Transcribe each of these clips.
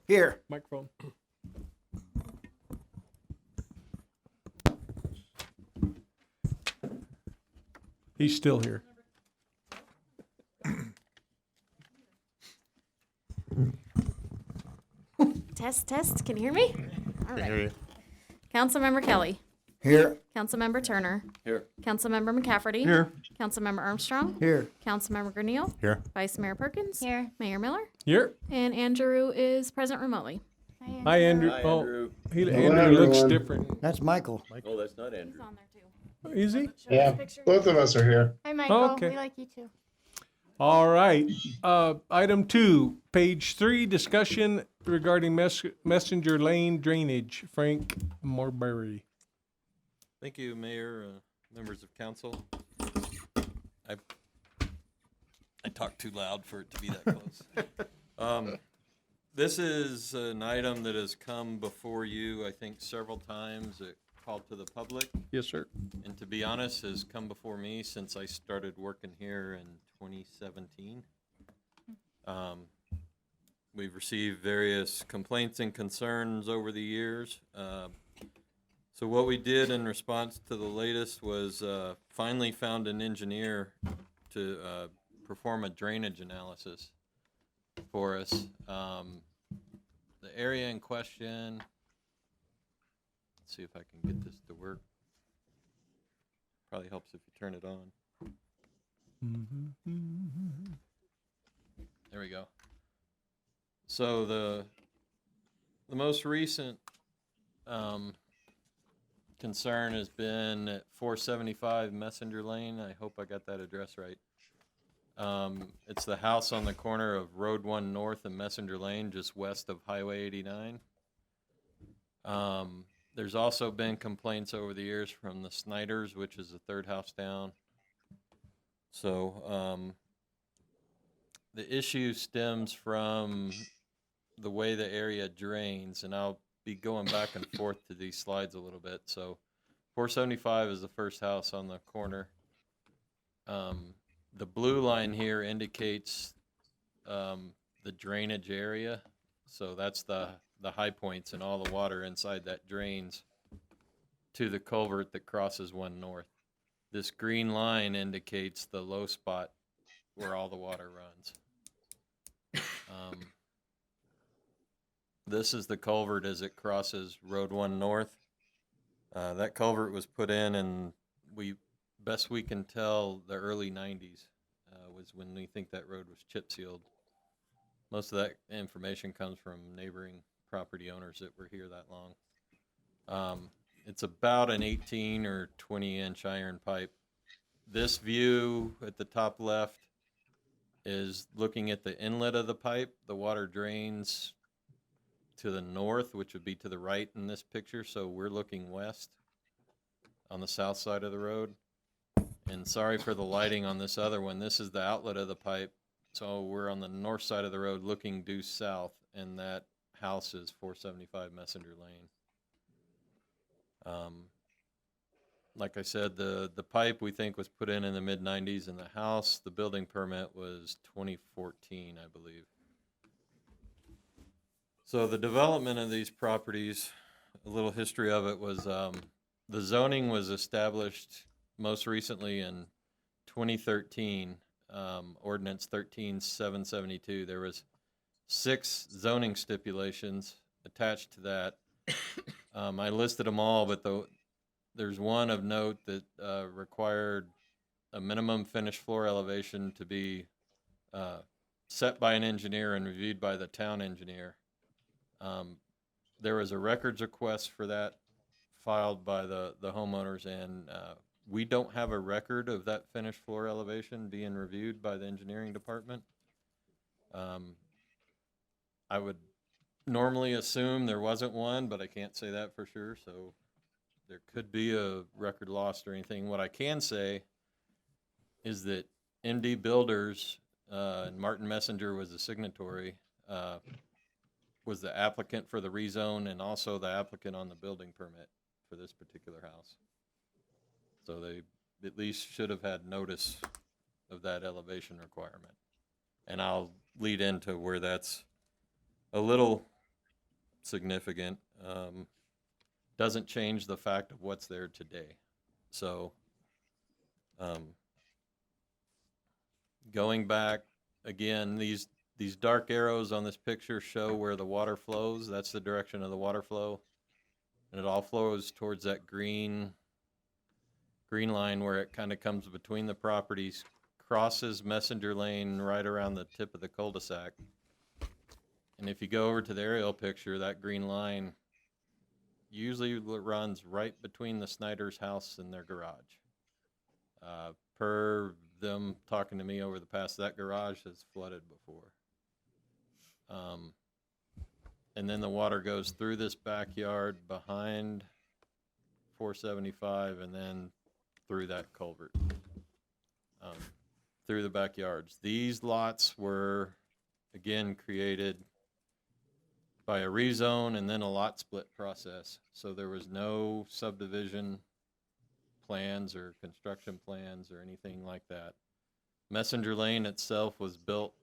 Here. Microphone. He's still here. Test. Can you hear me? All I hear right. you. Councilmember Kelly. Here. Councilmember Turner. Here. Councilmember McCafferty. Here. Councilmember Armstrong. Here. Councilmember Grineal. Here. Vice Mayor Perkins. Here. Mayor Miller. Here. And Andrew is present remotely. Hi, Andrew. Hi, Oh, Andrew. Andrew looks different. That's Michael. Oh, that's not He's Andrew. on there too. Is he? Yeah, both of us are here. Hi, Michael. Okay. We like you too. All right. Item 2, page 3, discussion regarding Messenger Lane drainage. Frank Marbury. Thank you, Mayor, members of council. I talked too loud for it to be that close. This is an item that has come before you, I think, several times. It called to the public, Yes, sir. and to be honest, has come before me since I started working here in 2017. We've received various complaints and concerns over the years. So what we did in response to the latest was finally found an engineer to perform a drainage analysis for us. The area in question, let's see if I can get this to work. Probably helps if you turn it on. There we go. So the most recent concern has been at 475 Messenger Lane. I hope I got that address right. It's the house on the corner of Road 1 North and Messenger Lane, just west of Highway 89. There's also been complaints over the years from the Snyders, which is the third house down. So the issue stems from the way the area drains, and I'll be going back and forth to these slides a little bit. So 475 is the first house on the corner. The blue line here indicates the drainage area. So that's the high points, and all the water inside that drains to the culvert that crosses 1 North. This green line indicates the low spot where all the water runs. This is the culvert as it crosses Road 1 North. That culvert was put in best we can tell, the early 90s was when we think that road was chip sealed. Most of that information comes from neighboring property owners that were here that long. It's about an 18 or 20-inch iron pipe. This view at the top left is looking at the inlet of the pipe. The water drains to the north, which would be to the right in this picture, so we're looking west on the south side of the road. And sorry for the lighting on this other one. This is the outlet of the pipe, so we're on the north side of the road looking due south, and that house is 475 Messenger Lane. Like I said, the pipe we think was put in the mid-90s, and the house, the building permit was 2014, I believe. So the development of these properties, a little history of it was the zoning was established most recently in 2013, Ordinance 13772. There was 6 zoning stipulations attached to that. I listed them all, but there's one of note that required a minimum finished floor elevation to be set by an engineer and reviewed by the town engineer. There was a records request for that filed by the homeowners, and we don't have a record of that finished floor elevation being reviewed by the engineering department. I would normally assume there wasn't one, but I can't say that for sure, so there could be a record lost or anything. What I can say is that MD Builders, and Martin Messenger was the signatory, was the applicant for the rezone and also the applicant on the building permit for this particular house. So they at least should have had notice of that elevation requirement. And I'll lead into where that's a little significant. Doesn't change the fact of what's there today. So, going back again, these dark arrows on this picture show where the water flows. That's the direction of the water flow, and it all flows towards that green line where it kind of comes between the properties, crosses Messenger Lane right around the tip of the cul-de-sac. And if you go over to the aerial picture, that green line usually runs right between the Snyder's house and their garage. Per them talking to me over the past, that garage has flooded before. And then the water goes through this backyard behind 475 and then through that culvert, through the backyards. These lots were, again, created by a rezone and then a lot split process. So there was no subdivision plans or construction plans or anything like that. Messenger Lane itself was built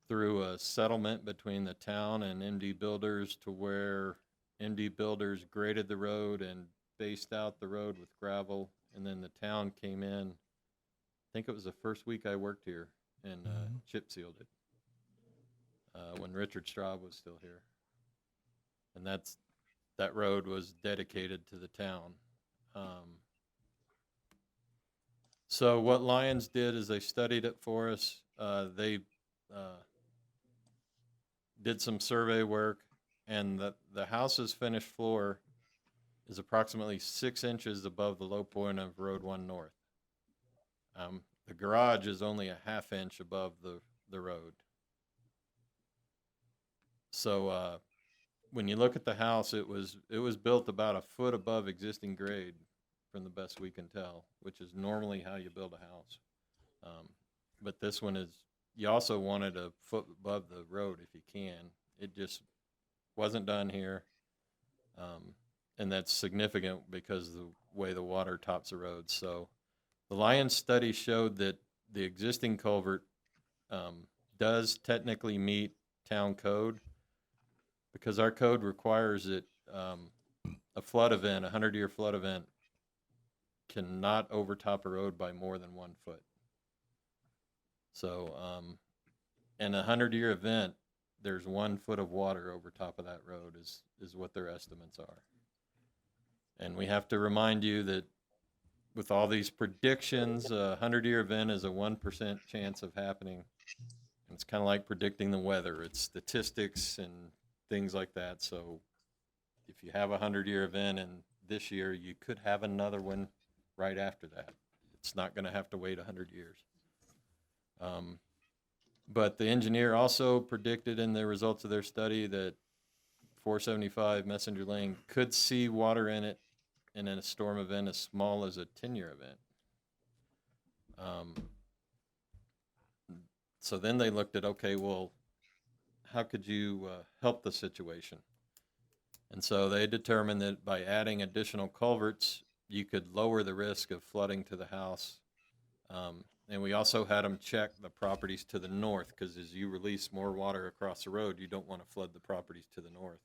through a settlement between the town and MD Builders, to where MD Builders graded the road and based out the road with gravel, and then the town came in, I think it was the first week I worked here, and chip sealed it when Richard Straub was still here. And that road was dedicated to the town. So what Lyons did is they studied it for us. They did some survey work, and the house's finished floor is approximately 6 inches above the low point of Road 1 North. The garage is only a ½ inch above the road. So when you look at the house, it was built about a foot above existing grade, from the best we can tell, which is normally how you build a house. But this one is, you also want it a foot above the road if you can. It just wasn't done here. And that's significant because of the way the water tops the road. So the Lyons study showed that the existing culvert does technically meet town code, because our code requires it, a flood event, a 100-year flood event, cannot overtop a road by more than 1 foot. So, in a 100-year event, there's 1 foot of water over top of that road is what their estimates are. And we have to remind you that with all these predictions, a 100-year event is a 1% chance of happening. And it's kind of like predicting the weather. It's statistics and things like that. So if you have a 100-year event and this year, you could have another one right after that. It's not going to have to wait 100 years. But the engineer also predicted in the results of their study that 475 Messenger Lane could see water in it, and in a storm event as small as a 10-year event. So then they looked at, okay, well, how could you help the situation? And so they determined that by adding additional culverts, you could lower the risk of flooding to the house. And we also had them check the properties to the north, because as you release more water across the road, you don't want to flood the properties to the north.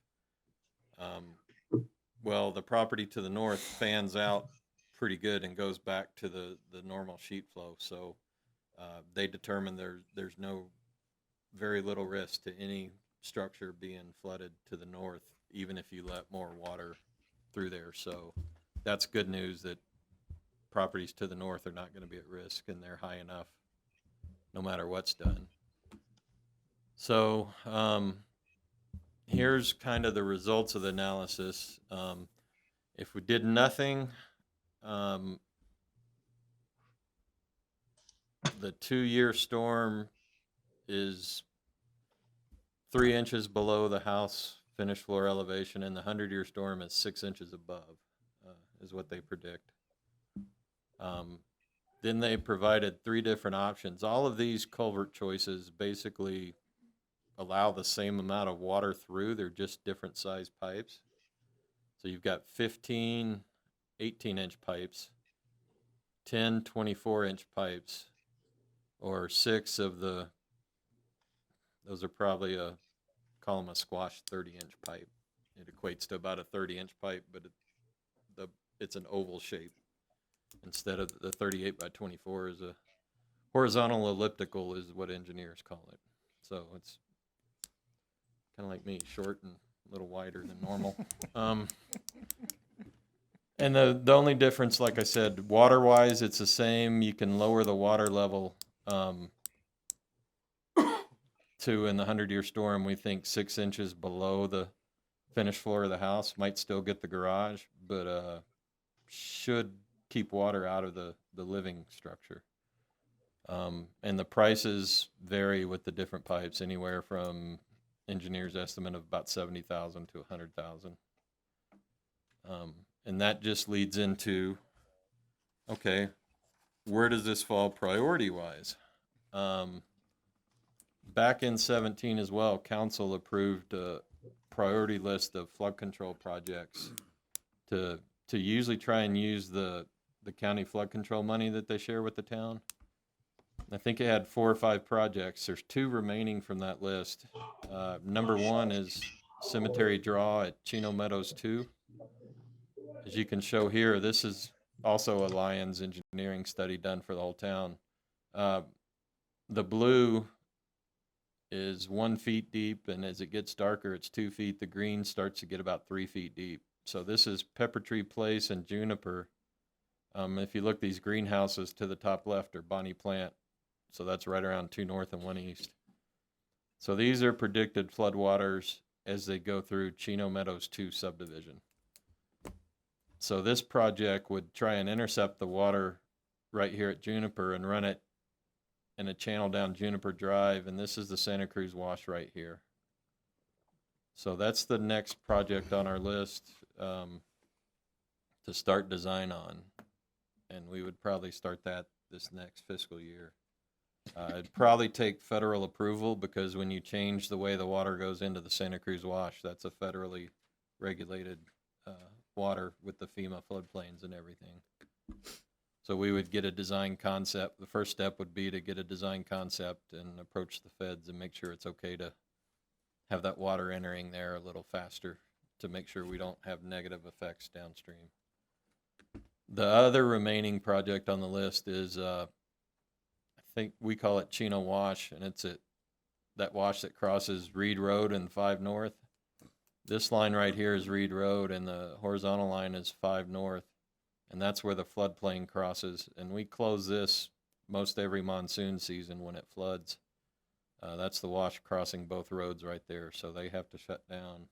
Well, the property to the north fans out pretty good and goes back to the normal sheet flow. So they determined there's very little risk to any structure being flooded to the north, even if you let more water through there. So that's good news, that properties to the north are not going to be at risk, and they're high enough no matter what's done. So here's kind of the results of the analysis. If we did nothing, the 2-year storm is 3 inches below the house finished floor elevation, and the 100-year storm is 6 inches above, is what they predict. Then they provided 3 different options. All of these culvert choices basically allow the same amount of water through. They're just different size pipes. So you've got 15 18-inch pipes, 10 24-inch pipes, or 6 of those are probably a call them a squash 30-inch pipe. It equates to about a 30-inch pipe, but it's an oval shape. Instead of the 38 by 24 is a horizontal elliptical is what engineers call it. So it's kind of like me, short and a little wider than normal. And the only difference, like I said, water-wise, it's the same. You can lower the water level to, in the 100-year storm, we think 6 inches below the finished floor of the house. Might still get the garage, but should keep water out of the living structure. And the prices vary with the different pipes, anywhere from engineers' estimate of about $70,000 to $100,000. And that just leads into, okay, where does this fall priority-wise? Back in 17 as well, council approved a priority list of flood control projects to usually try and use the county flood control money that they share with the town. I think it had 4 or 5 projects. There's 2 remaining from that list. Number 1 is Cemetery Draw at Chino Meadows 2. As you can show here, this is also a Lyons engineering study done for the whole town. The blue is 1 feet deep, and as it gets darker, it's 2 feet. The green starts to get about 3 feet deep. So this is Pepper Tree Place and Juniper. If you look, these greenhouses to the top left are Bonnie Plant. So that's right around 2 north and 1 east. So these are predicted floodwaters as they go through Chino Meadows 2 subdivision. So this project would try and intercept the water right here at Juniper and run it in a channel down Juniper Drive, and this is the Santa Cruz Wash right here. So that's the next project on our list to start design on, and we would probably start that this next fiscal year. It'd probably take federal approval, because when you change the way the water goes into the Santa Cruz Wash, that's a federally regulated water with the FEMA floodplains and everything. So we would get a design concept. The first step would be to get a design concept and approach the feds and make sure it's okay to have that water entering there a little faster, to make sure we don't have negative effects downstream. The other remaining project on the list is, I think we call it Chino Wash, and it's that wash that crosses Reed Road and 5 North. This line right here is Reed Road, and the horizontal line is 5 North, and that's where the floodplain crosses. And we close this most every monsoon season when it floods. That's the wash crossing both roads right there, so they have to shut down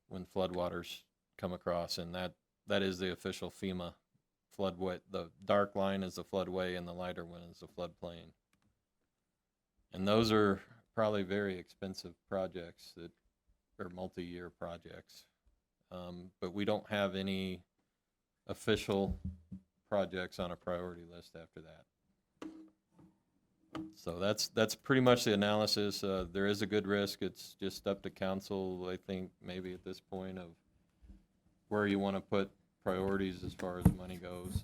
when floodwaters come across, and that is the official FEMA floodway. The dark line is the floodway, and the lighter one is the floodplain. And those are probably very expensive projects that are multi-year projects, but we don't have any official projects on a priority list after that. So that's pretty much the analysis. There is a good risk. It's just up to council, I think, maybe at this point, of where you want to put priorities as far as money goes.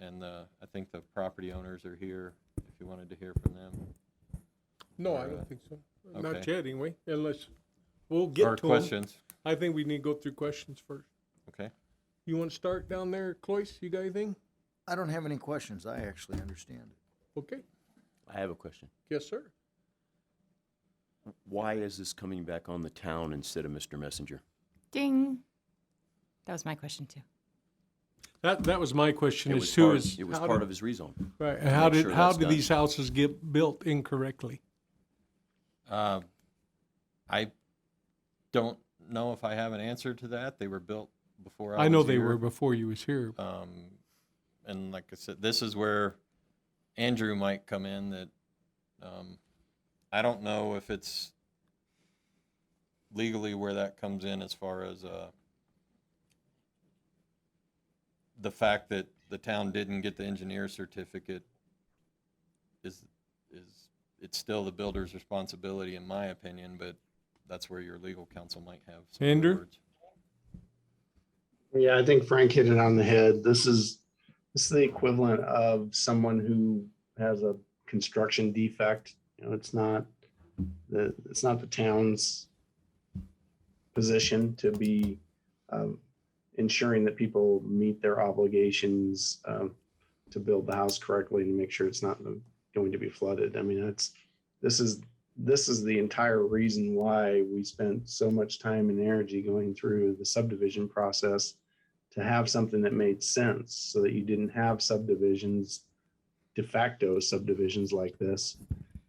And I think the property owners are here if you wanted to hear from them. No, I don't think so. Not okay. yet, anyway, unless we'll get Or to 'em. questions. I think we need to go through questions first. Okay. You want to start down there, Cloyce? You got anything? I don't have any questions. I actually understand it. Okay. I have a question. Yes, sir. Why is this coming back on the town instead of Mr. Messenger? Ding. That was my question too. That was my question. It Is was who part, is it was how part did- of his rezone. right? to How make did sure how that's did done. these houses get built incorrectly? I don't know if I have an answer to that. They were built before I know was they here. were before you was here. And like I said, this is where Andrew might come in. That I don't know if it's legally where that comes in, as far as the fact that the town didn't get the engineer certificate is it's still the builder's responsibility, in my opinion, but that's where your legal counsel might have some good Andrew? words. Yeah, I think Frank hit it on the head. This is the equivalent of someone who has a construction defect. You know, it's not it's not the town's position to be ensuring that people meet their obligations to build the house correctly and make sure it's not going to be flooded. I mean, this is the entire reason why we spent so much time and energy going through the subdivision process, to have something that made sense, so that you didn't have subdivisions, de facto subdivisions like this,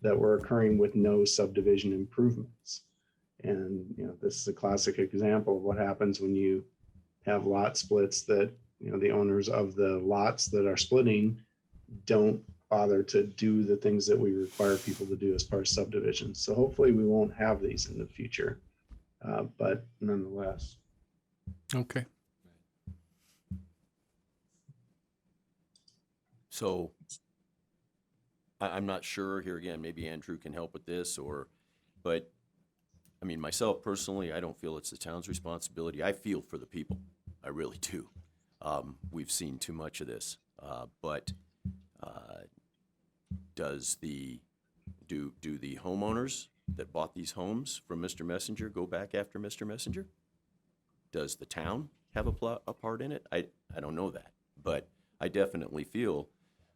that were occurring with no subdivision improvements. And, this is a classic example of what happens when you have lot splits that, the owners of the lots that are splitting don't bother to do the things that we require people to do as part of subdivisions. So hopefully we won't have these in the future, but nonetheless. Okay. So I'm not sure here again, maybe Andrew can help with this but I mean, myself personally, I don't feel it's the town's responsibility. I feel for the people. I really do. We've seen too much of this. But do the homeowners that bought these homes from Mr. Messenger go back after Mr. Messenger? Does the town have a part in it? I don't know that, but I definitely feel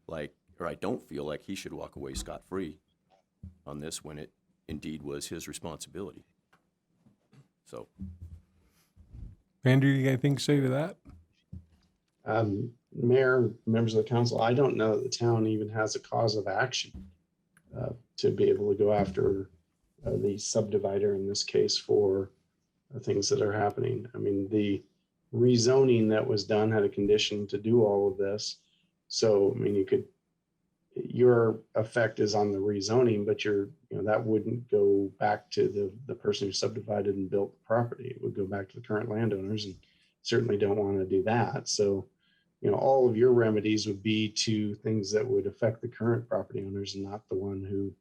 like, or I don't feel like he should walk away scot-free on this when it indeed was his responsibility. So, Andrew, you got anything to say to that? Mayor, members of the council, I don't know that the town even has a cause of action to be able to go after the subdivider in this case for things that are happening. I mean, the rezoning that was done had a condition to do all of this. So, I mean, your effect is on the rezoning, but that wouldn't go back to the person who subdivided and built the property. It would go back to the current landowners, and certainly don't want to do that. So, all of your remedies would be to things that would affect the current property owners and not the one who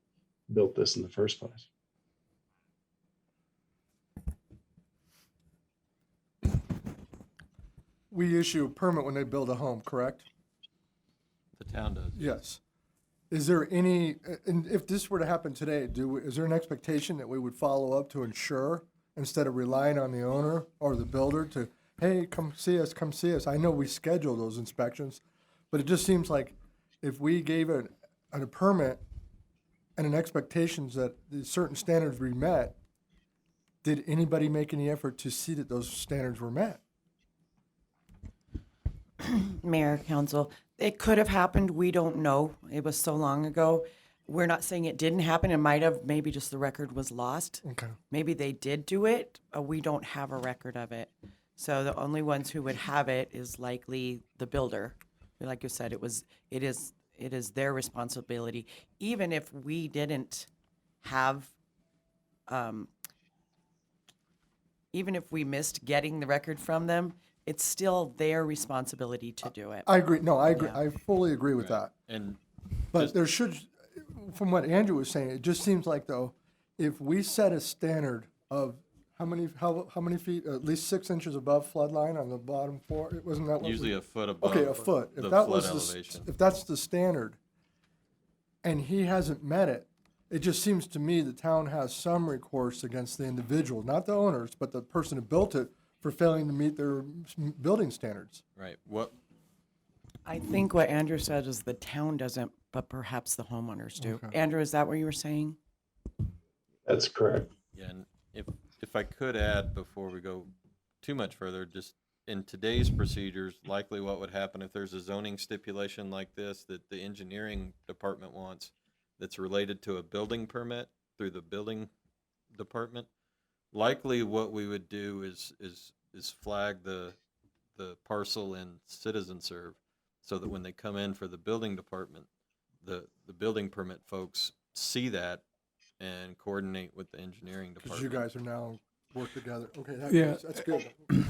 built this in the first place. We issue a permit when they build a home, correct? The town does. Yes. Is there any, and if this were to happen today, is there an expectation that we would follow up to ensure, instead of relying on the owner or the builder to, hey, come see us. I know we schedule those inspections, but it just seems like if we gave a permit and an expectations that the certain standards were met, did anybody make any effort to see that those standards were met? Mayor, council, it could have happened. We don't know. It was so long ago. We're not saying it didn't happen. It might have. Maybe just the record was lost. Okay. Maybe they did do it. We don't have a record of it. So the only ones who would have it is likely the builder. Like you said, it is their responsibility. Even if we didn't have, even if we missed getting the record from them, it's still their responsibility to do it. I agree. No, I agree. Yeah. I fully agree with that. And But there should, from what Andrew was saying, it just seems like though, if we set a standard of how many feet, at least 6 inches above flood line on the bottom floor, wasn't that what usually a foot above Okay, a foot. the If that flood was elevation. if that's the standard, and he hasn't met it, it just seems to me the town has some recourse against the individual, not the owners, but the person who built it for failing to meet their building standards. Right. What I think what Andrew said is the town doesn't, but perhaps the homeowners do. Okay. Andrew, is that what you were saying? That's correct. Yeah, and if I could add before we go too much further, just in today's procedures, likely what would happen if there's a zoning stipulation like this that the engineering department wants that's related to a building permit through the building department, likely what we would do is flag the parcel in citizen serve so that when they come in for the building department, the building permit folks see that and coordinate with the engineering Because department. you guys are now work together. Okay, Yeah. that's good.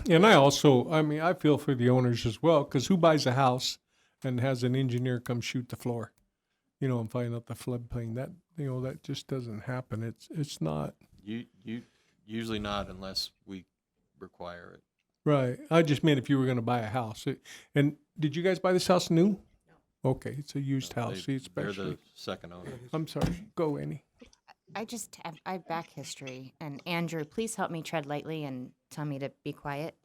And I feel for the owners as well, because who buys a house and has an engineer come shoot the floor, and find out the floodplain? That just doesn't happen. It's not. You usually not unless we require it. Right. I just meant if you were going to buy a house. And did you guys buy this house new? No. Okay, it's a used house. See, They're especially. the second owner. I'm sorry. Go, Annie. I have back history. And Andrew, please help me tread lightly and tell me to be quiet.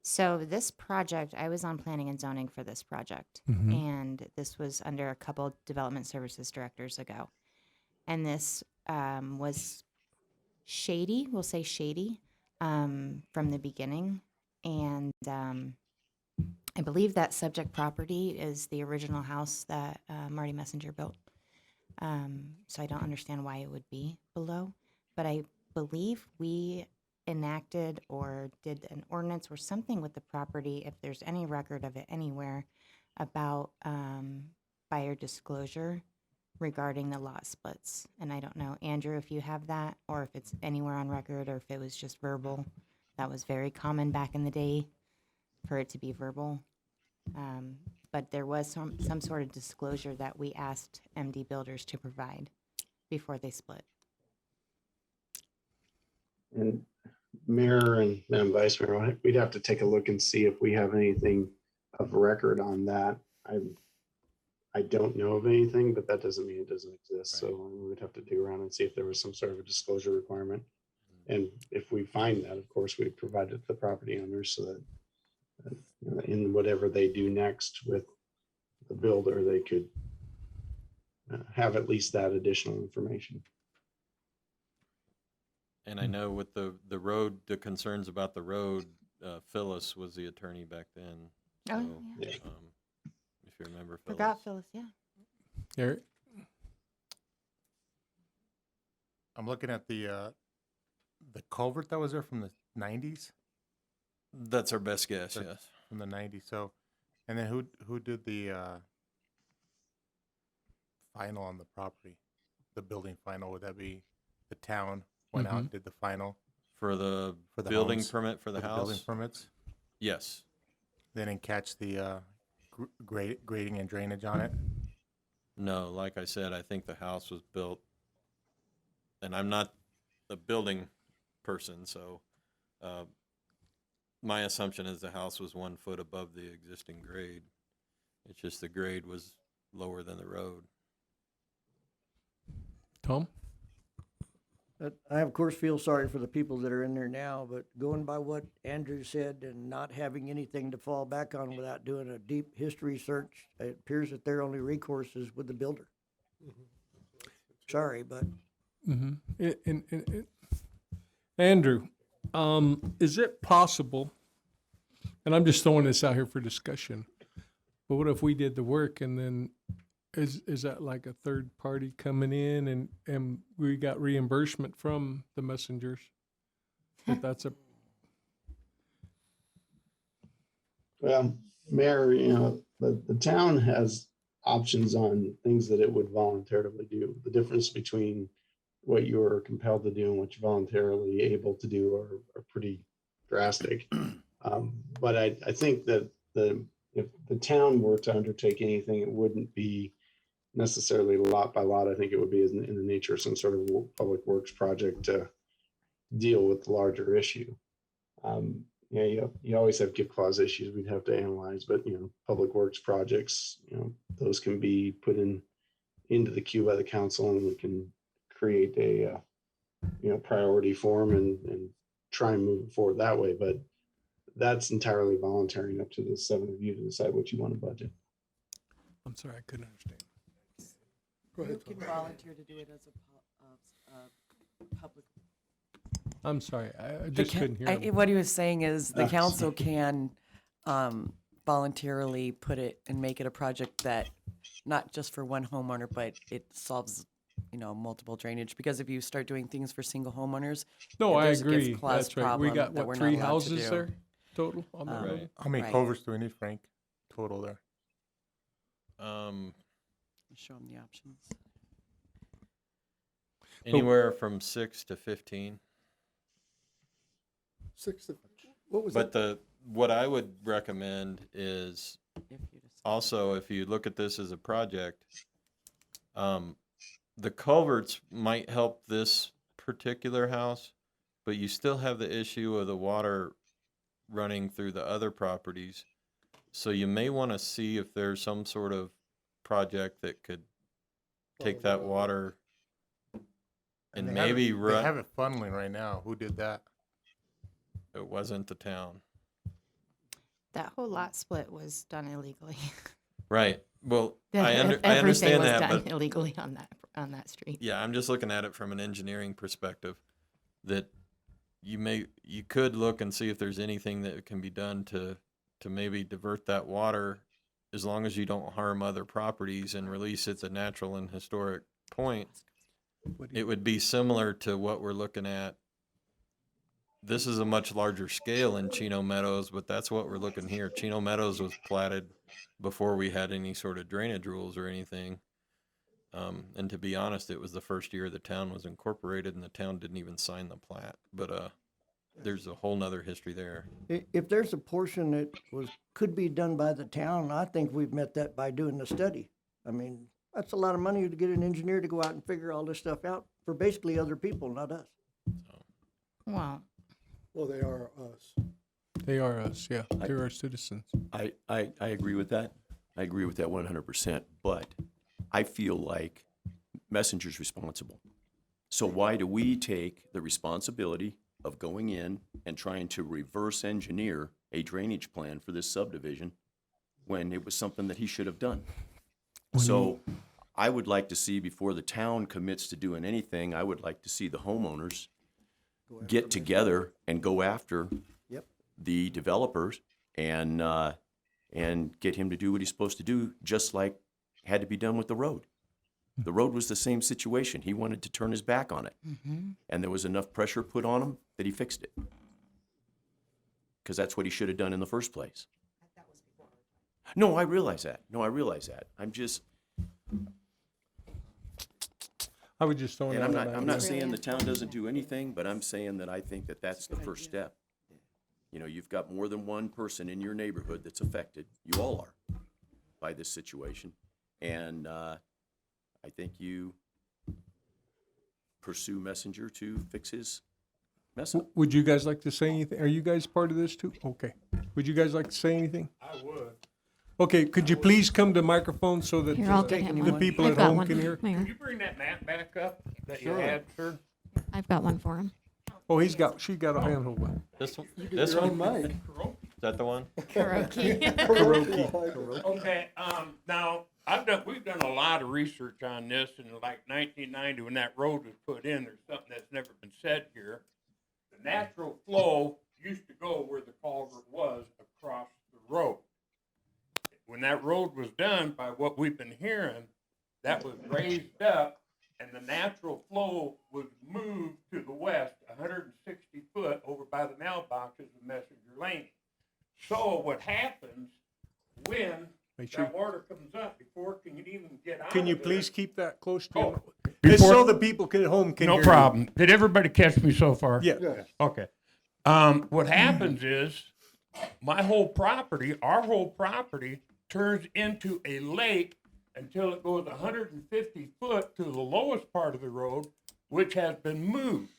So this project, I was on planning and zoning for this project. And this was under a couple development services directors ago. And this was shady, we'll say shady, from the beginning. And I believe that subject property is the original house that Marty Messenger built. So I don't understand why it would be below. But I believe we enacted or did an ordinance or something with the property, if there's any record of it anywhere, about buyer disclosure regarding the lot splits. And I don't know, Andrew, if you have that, or if it's anywhere on record, or if it was just verbal. That was very common back in the day for it to be verbal. But there was some sort of disclosure that we asked MD Builders to provide before they split. And Mayor and Madam Vice Mayor, we'd have to take a look and see if we have anything of record on that. I don't know of anything, but that doesn't mean it doesn't exist. So we would have to dig around and see if there was some sort of a disclosure requirement. And if we find that, of course, we provide it to the property owners so that in whatever they do next with the builder, they could have at least that additional information. And I know with the road, the concerns about the road, Phyllis was the attorney back then. Oh, So, yeah. if you remember Phyllis. Forgot Phyllis, yeah. Eric? I'm looking at the culvert that was there from the 90s, That's our best guess, That's- yes. from the 90s. So, and then who did the final on the property, the building final? Would that be the town went out and did the final For the for the building homes, permit for the building house? permits? Yes. They didn't catch the grading and drainage on it. No, like I said, I think the house was built, and I'm not a building person, so my assumption is the house was 1 foot above the existing grade. It's just the grade was lower than the road. Tom? I, of course, feel sorry for the people that are in there now, but going by what Andrew said and not having anything to fall back on without doing a deep history search, it appears that their only recourse is with the builder. Sorry, but Andrew, is it possible, and I'm just throwing this out here for discussion, but what if we did the work and then is that like a third party coming in and we got reimbursement from the messengers? That's a Well, Mayor, the town has options on things that it would voluntarily do. The difference between what you are compelled to do and what you're voluntarily able to do are pretty drastic. But I think that if the town were to undertake anything, it wouldn't be necessarily lot by lot. I think it would be in the nature of some sort of public works project to deal with the larger issue. You always have gift clause issues we'd have to analyze, but public works projects, those can be put into the queue by the council, and we can create a priority form and try and move it forward that way. But that's entirely voluntary, up to the 7 of you to decide what you want to budget. I'm sorry, I couldn't understand. Go ahead, You can Tom. volunteer to do it as a public. I'm sorry, I just couldn't hear him. What he was saying is the Oh, council can voluntarily put it and make it a project that not just for one homeowner, but it solves, multiple drainage. Because if you start doing things for single homeowners, No, I there's a gift agree. clause That's right. We problem got, that we're what, not 3 allowed to houses do. there total on the road? Right. How many Right. culverts do we need, Frank, total there? Show them the options. Anywhere from 6 to 15. What was But that? what I would recommend is If you decide. also, if you look at this as a project, the culverts might help this particular house, but you still have the issue of the water running through the other properties. So you may want to see if there's some sort of project that could take that water And They maybe have they have it funneling right now. Who did that? it wasn't the town. That whole lot split was done illegally. Right. Well, I Everything understand was that, done but illegally on that street. yeah, I'm just looking at it from an engineering perspective. That you could look and see if there's anything that can be done to maybe divert that water, as long as you don't harm other properties and release it at the natural and historic point. It would be similar to what we're looking at. This is a much larger scale in Chino Meadows, but that's what we're looking here. Chino Meadows was platted before we had any sort of drainage rules or anything. And to be honest, it was the first year the town was incorporated, and the town didn't even sign the plat. But there's a whole nother history there. If there's a portion that could be done by the town, I think we've met that by doing the study. I mean, that's a lot of money to get an engineer to go out and figure all this stuff out for basically other people, not us. Well, Well, they are us. They are us, yeah. They're our citizens. I agree with that. I agree with that 100%. But I feel like Messenger's responsible. So why do we take the responsibility of going in and trying to reverse engineer a drainage plan for this subdivision when it was something that he should have done? So I would like to see, before the town commits to doing anything, I would like to see the homeowners get together and go after Yep. the developers and get him to do what he's supposed to do, just like had to be done with the road. The road was the same situation. He wanted to turn his back on it. And there was enough pressure put on him that he fixed it. Because that's what he should have done in the first place. No, I realize that. I'm just, I would just throwing and out I'm an not idea. saying the town doesn't do anything, but I'm saying that I think that that's the first step. You know, you've got more than one person in your neighborhood that's affected. You all are by this situation. And I think you pursue Messenger to fix his mess up. Would you guys like to say anything? Are you guys part of this too? Okay. Would you guys like to say anything? I would. Okay, could you please come to the microphone so that Here, I'll get him the one. people I've at got home one. can hear? Here, you bring that map back up that you had, sir? I've got one for him. Oh, she got a handhold one. This one? Your own mic. Is that the one? Karaoke. Okay, now, we've done a lot of research on this in like 1990 when that road was put in. There's something that's never been said here. The natural flow used to go where the culvert was across the road. When that road was done, by what we've been hearing, that was raised up and the natural flow was moved to the west, 160 foot over by the mailboxes of Messenger Lane. So what happens when Make sure- that water comes up, before it can even get out Can you of there- please keep that close to you? Oh, Just before- so the people at home can No hear problem. Did everybody catch me so far? you. Yeah. Okay. What happens is our whole property turns into a lake until it goes 150 foot to the lowest part of the road, which has been moved.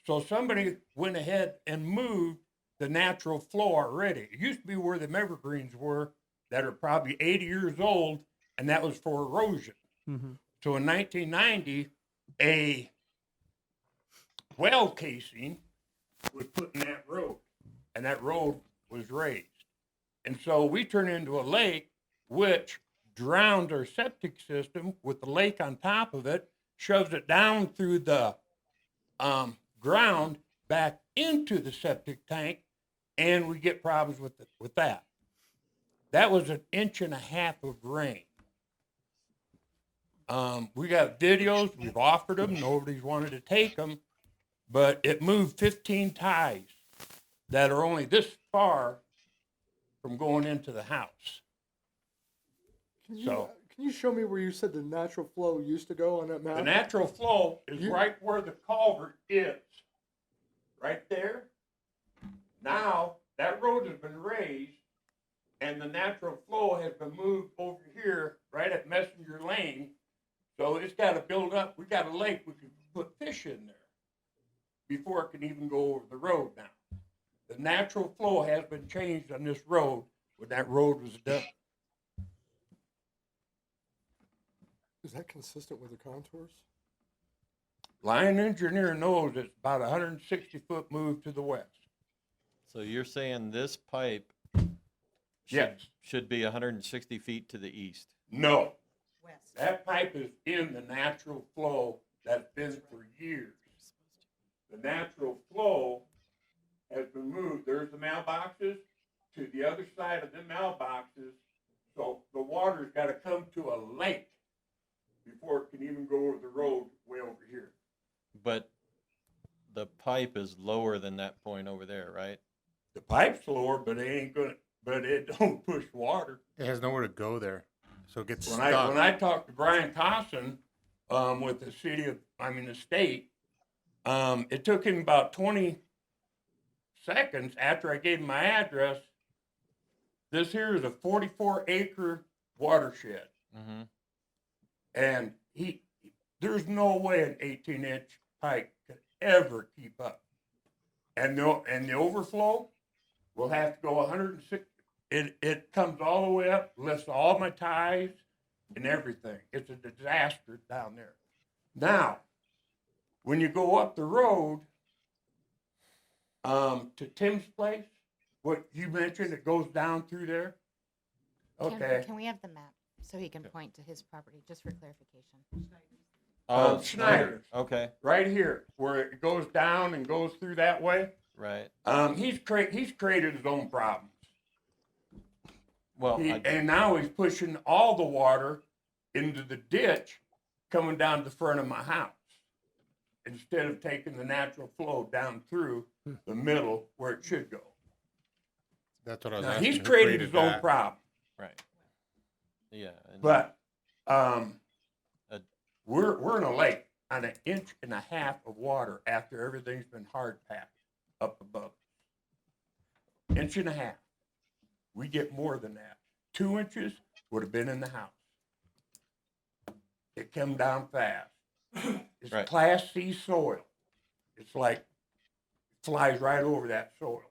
So somebody went ahead and moved the natural flow already. It used to be where the evergreens were that are probably 80 years old, and that was for erosion. So in 1990, a well casing was put in that road, and that road was raised. And so we turn into a lake, which drowns our septic system with the lake on top of it, shoves it down through the ground back into the septic tank, and we get problems with that. That was 1.5 inches of rain. We got videos, we've offered them, nobody's wanted to take them, but it moved 15 ties that are only this far from going into the house. So Can you show me where you said the natural flow used to go on that map? the natural flow is right where the culvert is, right there. Now, that road has been raised, and the natural flow has been moved over here, right at Messenger Lane. So it's got to build up. We got a lake, we can put fish in there before it can even go over the road now. The natural flow has been changed on this road when that road was done. Is that consistent with the contours? line engineer knows it's about a 160-foot move to the west. So you're saying this pipe Yes. should be 160 feet to the east? No. That pipe is in the natural flow that's been for years. The natural flow has been moved. There's the mailboxes to the other side of the mailboxes. So the water's got to come to a lake before it can even go over the road way over here. But the pipe is lower than that point over there, right? The pipe's lower, but it ain't gonna. But it don't push water. It has nowhere to go there, so it gets When stuck. I talked to Brian Cosson, with the the state, it took him about 20 seconds after I gave him my address. This here is a 44-acre watershed, Mm-hmm. and there's no way an 18-inch pipe could ever keep up. And the overflow will have to go 160. It comes all the way up, lifts all my ties and everything. It's a disaster down there. Now, when you go up the road to Tim's place, what you mentioned, it goes down through there. Okay. Can we have the map so he can point to his property, just for clarification? Schneider's. Okay, Right here, where it goes down and goes through that way. right. He's created his own problems. Well, And now he's pushing all the water into the ditch coming down the front of my house instead of taking the natural flow down through the middle where it should go. That's what I was Now, asking. he's who created his own that? problem, right. Yeah. And but Uh, we're in a lake on 1.5 inches of water after everything's been hard packed up above. 1.5 inches. We get more than that. 2 inches would have been in the house. It came down fast. It's Right. Class C soil. It's like flies right over that soil.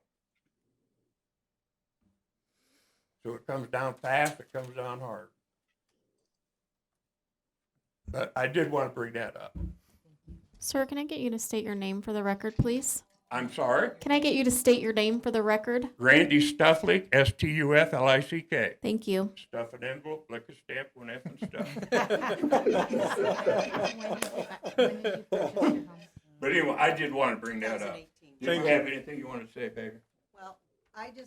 So it comes down fast, it comes down hard. But I did want to bring that up. Sir, can I get you to state your name for the record, please? I'm sorry. Can I get you to state your name for the record? Randy Stufflick, Stuflick. Thank you. Stuff an envelope, lick a stamp, one F and stuff. But anyway, I did want to bring that up. 2018. Did you have anything you want to say, baby? Well, okay,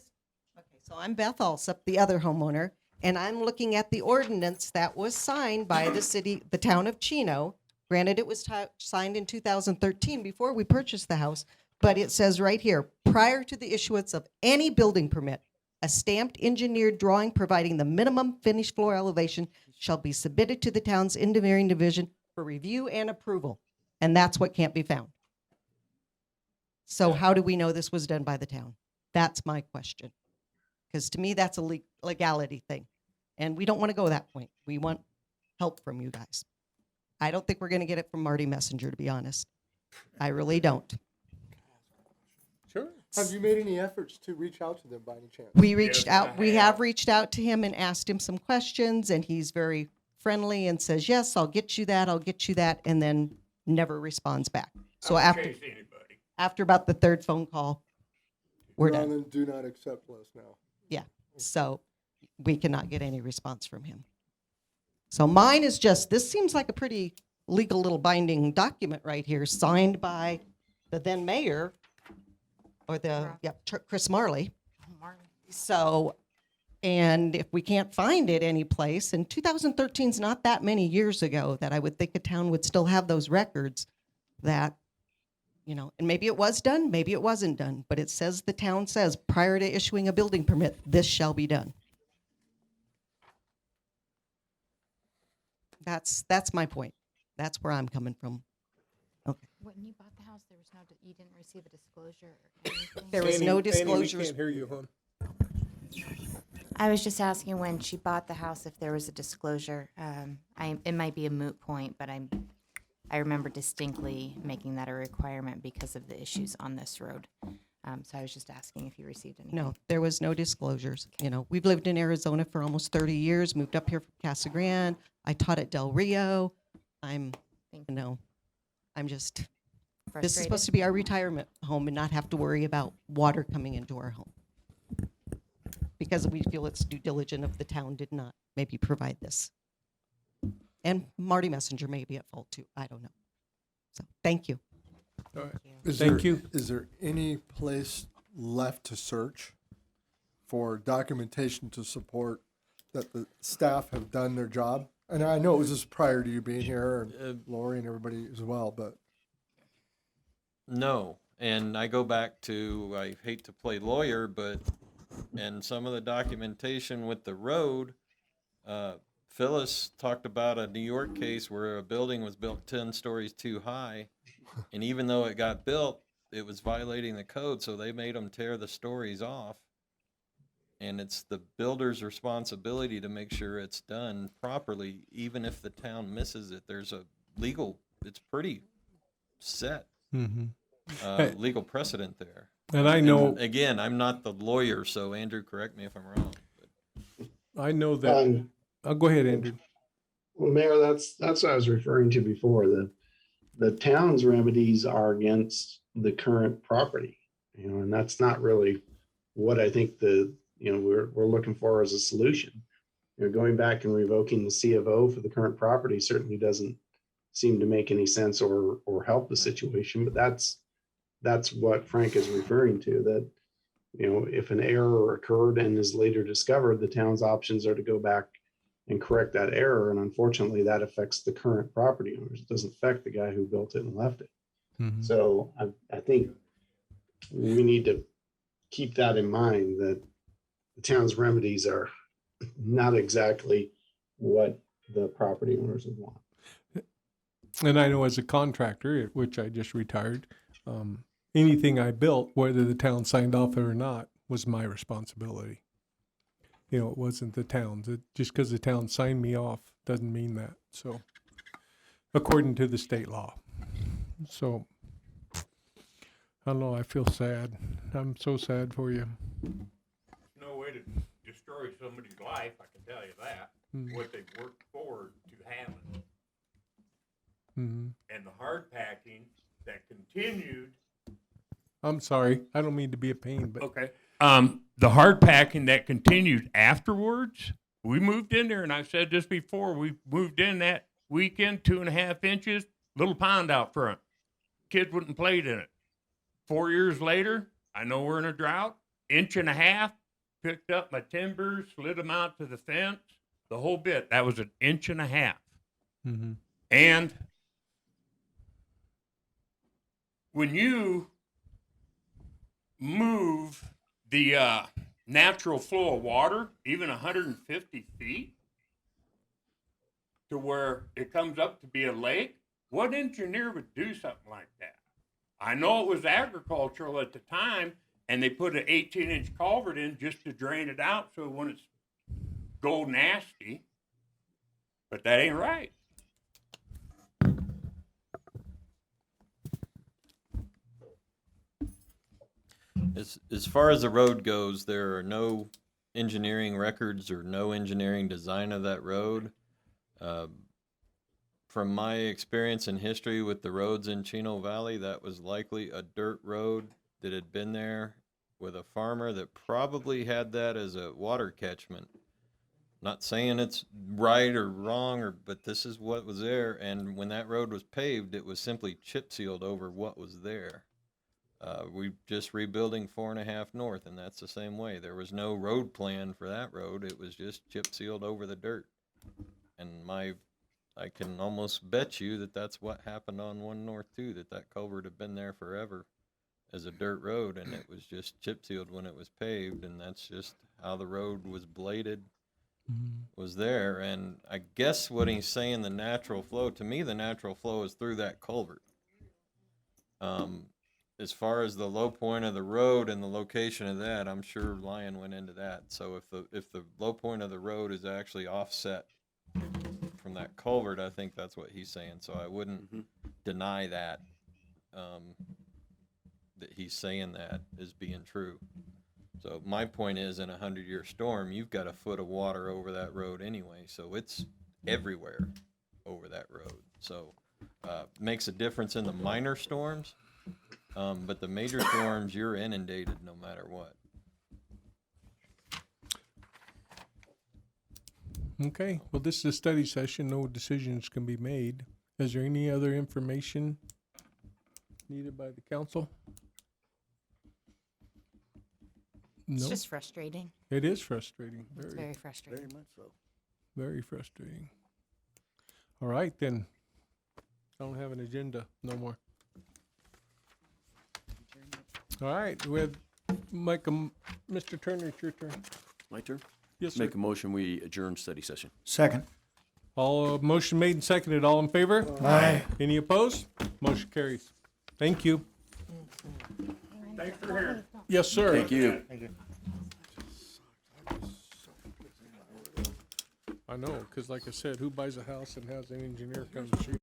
so I'm Beth Alsup, the other homeowner, and I'm looking at the ordinance that was signed by the town of Chino. Granted, it was signed in 2013 before we purchased the house, but it says right here, prior to the issuance of any building permit, a stamped engineered drawing providing the minimum finished floor elevation shall be submitted to the town's engineering division for review and approval. And that's what can't be found. So how do we know this was done by the town? That's my question. Because to me, that's a legality thing. And we don't want to go that point. We want help from you guys. I don't think we're going to get it from Marty Messenger, to be honest. I really don't. Sure. Have you made any efforts to reach out to them by any chance? We reached Yes, out. I We have. have reached out to him and asked him some questions, and he's very friendly and says, yes, I'll get you that, and then never responds back. So I don't after chase anybody. about the third phone call, we're You're done. on the do not accept list now. Yeah. So we cannot get any response from him. So mine is just, this seems like a pretty legal little binding document right here, signed by the then mayor, or Chris Marley. So, and if we can't find it anyplace, and 2013 is not that many years ago that I would think a town would still have those records that, and maybe it was done, maybe it wasn't done, but it says, the town says, prior to issuing a building permit, this shall be done. That's my point. That's where I'm coming from. Okay. When you bought the house, there was you didn't receive a disclosure or anything? There was no We disclosures. can't hear you, hon. I was just asking when she bought the house if there was a disclosure. It might be a moot point, but I remember distinctly making that a requirement because of the issues on this road. So I was just asking if you received anything. No, there was no disclosures. We've lived in Arizona for almost 30 years, moved up here from Casa Grande. I taught at Del Rio. I'm I'm just, this is Frustrated? supposed to be our retirement home and not have to worry about water coming into our home. Because we feel it's due diligent of the town did not maybe provide this. And Marty Messenger may be at fault too. I don't know. So, thank you. All right. Is Thank there, you. Is there any place left to search for documentation to support that the staff have done their job? And I know it was just prior to you being here, and Lori and everybody as well, but No, and I go back to, I hate to play lawyer, but, and some of the documentation with the road, Phyllis talked about a New York case where a building was built 10 stories too high, and even though it got built, it was violating the code, so they made them tear the stories off. And it's the builder's responsibility to make sure it's done properly, even if the town misses it. There's a legal, it's pretty set, legal precedent there. And I know, And again, I'm not the lawyer, so Andrew, correct me if I'm wrong. I know that. I'll go ahead, Andrew. Well, Mayor, that's what I was referring to before. The town's remedies are against the current property, and that's not really what I think we're looking for as a solution. Going back and revoking the C of O for the current property certainly doesn't seem to make any sense or help the situation. But that's what Frank is referring to. That if an error occurred and is later discovered, the town's options are to go back and correct that error. And unfortunately, that affects the current property owners. It doesn't affect the guy who built it and left it. So I think we need to keep that in mind, that the town's remedies are not exactly what the property owners would want. And I know as a contractor, which I just retired, anything I built, whether the town signed off or not, was my responsibility. It wasn't the town's. Just because the town signed me off doesn't mean that. So, according to the state law. So, I don't know. I feel sad. I'm so sad for you. No way to destroy somebody's life, I can tell you that. What they've worked forward to having. And the hard packing that continued. I'm sorry. I don't mean to be a pain, but Okay. The hard packing that continued afterwards, we moved in there, and I've said this before, we moved in that weekend, 2.5 inches, little pond out front. Kids wouldn't play in it. 4 years later, I know we're in a drought, 1.5 inches, picked up my timbers, slid them out to the fence, the whole bit. That was 1.5 inches. And when you move the natural flow of water, even 150 feet, to where it comes up to be a lake, what engineer would do something like that? I know it was agricultural at the time, and they put an 18-inch culvert in just to drain it out so when it's go nasty, but that ain't right. As far as the road goes, there are no engineering records or no engineering design of that road. From my experience and history with the roads in Chino Valley, that was likely a dirt road that had been there with a farmer that probably had that as a water catchment. Not saying it's right or wrong, but this is what was there. And when that road was paved, it was simply chip sealed over what was there. We just rebuilding 4.5 North, and that's the same way. There was no road plan for that road. It was just chip sealed over the dirt. And I can almost bet you that that's what happened on 1 North too, that culvert had been there forever as a dirt road, and it was just chip sealed when it was paved, and that's just how the road was bladed, was there. And I guess what he's saying, the natural flow, to me the natural flow is through that culvert. As far as the low point of the road and the location of that, I'm sure Lyon went into that. So if the low point of the road is actually offset from that culvert, I think that's what he's saying. So I wouldn't deny that, that he's saying that is being true. So my point is, in a 100-year storm, you've got a foot of water over that road anyway. So it's everywhere over that road. So makes a difference in the minor storms, but the major storms, you're inundated no matter what. Okay, well, this is a study session. No decisions can be made. Is there any other information needed by the council? It's No, just frustrating. it is frustrating. It's very frustrating. Very much so. Very frustrating. All right, then. I don't have an agenda no more. All right, we have Mr. Turner, it's your turn. My turn? Yes, sir. Make a motion, we adjourn study session. Second. All, motion made and seconded. All in favor? Aye. Any opposed? Motion carries. Thank you. Thanks for hearing. Yes, sir. Thank you. I know, because like I said, who buys a house and has an engineer come and shoot?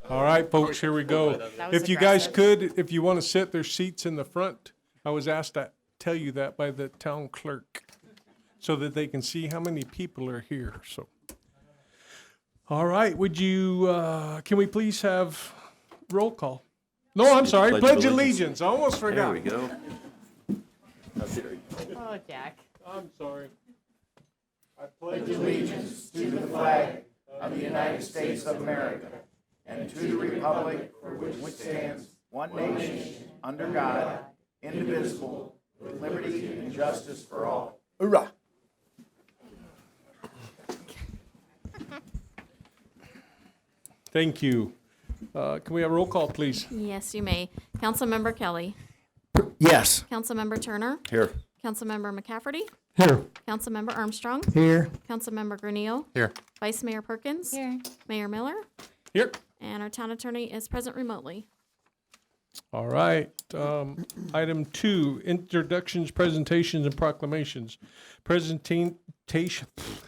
All right, folks, here we go. That was If you guys aggressive. could, if you want to sit, there's seats in the front. I was asked to tell you that by the town clerk so that they can see how many people are here, so. All right, would you, can we please have roll call? No, I'm sorry, Pledge Allegiance. I almost forgot. There we go. Oh, Jack. I'm sorry. Hoorah. Thank you. Can we have roll call, please? Yes, you may. Councilmember Kelly. Yes. Councilmember Turner. Here. Councilmember McCafferty. Here. Councilmember Armstrong. Here. Councilmember Granillo. Here. Vice Mayor Perkins. Here. Mayor Miller. Here. And our town attorney is present remotely. All right. Item 2, introductions, presentations, and proclamations. Presentation,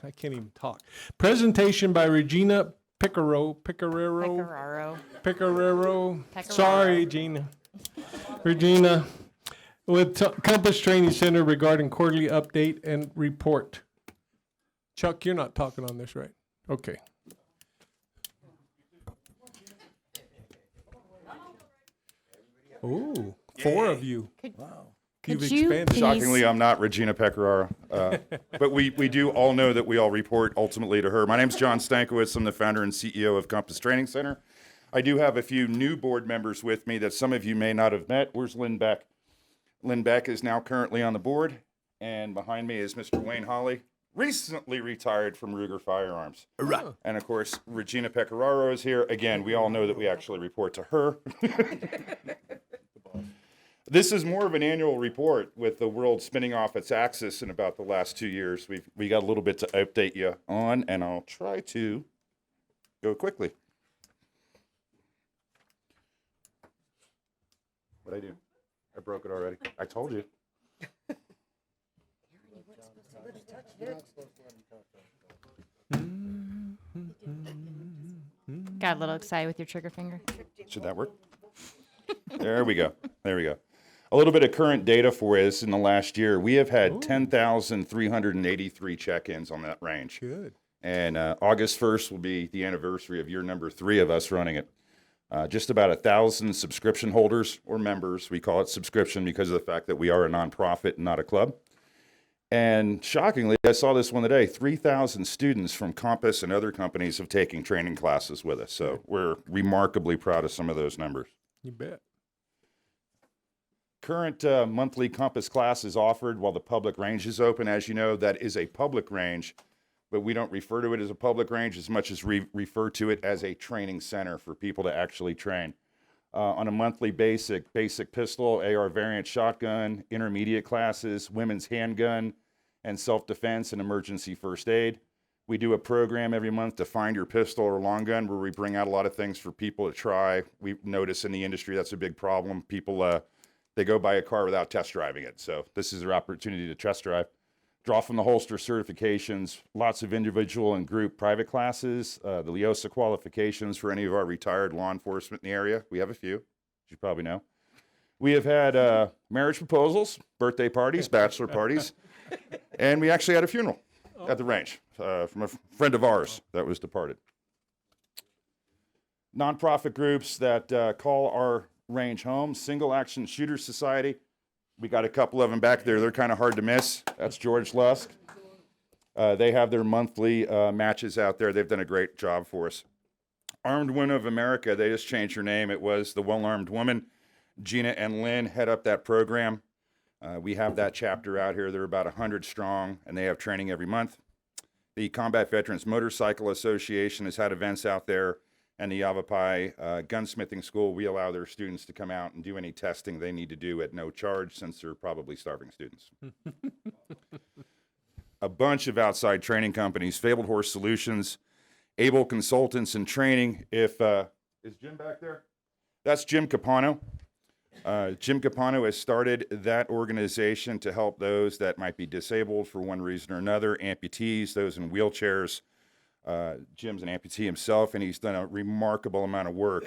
I can't even talk. Presentation by Regina Picarero. Pecoraro. Sorry, Gina. Regina, with Compass Training Center regarding quarterly update and report. Chuck, you're not talking on this, right? Okay. Ooh, 4 of you. Wow. You've Could you expanded. please- Shockingly, I'm not Regina Pecoraro, but we do all know that we all report ultimately to her. My name's John Stankiewicz. I'm the founder and CEO of Compass Training Center. I do have a few new board members with me that some of you may not have met. Where's Lynn Beck? Lynn Beck is now currently on the board, and behind me is Mr. Wayne Hawley, recently retired from Ruger Firearms. And of course, Regina Pecoraro is here. Again, we all know that we actually report to her. This is more of an annual report with the world spinning off its axis in about the last 2 years. We got a little bit to update you on, and I'll try to go quickly. What'd I do? I broke it already. I told you. Got a little excited with your trigger finger. Should that work? There we go. There we go. A little bit of current data for us in the last year. We have had 10,383 check-ins on that range. Good. And August 1st will be the anniversary of year number 3 of us running it. Just about 1,000 subscription holders or members. We call it subscription because of the fact that we are a nonprofit and not a club. And shockingly, I saw this one today, 3,000 students from Compass and other companies have taken training classes with us. So we're remarkably proud of some of those numbers. You bet. Current monthly Compass class is offered while the public range is open. As you know, that is a public range, but we don't refer to it as a public range as much as refer to it as a training center for people to actually train. On a monthly basic pistol, AR variant shotgun, intermediate classes, women's handgun, and self-defense and emergency first aid. We do a program every month to find your pistol or long gun where we bring out a lot of things for people to try. We notice in the industry that's a big problem. People, they go buy a car without test driving it. So this is their opportunity to test drive. Draw from the holster certifications, lots of individual and group private classes, the LEOSA qualifications for any of our retired law enforcement in the area. We have a few, as you probably know. We have had marriage proposals, birthday parties, bachelor parties, and we actually had a funeral at the range from a friend of ours that was departed. Nonprofit groups that call our range home, Single Action Shooter Society. We got a couple of them back there. They're kind of hard to miss. That's George Lusk. They have their monthly matches out there. They've done a great job for us. Armed Women of America, they just changed their name. It was the Well-Armed Woman. Gina and Lynn head up that program. We have that chapter out here. They're about 100 strong, and they have training every month. The Combat Veterans Motorcycle Association has had events out there, and the Yavapai Gunsmithing School, we allow their students to come out and do any testing they need to do at no charge since they're probably starving students. A bunch of outside training companies, Fabled Horse Solutions, Able Consultants and Training. If is Jim back there? That's Jim Capano. Jim Capano has started that organization to help those that might be disabled for one reason or another, amputees, those in wheelchairs. Jim's an amputee himself, and he's done a remarkable amount of work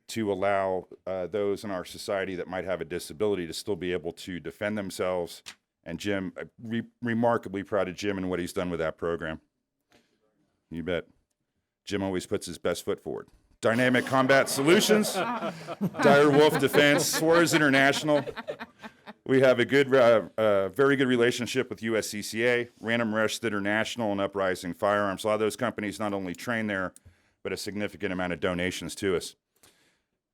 to allow those in our society that might have a disability to still be able to defend themselves. And Jim, remarkably proud of Jim and what he's done with that program. You bet. Jim always puts his best foot forward. Dynamic Combat Solutions, Dire Wolf Defense, Suarez International. We have a good, very good relationship with USCCA, Random Rest International, and Uprising Firearms. A lot of those companies not only train there, but a significant amount of donations to us.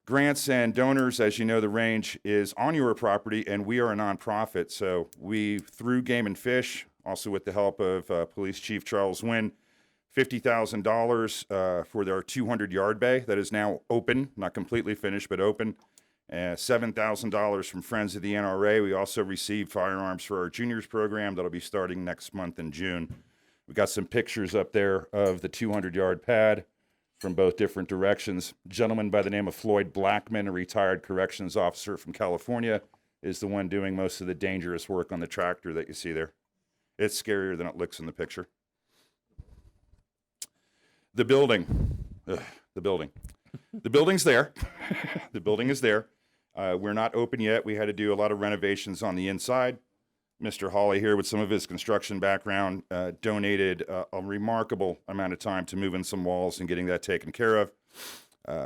Grants and donors, as you know, the range is on your property, and we are a nonprofit. So we, through Game and Fish, also with the help of Police Chief Charles Wynn, $50,000 for their 200-yard bay that is now open, not completely finished, but open. $7,000 from Friends of the NRA. We also received firearms for our juniors program that'll be starting next month in June. We got some pictures up there of the 200-yard pad from both different directions. A gentleman by the name of Floyd Blackman, a retired corrections officer from California, is the one doing most of the dangerous work on the tractor that you see there. It's scarier than it looks in the picture. The building. The building's there. The building is there. We're not open yet. We had to do a lot of renovations on the inside. Mr. Hawley here, with some of his construction background, donated a remarkable amount of time to moving some walls and getting that taken care of.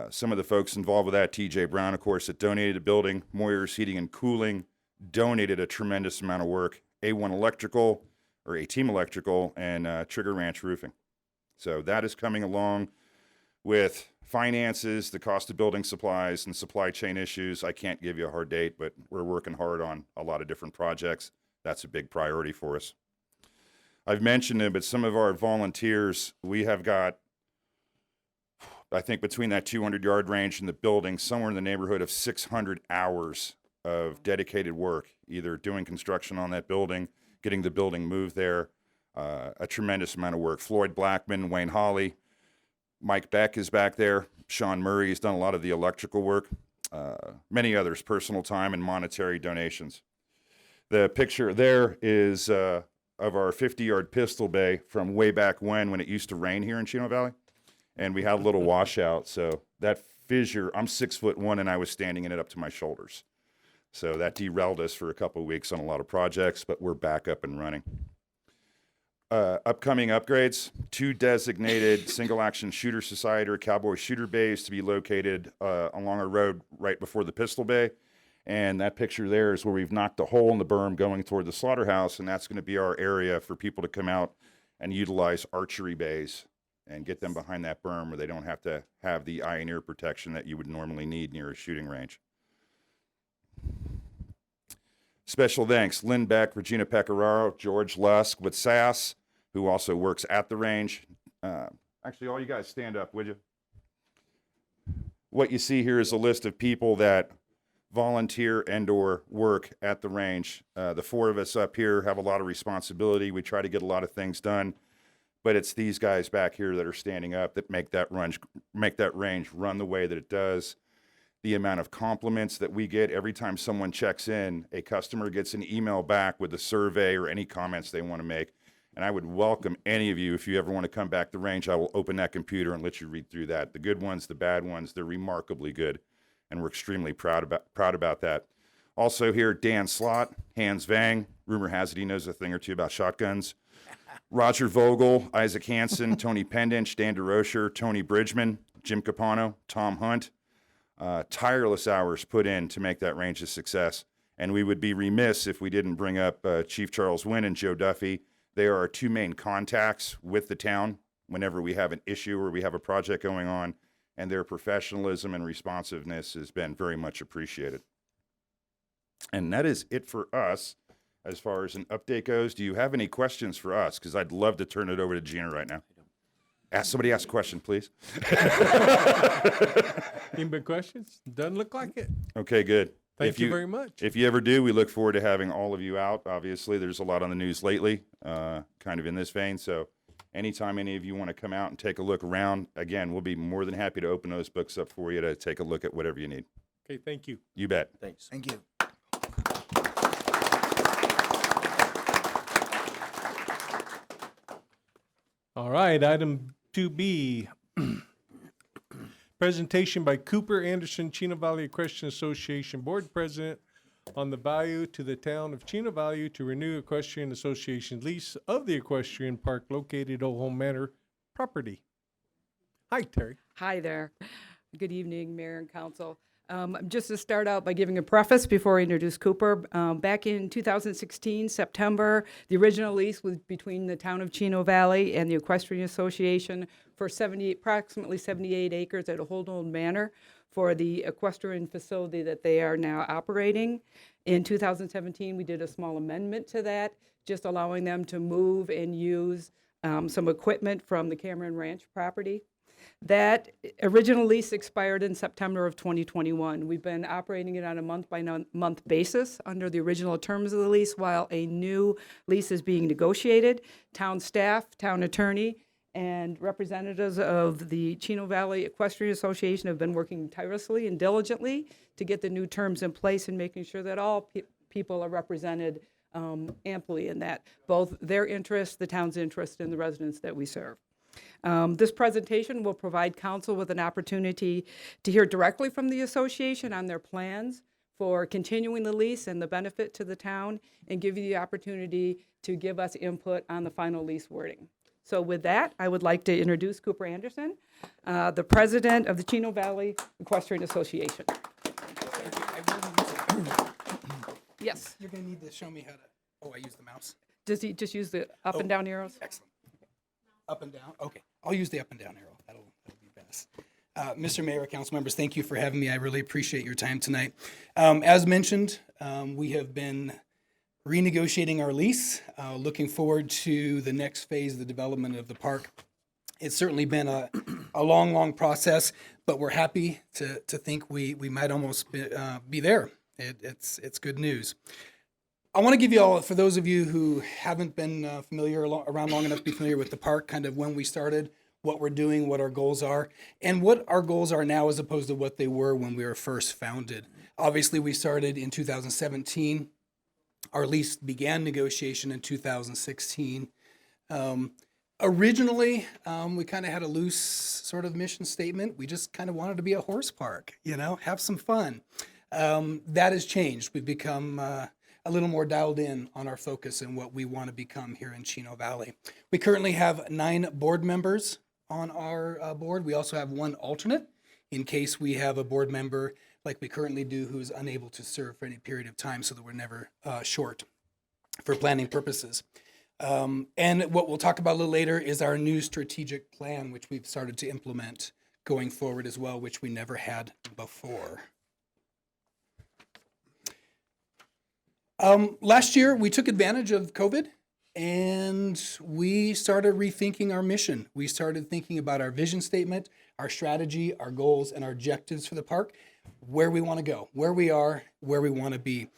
Some of the folks involved with that, T.J. Brown, of course, that donated a building. Moyer's Heating and Cooling donated a tremendous amount of work. A1 Electrical, or A-Team Electrical, and Trigger Ranch Roofing. So that is coming along with finances, the cost of building supplies, and supply chain issues. I can't give you a hard date, but we're working hard on a lot of different projects. That's a big priority for us. I've mentioned it, but some of our volunteers, we have got, I think between that 200-yard range and the building, somewhere in the neighborhood of 600 hours of dedicated work, either doing construction on that building, getting the building moved there, a tremendous amount of work. Floyd Blackman, Wayne Hawley, Mike Beck is back there. Sean Murray has done a lot of the electrical work. Many others, personal time and monetary donations. The picture there is of our 50-yard pistol bay from way back when it used to rain here in Chino Valley. And we had a little washout. So that fissure, I'm 6'1", and I was standing in it up to my shoulders. So that derailed us for a couple of weeks on a lot of projects, but we're back up and running. Upcoming upgrades, 2 designated single-action shooter society or cowboy shooter bays to be located along a road right before the pistol bay. And that picture there is where we've knocked a hole in the berm going toward the slaughterhouse, and that's going to be our area for people to come out and utilize archery bays and get them behind that berm where they don't have to have the eye and ear protection that you would normally need near a shooting range. Special thanks, Lynn Beck, Regina Pecoraro, George Lusk with SAS, who also works at the range. Actually, all you guys stand up, would you? What you see here is a list of people that volunteer and or work at the range. The 4 of us up here have a lot of responsibility. We try to get a lot of things done, but it's these guys back here that are standing up that make that range run the way that it does. The amount of compliments that we get every time someone checks in, a customer gets an email back with a survey or any comments they want to make. And I would welcome any of you, if you ever want to come back to range, I will open that computer and let you read through that. The good ones, the bad ones, they're remarkably good. And we're extremely proud about that. Also here, Dan Slott, Hans Vang. Rumor has it he knows a thing or two about shotguns. Roger Vogel, Isaac Hansen, Tony Pendich, Dan DeRocher, Tony Bridgman, Jim Capano, Tom Hunt. Tireless hours put in to make that range a success. And we would be remiss if we didn't bring up Chief Charles Wynn and Joe Duffy. They are our 2 main contacts with the town whenever we have an issue or we have a project going on, and their professionalism and responsiveness has been very much appreciated. And that is it for us as far as an update goes. Do you have any questions for us? Because I'd love to turn it over to Gina right now. Somebody ask a question, please. Any questions? Doesn't look like it. Okay, good. Thank you very much. If you ever do, we look forward to having all of you out. Obviously, there's a lot on the news lately, kind of in this vein. So anytime any of you want to come out and take a look around, again, we'll be more than happy to open those books up for you to take a look at whatever you need. Okay, thank you. You bet. Thanks. Thank you. All right, item 2B, presentation by Cooper Anderson, Chino Valley Equestrian Association Board President on the value to the town of Chino Valley to renew Equestrian Association lease of the equestrian park located at Old Home Manor property. Hi, Terry. Hi there. Good evening, Mayor and Council. Just to start out by giving a preface before I introduce Cooper, back in 2016, September, the original lease was between the town of Chino Valley and the Equestrian Association for approximately 78 acres at Old Home Manor for the equestrian facility that they are now operating. In 2017, we did a small amendment to that, just allowing them to move and use some equipment from the Cameron Ranch property. That original lease expired in September of 2021. We've been operating it on a month-by-month basis under the original terms of the lease while a new lease is being negotiated. Town staff, town attorney, and representatives of the Chino Valley Equestrian Association have been working tirelessly and diligently to get the new terms in place and making sure that all people are represented amply in that, both their interests, the town's interest, and the residents that we serve. This presentation will provide council with an opportunity to hear directly from the association on their plans for continuing the lease and the benefit to the town, and give you the opportunity to give us input on the final lease wording. So with that, I would like to introduce Cooper Anderson, the president of the Chino Valley Equestrian Association. Yes. You're going to need to show me how to, I use the mouse. Does he just use the up and down arrows? Excellent. Up and down. Okay. I'll use the up and down arrow. That'll be best. Mr. Mayor, council members, thank you for having me. I really appreciate your time tonight. As mentioned, we have been renegotiating our lease, looking forward to the next phase of the development of the park. It's certainly been a long process, but we're happy to think we might almost be there. It's good news. I want to give you all, for those of you who haven't been around long enough to be familiar with the park, kind of when we started, what we're doing, what our goals are, and what our goals are now as opposed to what they were when we were first founded. Obviously, we started in 2017. Our lease began negotiation in 2016. Originally, we kind of had a loose sort of mission statement. We just kind of wanted to be a horse park, have some fun. That has changed. We've become a little more dialed in on our focus and what we want to become here in Chino Valley. We currently have 9 board members on our board. We also have 1 alternate in case we have a board member like we currently do who's unable to serve for any period of time, so that we're never short for planning purposes. And what we'll talk about a little later is our new strategic plan, which we've started to implement going forward as well, which we never had before. Last year, we took advantage of COVID and we started rethinking our mission. We started thinking about our vision statement, our strategy, our goals, and our objectives for the park, where we want to go, where we are, where we want to be.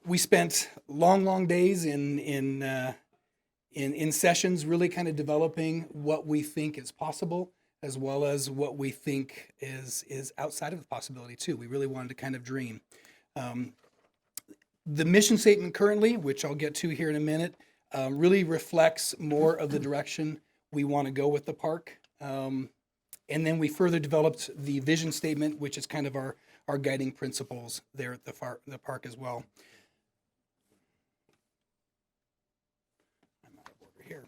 We spent long days in sessions really kind of developing what we think is possible, as well as what we think is outside of the possibility too. We really wanted to kind of dream. The mission statement currently, which I'll get to here in a minute, really reflects more of the direction we want to go with the park. And then we further developed the vision statement, which is kind of our guiding principles there at the park as well. I'm out of order here.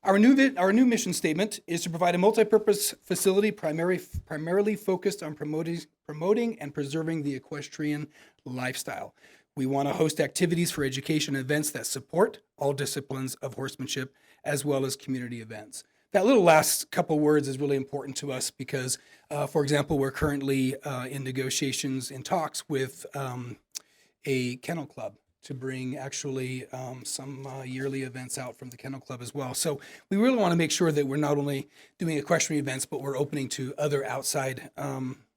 Our new mission statement is to provide a multi-purpose facility primarily focused on promoting and preserving the equestrian lifestyle. We want to host activities for education events that support all disciplines of horsemanship, as well as community events. That little last couple words is really important to us because, for example, we're currently in negotiations and talks with a kennel club to bring actually some yearly events out from the kennel club as well. So we really want to make sure that we're not only doing equestrian events, but we're opening to other outside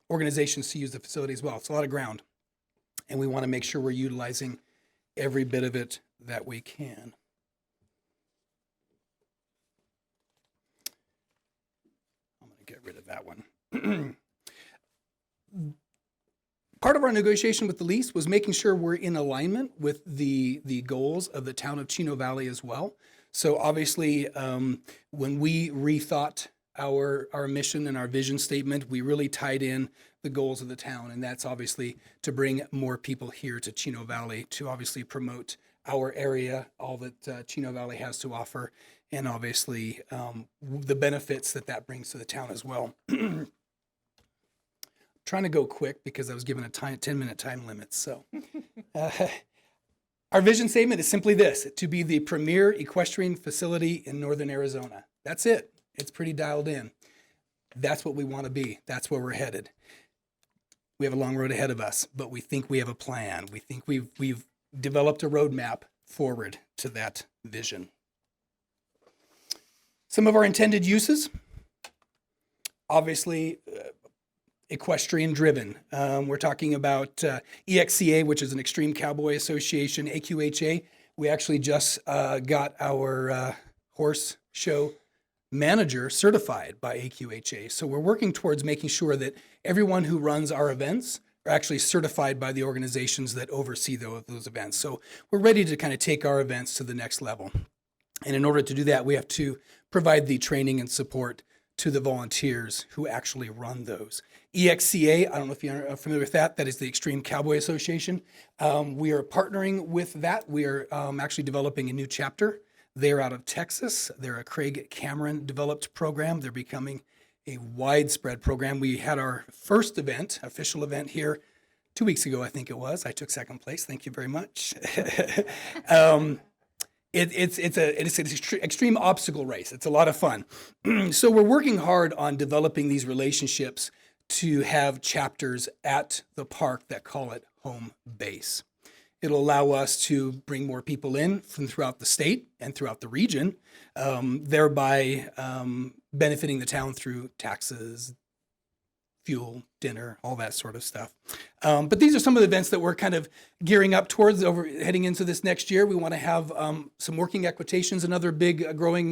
organizations to use the facility as well. It's a lot of ground, and we want to make sure we're utilizing every bit of it that we can. I'm going to get rid of that one. Part of our negotiation with the lease was making sure we're in alignment with the goals of the town of Chino Valley as well. So obviously, when we rethought our mission and our vision statement, we really tied in the goals of the town, and that's obviously to bring more people here to Chino Valley to obviously promote our area, all that Chino Valley has to offer, and obviously the benefits that brings to the town as well. Trying to go quick because I was given a 10-minute time limit. So our vision statement is simply this: to be the premier equestrian facility in northern Arizona. That's it. It's pretty dialed in. That's what we want to be. That's where we're headed. We have a long road ahead of us, but we think we have a plan. We think we've developed a roadmap forward to that vision. Some of our intended uses, obviously, equestrian driven. We're talking about EXCA, which is an Extreme Cowboy Association, AQHA. We actually just got our horse show manager certified by AQHA. So we're working towards making sure that everyone who runs our events are actually certified by the organizations that oversee those events. So we're ready to kind of take our events to the next level. And in order to do that, we have to provide the training and support to the volunteers who actually run those. EXCA, I don't know if you're familiar with that. That is the Extreme Cowboy Association. We are partnering with that. We are actually developing a new chapter. They're out of Texas. They're a Craig Cameron developed program. They're becoming a widespread program. We had our first event, official event here 2 weeks ago, I think it was. I took second place. Thank you very much. It's an extreme obstacle race. It's a lot of fun. So we're working hard on developing these relationships to have chapters at the park that call it home base. It'll allow us to bring more people in from throughout the state and throughout the region, thereby benefiting the town through taxes, fuel, dinner, all that sort of stuff. But these are some of the events that we're kind of gearing up towards heading into this next year. We want to have some working equitations, another big growing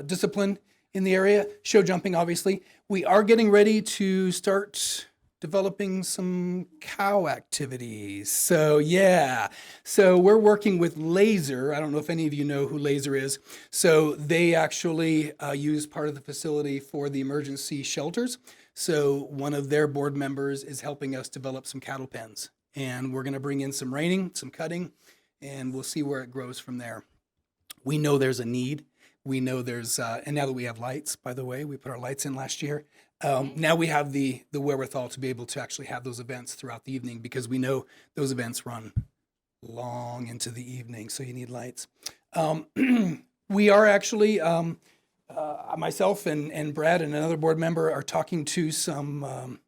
discipline in the area. Show jumping, obviously. We are getting ready to start developing some cow activities. So yeah, so we're working with Laser. I don't know if any of you know who Laser is. So they actually use part of the facility for the emergency shelters. So one of their board members is helping us develop some cattle pens. And we're gonna bring in some reining, some cutting, and we'll see where it grows from there. We know there's a need. We know there's, and now that we have lights, by the way, we put our lights in last year. Now we have the wherewithal to be able to actually have those events throughout the evening, because we know those events run long into the evening, so you need lights. We are actually, myself and Brad and another board member are talking to some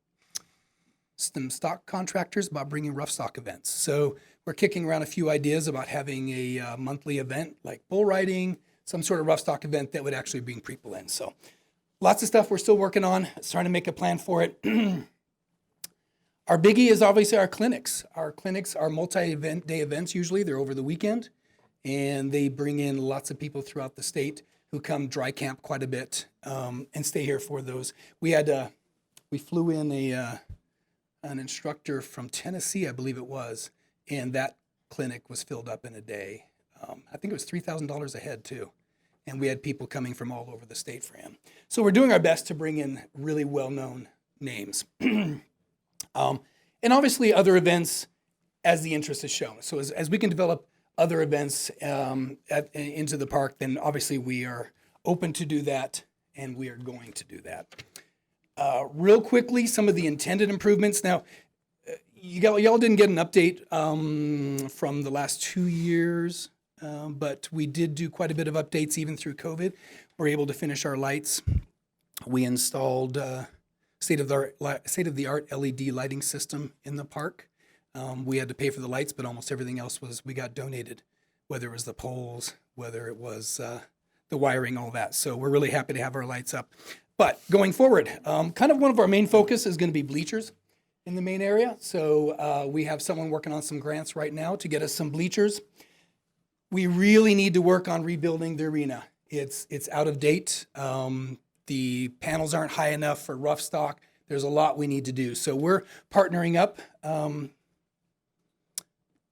stock contractors about bringing rough stock events. So we're kicking around a few ideas about having a monthly event like bull riding, some sort of rough stock event that would actually bring people in. So lots of stuff we're still working on, trying to make a plan for it. Our biggie is obviously our clinics. Our clinics are multi-event day events usually. They're over the weekend, and they bring in lots of people throughout the state who come dry camp quite a bit and stay here for those. We flew in an instructor from Tennessee, I believe it was, and that clinic was filled up in a day. I think it was $3,000 a head too. And we had people coming from all over the state for him. So we're doing our best to bring in really well-known names. And obviously other events as the interest is shown. So as we can develop other events into the park, then obviously we are open to do that, and we are going to do that. Real quickly, some of the intended improvements. Now, y'all didn't get an update from the last 2 years. But we did do quite a bit of updates even through COVID. We're able to finish our lights. We installed state-of-the-art LED lighting system in the park. We had to pay for the lights, but almost everything else we got donated, whether it was the poles, whether it was the wiring, all that. So we're really happy to have our lights up. But going forward, kind of one of our main focus is going to be bleachers in the main area. So we have someone working on some grants right now to get us some bleachers. We really need to work on rebuilding the arena. It's out of date. The panels aren't high enough for rough stock. There's a lot we need to do. So we're partnering up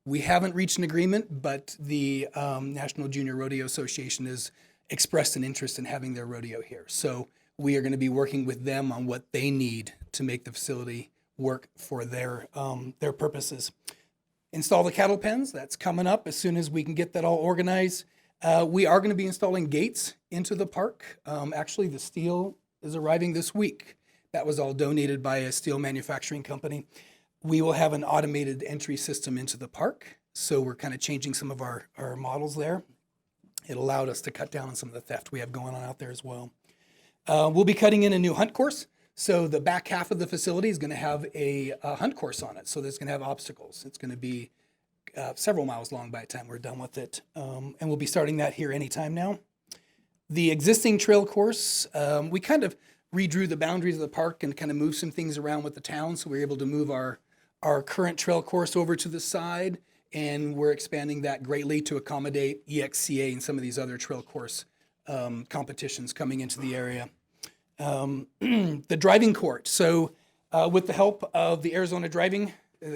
We haven't reached an agreement, but the National Junior Rodeo Association has expressed an interest in having their rodeo here. So we are going to be working with them on what they need to make the facility work for their purposes. Install the cattle pens. That's coming up as soon as we can get that all organized. We are going to be installing gates into the park. Actually, the steel is arriving this week. That was all donated by a steel manufacturing company. We will have an automated entry system into the park. So we're kind of changing some of our models there. It allowed us to cut down on some of the theft we have going on out there as well. We'll be cutting in a new hunt course. So the back half of the facility is going to have a hunt course on it. So there's going to have obstacles. It's going to be several miles long by the time we're done with it. And we'll be starting that here anytime now. The existing trail course, we kind of redrew the boundaries of the park and kind of moved some things around with the town. So we were able to move our current trail course over to the side. And we're expanding that greatly to accommodate EXCA and some of these other trail course competitions coming into the area. The driving court. So with the help of the Arizona Driving,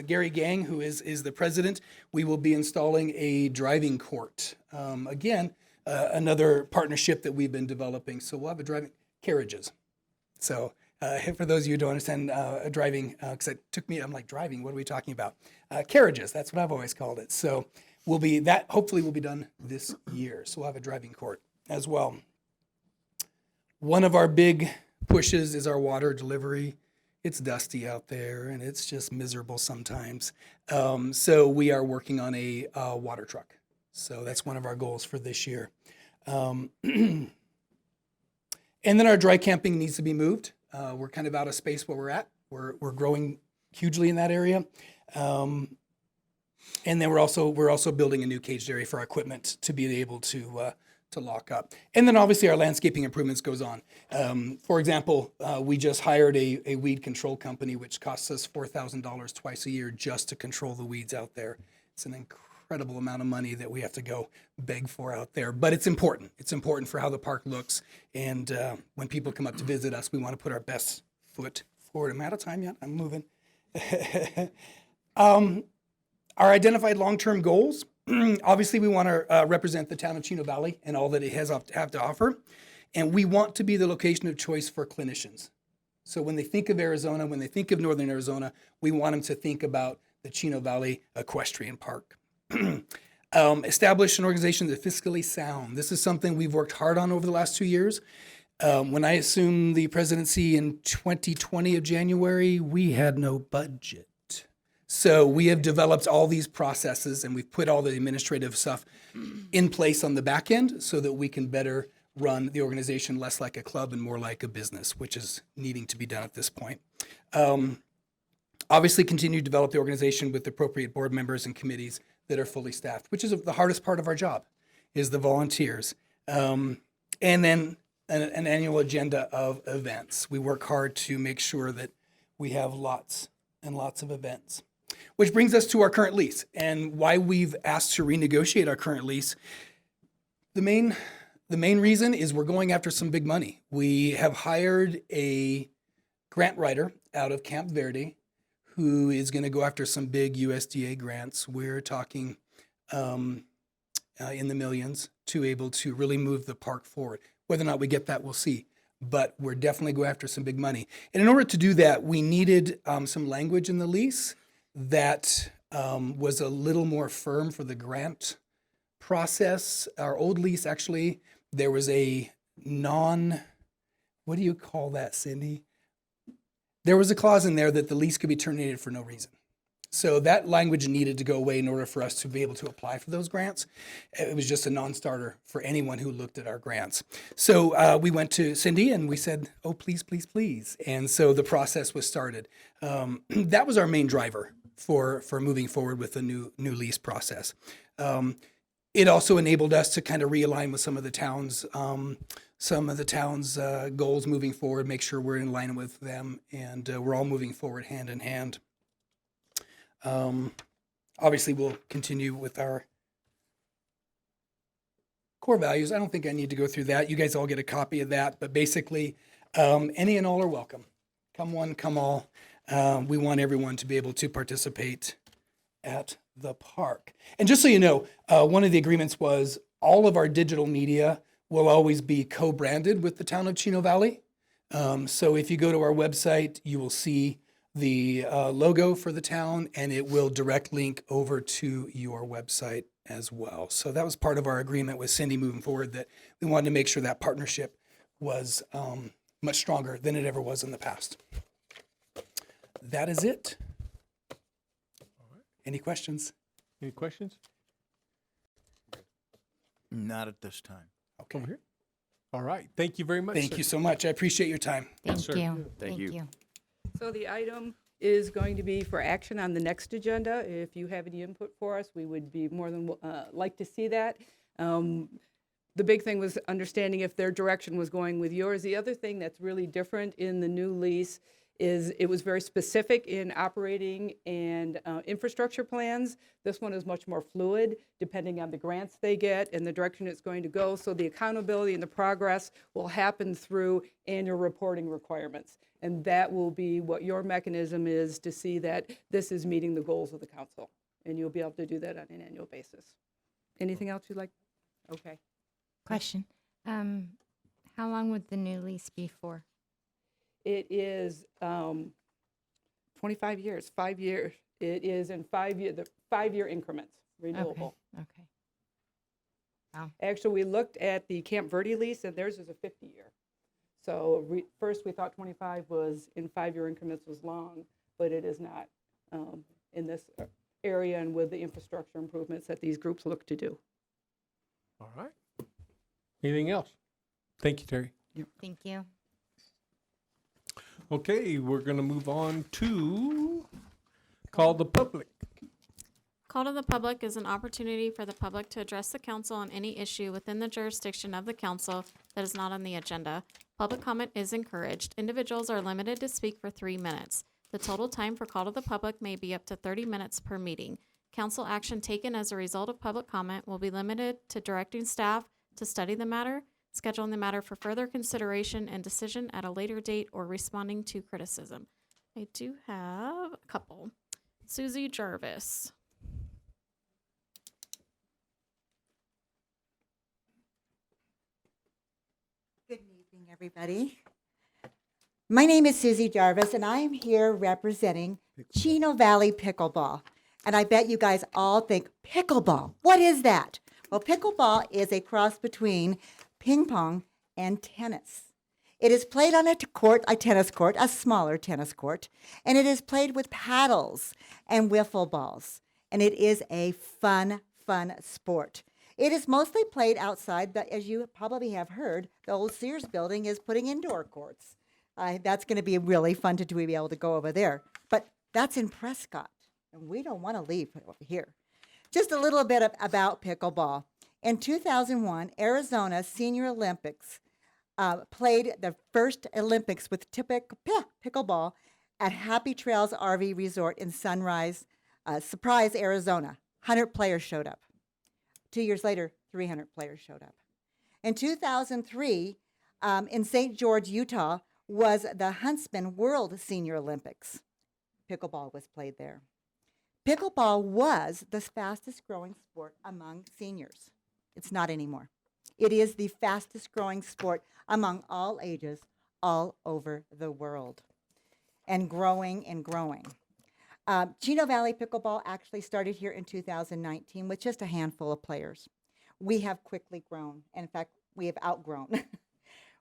Gary Gang, who is the president, we will be installing a driving court. Again, another partnership that we've been developing. So we'll have a driving carriages. So for those of you who don't understand driving, because it took me, I'm like, driving, what are we talking about? Carriages, that's what I've always called it. So hopefully will be done this year. So we'll have a driving court as well. One of our big pushes is our water delivery. It's dusty out there and it's just miserable sometimes. So we are working on a water truck. So that's one of our goals for this year. And then our dry camping needs to be moved. We're kind of out of space where we're at. We're growing hugely in that area. And then we're also building a new caged area for our equipment to be able to lock up. And then obviously our landscaping improvements goes on. For example, we just hired a weed control company, which costs us $4,000 twice a year just to control the weeds out there. It's an incredible amount of money that we have to go beg for out there, but it's important. It's important for how the park looks. And when people come up to visit us, we want to put our best foot forward. Am I out of time yet? I'm moving. Our identified long-term goals. Obviously, we want to represent the town of Chino Valley and all that it has to have to offer. And we want to be the location of choice for clinicians. So when they think of Arizona, when they think of Northern Arizona, we want them to think about the Chino Valley Equestrian Park. Establish an organization that's fiscally sound. This is something we've worked hard on over the last 2 years. When I assumed the presidency in 2020 of January, we had no budget. So we have developed all these processes and we've put all the administrative stuff in place on the back end so that we can better run the organization less like a club and more like a business, which is needing to be done at this point. Obviously, continue to develop the organization with appropriate board members and committees that are fully staffed, which is the hardest part of our job, is the volunteers. And then an annual agenda of events. We work hard to make sure that we have lots and lots of events. Which brings us to our current lease and why we've asked to renegotiate our current lease. The main reason is we're going after some big money. We have hired a grant writer out of Camp Verde who is going to go after some big USDA grants. We're talking in the millions to able to really move the park forward. Whether or not we get that, we'll see. But we're definitely going after some big money. And in order to do that, we needed some language in the lease that was a little more firm for the grant process. Our old lease, actually, there was a what do you call that, Cindy? There was a clause in there that the lease could be terminated for no reason. So that language needed to go away in order for us to be able to apply for those grants. It was just a non-starter for anyone who looked at our grants. So we went to Cindy and we said, oh, please, please, please. And so the process was started. That was our main driver for moving forward with the new lease process. It also enabled us to kind of realign with some of the town's goals moving forward, make sure we're in line with them, and we're all moving forward hand in hand. Obviously, we'll continue with our core values. I don't think I need to go through that. You guys all get a copy of that. But basically, any and all are welcome. Come one, come all. We want everyone to be able to participate at the park. And just so you know, one of the agreements was all of our digital media will always be co-branded with the town of Chino Valley. So if you go to our website, you will see the logo for the town, and it will direct link over to your website as well. So that was part of our agreement with Cindy moving forward, that we wanted to make sure that partnership was much stronger than it ever was in the past. That is it. Any questions? Any questions? Not at this time. Okay. Over here. All right. Thank you very much. Thank sir. you so much. I appreciate your time. Thank sir. you. Thank you. So the item is going to be for action on the next agenda. If you have any input for us, we would be more than like to see that. The big thing was understanding if their direction was going with yours. The other thing that's really different in the new lease is it was very specific in operating and infrastructure plans. This one is much more fluid, depending on the grants they get and the direction it's going to go. So the accountability and the progress will happen through annual reporting requirements. And that will be what your mechanism is to see that this is meeting the goals of the council. And you'll be able to do that on an annual basis. Anything else you'd like? Okay. Question. How long would the new lease be for? It is 25 years, 5 years. It is in 5-year increments, renewable. Okay. Wow. Actually, we looked at the Camp Verde lease, and theirs is a 50-year. So first we thought 25 was in 5-year increments was long, but it is not in this area and with the infrastructure improvements that these groups look to do. All right. Anything else? Thank you, Terry. Thank you. Okay, we're going to move on to call the public. Call to the public is an opportunity for the public to address the council on any issue within the jurisdiction of the council that is not on the agenda. Public comment is encouraged. Individuals are limited to speak for 3 minutes. The total time for call to the public may be up to 30 minutes per meeting. Council action taken as a result of public comment will be limited to directing staff to study the matter, scheduling the matter for further consideration and decision at a later date, or responding to criticism. I do have a couple. Susie Jarvis. Good evening, everybody. My name is Susie Jarvis, and I am here representing Chino Valley Pickleball. And I bet you guys all think, pickleball, what is that? Well, pickleball is a cross between ping pong and tennis. It is played on a tennis court, a smaller tennis court, and it is played with paddles and wiffle balls. And it is a fun sport. It is mostly played outside, but as you probably have heard, the old Sears building is putting indoor courts. That's going to be really fun to be able to go over there. But that's in Prescott, and we don't want to leave over here. Just a little bit about pickleball. In 2001, Arizona Senior Olympics played the first Olympics with pickleball at Happy Trails RV Resort in Surprise, Arizona. 100 players showed up. 2 years later, 300 players showed up. In 2003, in St. George, Utah, was the Huntsman World Senior Olympics. Pickleball was played there. Pickleball was the fastest growing sport among seniors. It's not anymore. It is the fastest growing sport among all ages all over the world, and growing and growing. Chino Valley Pickleball actually started here in 2019 with just a handful of players. We have quickly grown. And in fact, we have outgrown.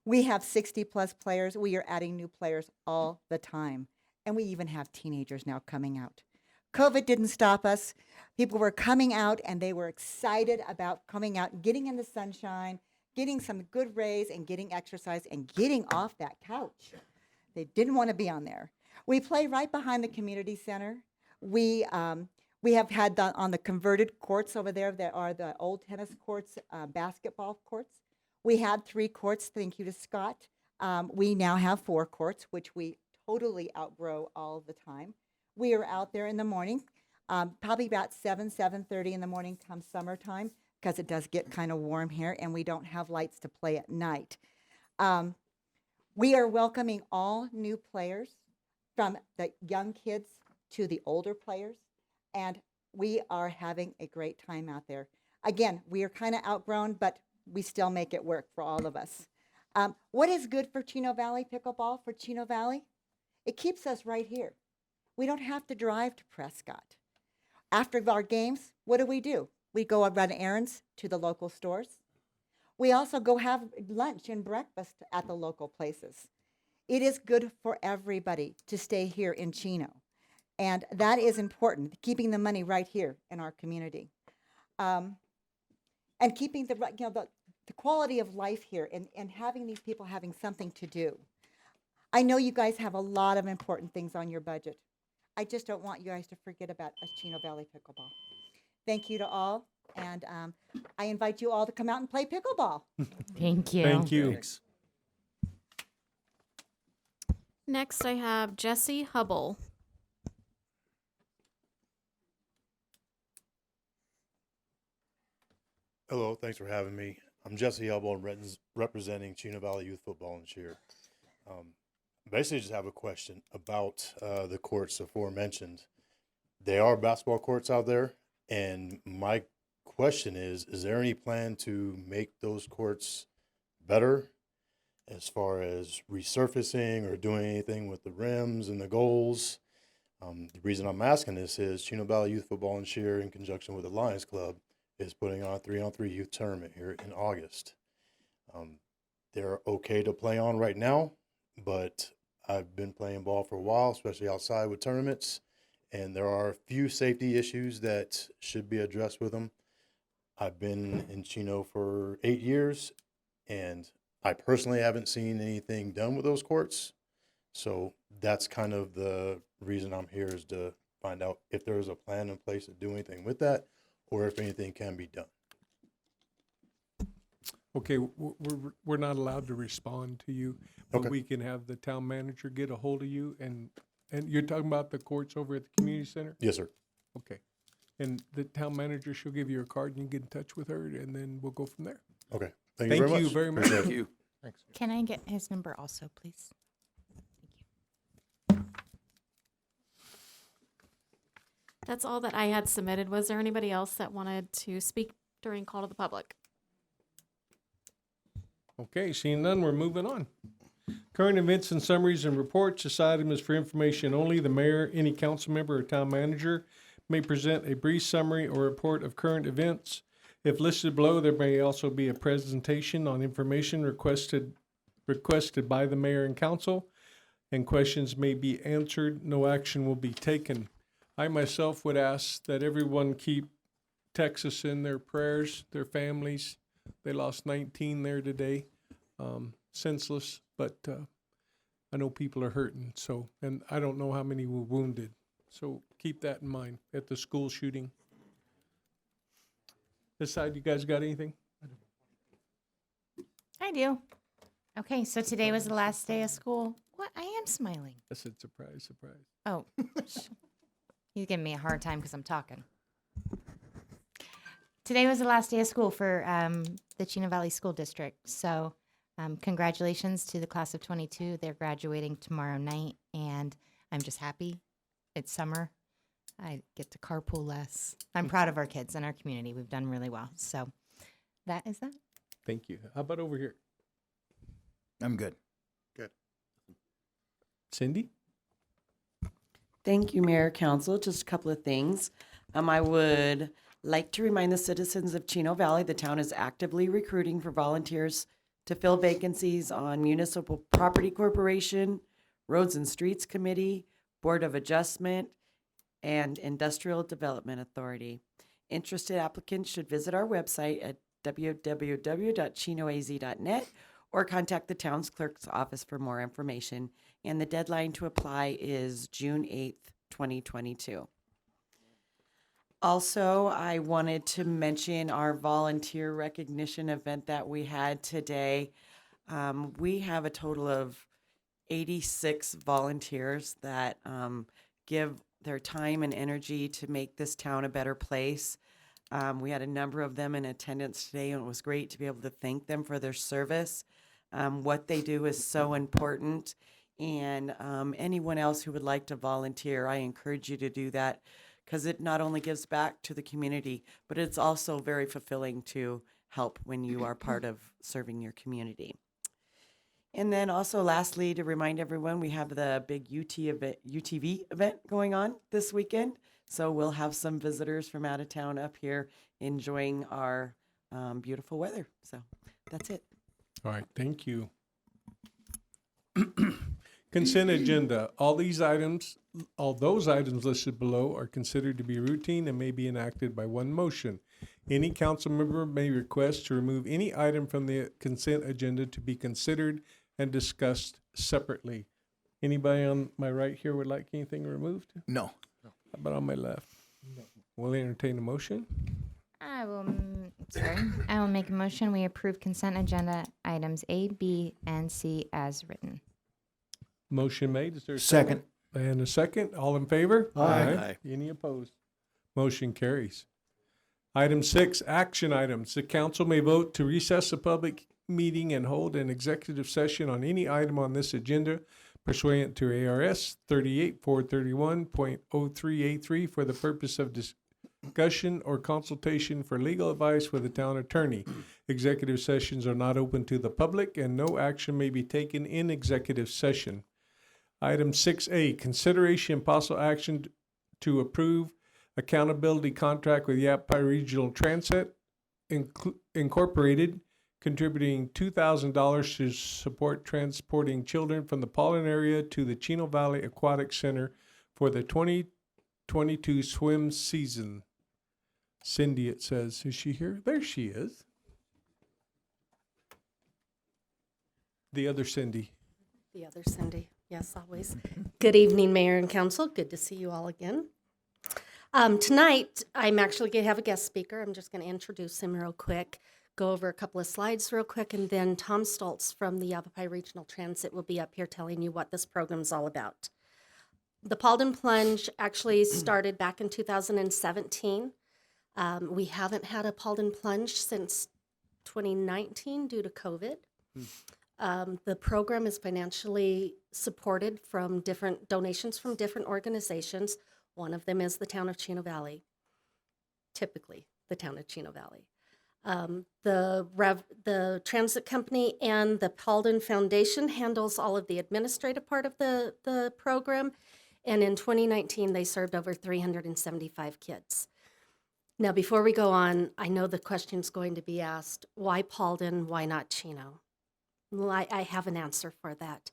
We have 60 plus players. We are adding new players all the time. And we even have teenagers now coming out. COVID didn't stop us. People were coming out, and they were excited about coming out, getting in the sunshine, getting some good rays, and getting exercise, and getting off that couch. They didn't want to be on there. We play right behind the community center. We have had on the converted courts over there that are the old tennis courts, basketball courts. We had 3 courts, thank you to Scott. We now have 4 courts, which we totally outgrow all the time. We are out there in the morning, probably about 7:30 in the morning come summertime, because it does get kind of warm here, and we don't have lights to play at night. We are welcoming all new players, from the young kids to the older players. And We are having a great time out there. Again, we are kind of outgrown, but we still make it work for all of us. What is good for Chino Valley pickleball, for Chino Valley? It keeps us right here. We don't have to drive to Prescott. After our games, what do? We go and run errands to the local stores. We also go have lunch and breakfast at the local places. It is good for everybody to stay here in Chino. And that is important, keeping the money right here in our community. And keeping the quality of life here and having these people having something to do. I know you guys have a lot of important things on your budget. I just don't want you guys to forget about us Chino Valley Pickleball. Thank you to all, and I invite you all to come out and play pickleball. Thank you. Thank you. Thanks. Next, I have Jesse Hubble. Hello, thanks for having me. I'm Jesse Elbow, representing Chino Valley Youth Football and Cheer. Basically, just have a question about the courts aforementioned. They are basketball courts out there, and my question is there any plan to make those courts better as far as resurfacing or doing anything with the rims and the goals? The reason I'm asking this is Chino Valley Youth Football and Cheer, in conjunction with the Lions Club, is putting on a 3-on-3 youth tournament here in August. They're okay to play on right now, but I've been playing ball for a while, especially outside with tournaments, and there are a few safety issues that should be addressed with them. I've been in Chino for 8 years, and I personally haven't seen anything done with those courts. So that's kind of the reason I'm here, is to find out if there's a plan in place to do anything with that, or if anything can be done. Okay, we're not allowed to respond to you, but Okay. we can have the town manager get a hold of you, and you're talking about the courts over at the community center? Yes, sir. Okay. And the town manager, she'll give you a card and you get in touch with her, and then we'll go from there. Okay. Thank Thank you you very much. Appreciate it. Thank you. Thanks. Can I get his number also, please? That's all that I had submitted. Was there anybody else that wanted to speak during call to the public? Okay, seeing none, we're moving on. Current events and summaries and reports. This item is for information only. The mayor, any council member, or town manager may present a brief summary or report of current events. If listed below, there may also be a presentation on information requested by the mayor and council, and questions may be answered. No action will be taken. I myself would ask that everyone keep Texas in their prayers, their families. They lost 19 there today, senseless, but I know people are hurting. So, and I don't know how many were wounded. So keep that in mind at the school shooting. This side, you guys got anything? I do. Okay, so today was the last day of school. What? I am smiling. I said surprise, surprise. Oh, he's giving me a hard time because I'm talking. Today was the last day of school for the Chino Valley School District. So congratulations to the class of 22. They're graduating tomorrow night, and I'm just happy. It's summer. I get to carpool less. I'm proud of our kids and our community. We've done really well. So that is that. Thank you. How about over here? I'm good. Good. Cindy? Thank you, Mayor, Council. Just a couple of things. I would like to remind the citizens of Chino Valley, the town is actively recruiting for volunteers to fill vacancies on Municipal Property Corporation, Roads and Streets Committee, Board of Adjustment, and Industrial Development Authority. Interested applicants should visit our website at www.chinoaz.net or contact the town's clerk's office for more information. And the deadline to apply is June 8th, 2022. Also, I wanted to mention our volunteer recognition event that we had today. We have a total of 86 volunteers that give their time and energy to make this town a better place. We had a number of them in attendance today, and it was great to be able to thank them for their service. What they do is so important, and anyone else who would like to volunteer, I encourage you to do that. because it not only gives back to the community, but it's also very fulfilling to help when you are part of serving your community. And then also lastly, to remind everyone, we have the big UTV event going on this weekend. So we'll have some visitors from out of town up here enjoying our beautiful weather. So that's it. All right, thank you. Consent agenda. All those items listed below are considered to be routine and may be enacted by one motion. Any council member may request to remove any item from the consent agenda to be considered and discussed separately. Anybody on my right here would like anything removed? No. How about on my left? We'll entertain a motion. I will make a motion. We approve consent agenda items A, B, and C as written. Motion made. Is there a Second. And a second. All in favor? Aye. Any opposed? Motion carries. Item 6, action items. The council may vote to recess a public meeting and hold an executive session on any item on this agenda pursuant to ARS 38-431.03A3 for the purpose of discussion or consultation for legal advice with the town attorney. Executive sessions are not open to the public and no action may be taken in executive session. Item 6A, consideration and possible action to approve accountability contract with Yavapai Regional Transit Incorporated, contributing $2,000 to support transporting children from the Paulin area to the Chino Valley Aquatic Center for the 2022 swim season. Cindy, it says, is she here? There she is. The other Cindy. The other Cindy, yes, always. Good evening, Mayor and Council. Good to see you all again. Tonight, I'm actually going to have a guest speaker. I'm just going to introduce him real quick, go over a couple of slides real quick, and then Tom Stoltz from the Yavapai Regional Transit will be up here telling you what this program's all about. The Paulden Plunge actually started back in 2017. We haven't had a Paulden Plunge since 2019 due to COVID. The program is financially supported from different donations from different organizations. One of them is the town of Chino Valley, typically the town of Chino Valley. The transit company and the Paulden Foundation handles all of the administrative part of the program. And in 2019, they served over 375 kids. Now, before we go on, I know the question's going to be asked, why Paulden, why not Chino? Well, I have an answer for that.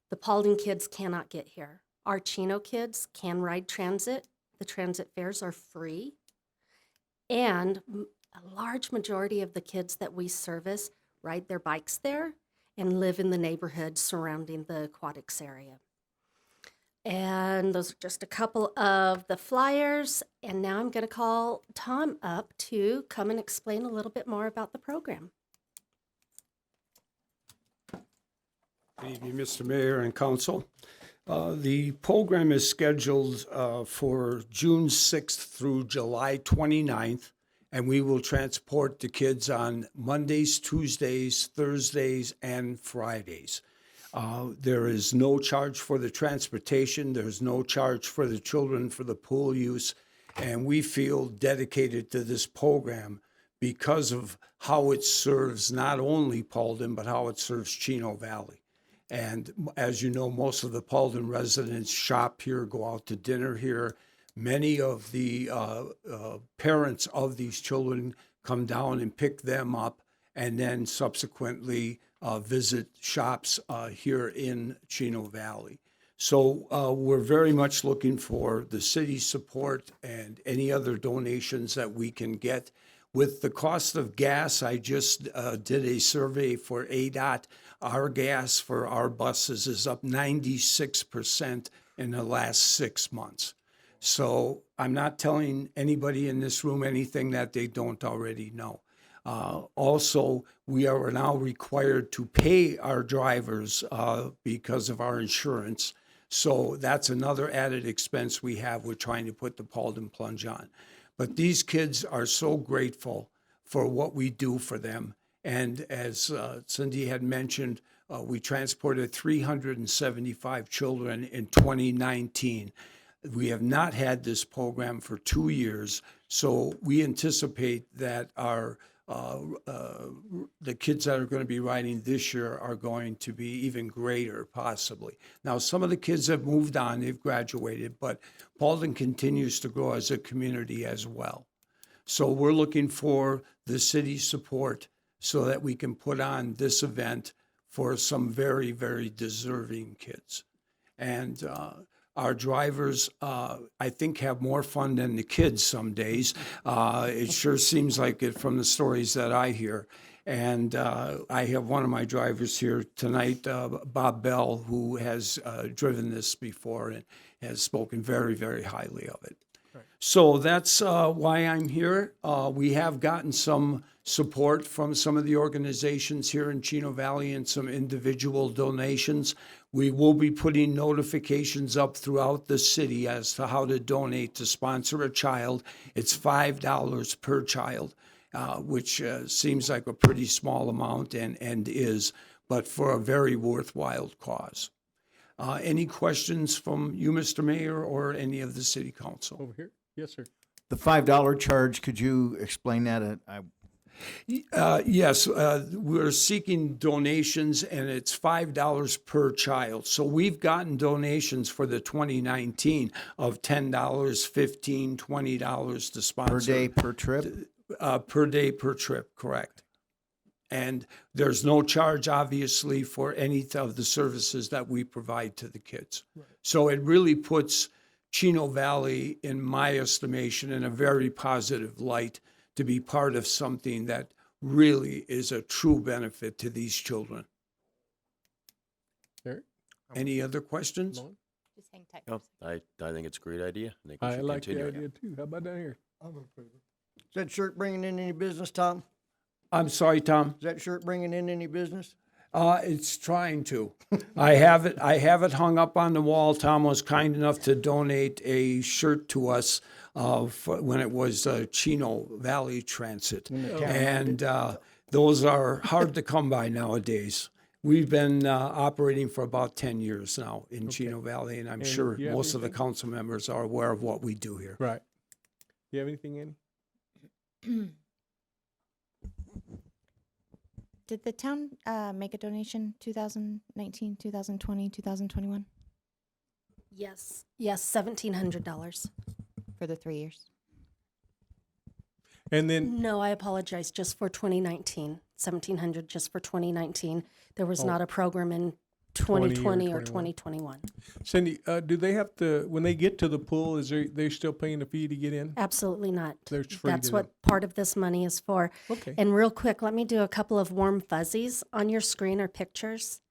The Paulden kids cannot get here. Our Chino kids can ride transit. The transit fares are free. And a large majority of the kids that we service ride their bikes there and live in the neighborhood surrounding the aquatics area. And those are just a couple of the flyers. And now I'm going to call Tom up to come and explain a little bit more about the program. Good evening, Mr. Mayor and Council. The program is scheduled for June 6th through July 29th, and we will transport the kids on Mondays, Tuesdays, Thursdays, and Fridays. There is no charge for the transportation. There's no charge for the children for the pool use, and we feel dedicated to this program because of how it serves not only Paulden, but how it serves Chino Valley. And as you know, most of the Paulden residents shop here, go out to dinner here. Many of the parents of these children come down and pick them up and then subsequently visit shops here in Chino Valley. So we're very much looking for the city's support and any other donations that we can get. With the cost of gas, I just did a survey for ADOT. Our gas for our buses is up 96% in the last 6 months. So I'm not telling anybody in this room anything that they don't already know. Also, we are now required to pay our drivers because of our insurance. So that's another added expense we have. We're trying to put the Paulden Plunge on. But these kids are so grateful for what we do for them. And as Cindy had mentioned, we transported 375 children in 2019. We have not had this program for 2 years, so we anticipate that our the kids that are going to be riding this year are going to be even greater, possibly. Now, some of the kids have moved on, they've graduated, but Paulden continues to grow as a community as well. So we're looking for the city's support so that we can put on this event for some very, very deserving kids. And our drivers, I think, have more fun than the kids some days. It sure seems like it from the stories that I hear. And I have one of my drivers here tonight, Bob Bell, who has driven this before and has spoken very, very highly of it. So that's why I'm here. We have gotten some support from some of the organizations here in Chino Valley and some individual donations. We will be putting notifications up throughout the city as to how to donate to sponsor a child. It's $5 per child, which seems like a pretty small amount and is, but for a very worthwhile cause. Any questions from you, Mr. Mayor, or any of the city council? Over here. Yes, sir. The $5 charge, could you explain that? Yes, we're seeking donations, and it's $5 per child. So we've gotten donations for the 2019 of $10, $15, $20 to sponsor. Per day, per trip? Per day, per trip, correct. And there's no charge, obviously, for any of the services that we provide to the kids. Right. So it really puts Chino Valley, in my estimation, in a very positive light to be part of something that really is a true benefit to these children. Eric? Any other questions? Just hang tight. No, I think it's a great idea. I think we I should like continue the it. idea too. How about down here? Is that shirt bringing in any business, Tom? I'm sorry, Tom. Is that shirt bringing in any business? It's trying to. I have it hung up on the wall. Tom was kind enough to donate a shirt to us when it was Chino Valley Transit. And those are hard to come by nowadays. We've been operating for about 10 years now in Chino Valley, and I'm sure you have most of the anything? council members are aware of what we do here. Right. You have anything, Annie? Did the town make a donation 2019, 2020, 2021 Yes, $1,700. for the 3 years? And then, No, I apologize, just for 2019, 1,700 just for 2019. There was Oh. not a program in 20 or 2020 or 21. 2021. Cindy, do they have to, when they get to the pool, they're still paying a fee to get in? Absolutely not. They're free That's to what part of this money is for. Okay. And real quick, let me do a couple of warm fuzzies on your screen or pictures.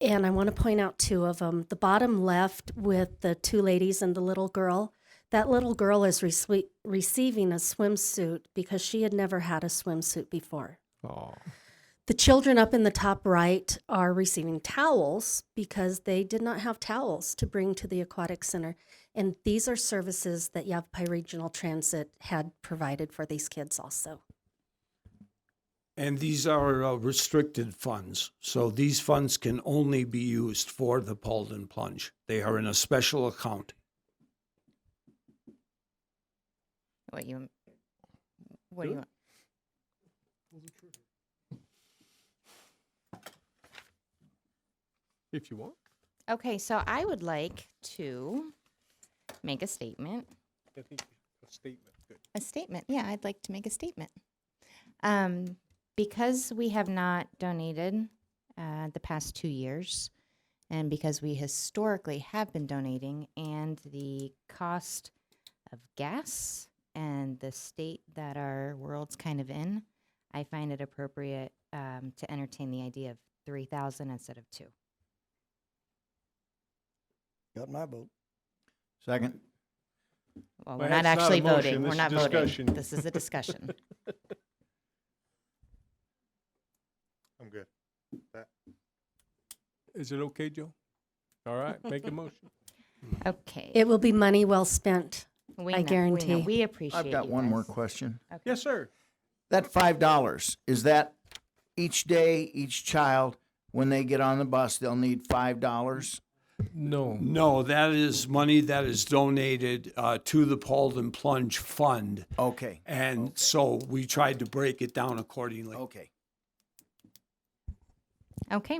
And I want to point out two of them. The bottom left with the two ladies and the little girl. That little girl is receiving a swimsuit because she had never had a swimsuit before. Oh. The children up in the top right are receiving towels because they did not have towels to bring to the aquatic center. And these are services that Yavapai Regional Transit had provided for these kids also. And these are restricted funds. So these funds can only be used for the Paulden Plunge. They are in a special account. What do you want? If you want. Okay, so I would like to make a statement. I think a statement. Good. A statement, yeah, I'd like to make a statement. Because we have not donated the past 2 years, and because we historically have been donating, and the cost of gas and the state that our world's kind of in, I find it appropriate to entertain the idea of 3,000 instead of 2. Got my vote. Second. Well, Well, we're not that's not a actually motion, voting. this We're is not voting. discussion. This is a discussion. I'm good. That. Is it okay, Joe? All right, make a motion. Okay. It will be money well spent, We I know, guarantee. We appreciate I've got you one guys. more question. Okay. Yes, sir. That $5, is that each day, each child, when they get on the bus, they'll need $5? No. No, that is money that is donated to the Paulden Plunge Fund. Okay. And so we tried to break it down accordingly. Okay. Okay.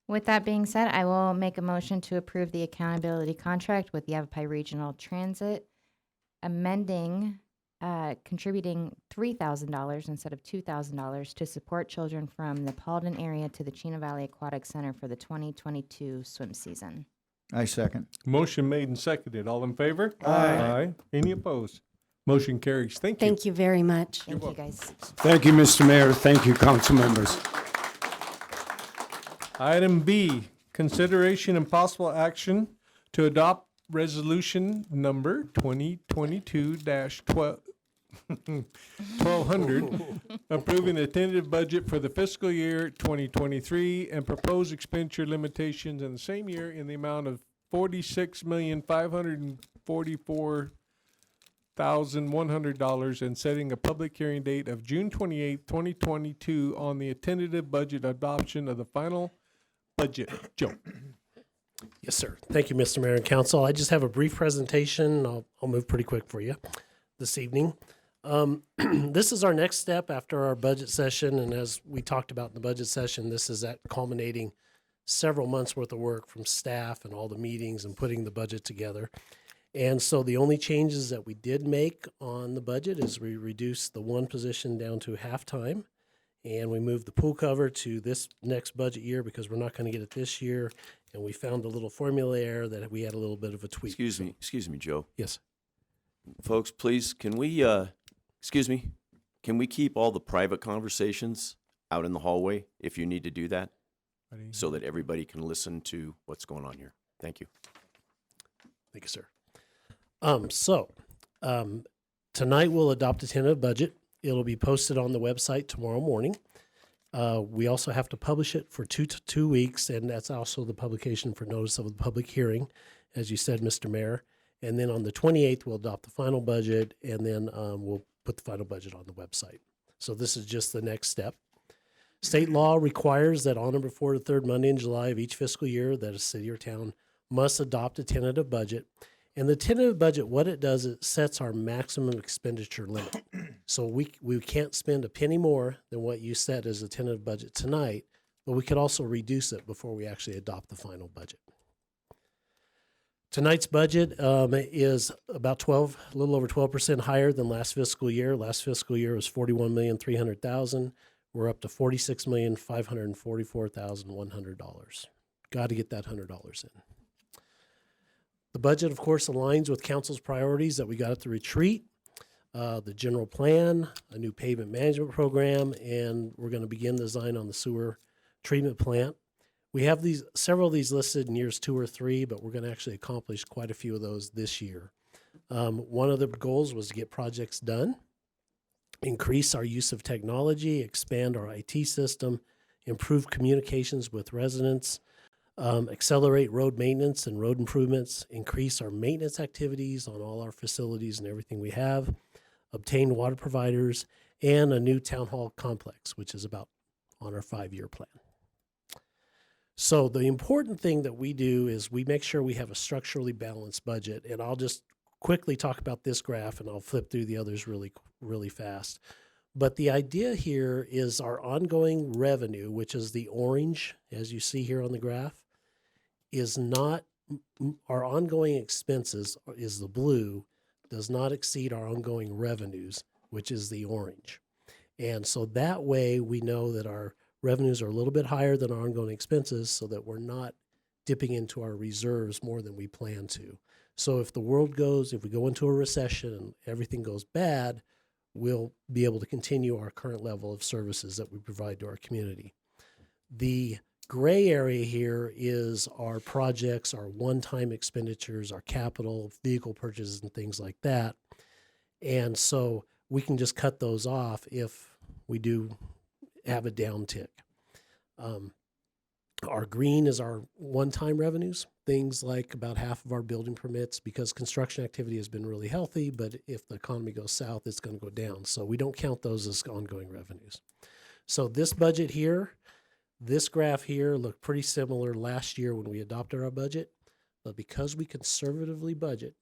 With that being said, I will make a motion to approve the accountability contract with Yavapai Regional Transit, amending, contributing $3,000 instead of $2,000 to support children from the Paulden area to the Chino Valley Aquatic Center for the 2022 swim season. I second. Motion made and seconded. All in favor? Aye. Any opposed? Motion carries. Thank you. Thank you very much. Thank you, guys. Thank you, Mr. Mayor. Thank you, council members. Item B, consideration and possible action to adopt resolution number 2022-1200, approving the tentative budget for the fiscal year 2023 and proposed expenditure limitations in the same year in the amount of $46,544,100 and setting a public hearing date of June 28, 2022 on the tentative budget adoption of the final budget. Joe. Yes, sir. Thank you, Mr. Mayor and Council. I just have a brief presentation. I'll move pretty quick for you this evening. This is our next step after our budget session, and as we talked about in the budget session, this is at culminating several months worth of work from staff and all the meetings and putting the budget together. And so the only changes that we did make on the budget is we reduced the one position down to half-time, and we moved the pool cover to this next budget year because we're not going to get it this year. And we found a little formula error that we had a little bit of a tweak. Excuse me, Joe. Yes. Folks, please, can we keep all the private conversations out in the hallway if you need to do that? So that everybody can listen to what's going on here. Thank you. Thank you, sir. Tonight we'll adopt a tentative budget. It'll be posted on the website tomorrow morning. We also have to publish it for two weeks, and that's also the publication for notice of the public hearing, as you said, Mr. Mayor. And then on the 28th, we'll adopt the final budget, and then we'll put the final budget on the website. So this is just the next step. State law requires that on or before the third Monday in July of each fiscal year that a city or town must adopt a tentative budget. And the tentative budget, what it does, it sets our maximum expenditure limit. So we can't spend a penny more than what you set as a tentative budget tonight, but we could also reduce it before we actually adopt the final budget. Tonight's budget is about a little over 12% higher than last fiscal year. Last fiscal year was $41,300,000. We're up to $46,544,100. Got to get that $100 in. The budget, of course, aligns with council's priorities that we got at the retreat, the general plan, a new pavement management program, and we're going to begin design on the sewer treatment plant. We have several of these listed in years 2 or 3, but we're going to actually accomplish quite a few of those this year. One of the goals was to get projects done, increase our use of technology, expand our IT system, improve communications with residents, accelerate road maintenance and road improvements, increase our maintenance activities on all our facilities and everything we have, obtain water providers, and a new town hall complex, which is about on our 5-year plan. So the important thing that we do is we make sure we have a structurally balanced budget, and I'll just quickly talk about this graph and I'll flip through the others really fast. But the idea here is our ongoing revenue, which is the orange, as you see here on the graph, is not, our ongoing expenses is the blue, does not exceed our ongoing revenues, which is the orange. And so that way we know that our revenues are a little bit higher than our ongoing expenses so that we're not dipping into our reserves more than we plan to. So if we go into a recession and everything goes bad, we'll be able to continue our current level of services that we provide to our community. The gray area here is our projects, our one-time expenditures, our capital, vehicle purchases, and things like that. And so we can just cut those off if we do have a downtick. Our green is our one-time revenues, things like about half of our building permits, because construction activity has been really healthy, but if the economy goes south, it's going to go down. So we don't count those as ongoing revenues. So this budget here, this graph here looked pretty similar last year when we adopted our budget. But because we conservatively budget,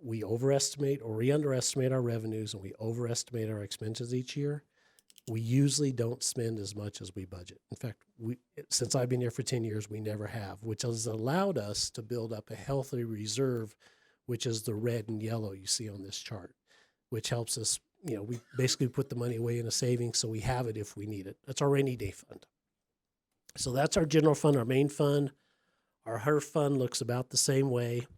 we overestimate or we underestimate our revenues and we overestimate our expenses each year, we usually don't spend as much as we budget. In fact, since I've been here for 10 years, we never have, which has allowed us to build up a healthy reserve, which is the red and yellow you see on this chart, which helps us, we basically put the money away in a savings so we have it if we need it. That's our rainy day fund. So that's our general fund, our main fund. Our HERF fund looks about the same way.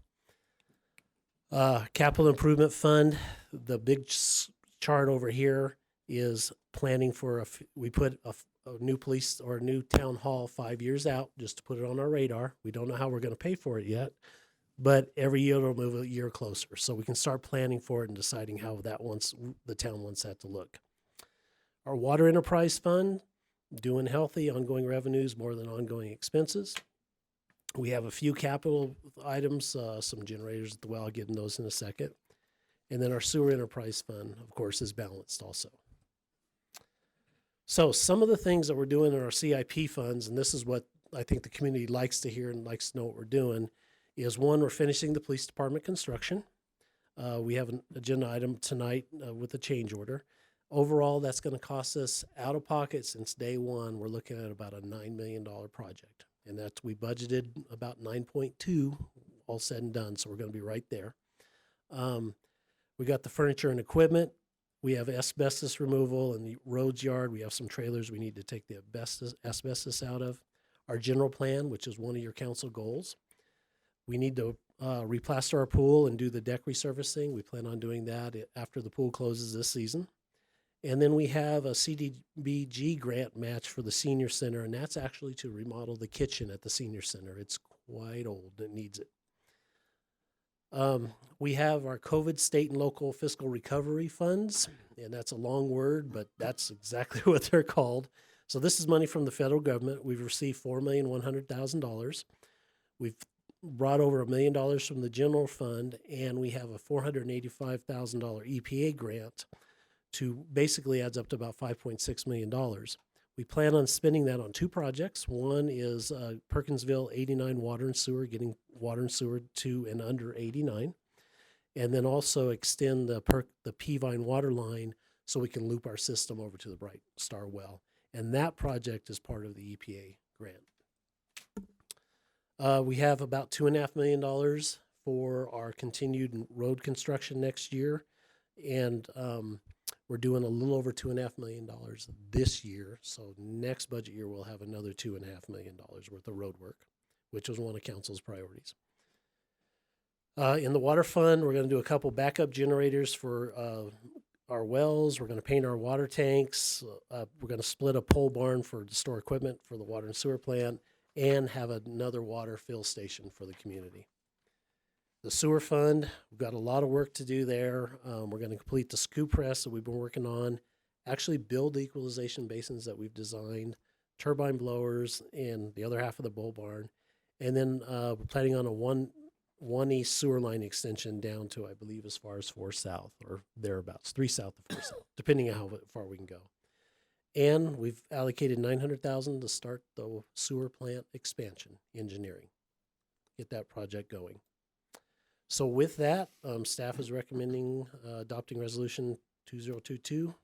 Capital improvement fund, the big chart over here is planning for we put a new police or a new town hall 5 years out just to put it on our radar. We don't know how we're going to pay for it yet, but every year it'll move a year closer. So we can start planning for it and deciding how the town wants that to look. Our water enterprise fund, doing healthy, ongoing revenues more than ongoing expenses. We have a few capital items, some generators at the well, I'll get into those in a second. And then our sewer enterprise fund, of course, is balanced also. So some of the things that we're doing in our CIP funds, and this is what I think the community likes to hear and likes to know what we're doing, is one, we're finishing the police department construction. We have an agenda item tonight with a change order. Overall, that's going to cost us out of pocket since day one. We're looking at about a $9 million project. And we budgeted about 9.2 all said and done. So we're going to be right there. We got the furniture and equipment. We have asbestos removal in the roads yard. We have some trailers we need to take the asbestos out of. Our general plan, which is one of your council goals. We need to replaster our pool and do the deck resurfacing. We plan on doing that after the pool closes this season. And then we have a CDBG grant match for the senior center, and that's actually to remodel the kitchen at the senior center. It's quite old. It needs it. We have our COVID state and local fiscal recovery funds, and that's a long word, but that's exactly what they're called. So this is money from the federal government. We've received $4,100,000. We've brought over $1 million from the general fund, and we have a $485,000 EPA grant to basically adds up to about $5.6 million. We plan on spending that on two projects. One is Perkinsville 89 water and sewer, getting water and sewer to and under 89. And then also extend the Peavine water line so we can loop our system over to the Bright Star well. And that project is part of the EPA grant. We have about $2.5 million for our continued road construction next year. And we're doing a little over $2.5 million this year. So next budget year, we'll have another $2.5 million worth of road work, which was one of council's priorities. In the water fund, we're going to do a couple backup generators for our wells. We're going to paint our water tanks. We're going to split a pole barn to store equipment for the water and sewer plant and have another water fill station for the community. The sewer fund, we've got a lot of work to do there. We're going to complete the scoop press that we've been working on, actually build the equalization basins that we've designed, turbine blowers, and the other half of the bull barn. And then we're planning on a one east sewer line extension down to, I believe, as far as 4 south or thereabouts, 3 south to 4 south, depending on how far we can go. And we've allocated $900,000 to start the sewer plant expansion engineering, get that project going. So with that, staff is recommending adopting resolution 2022-1200,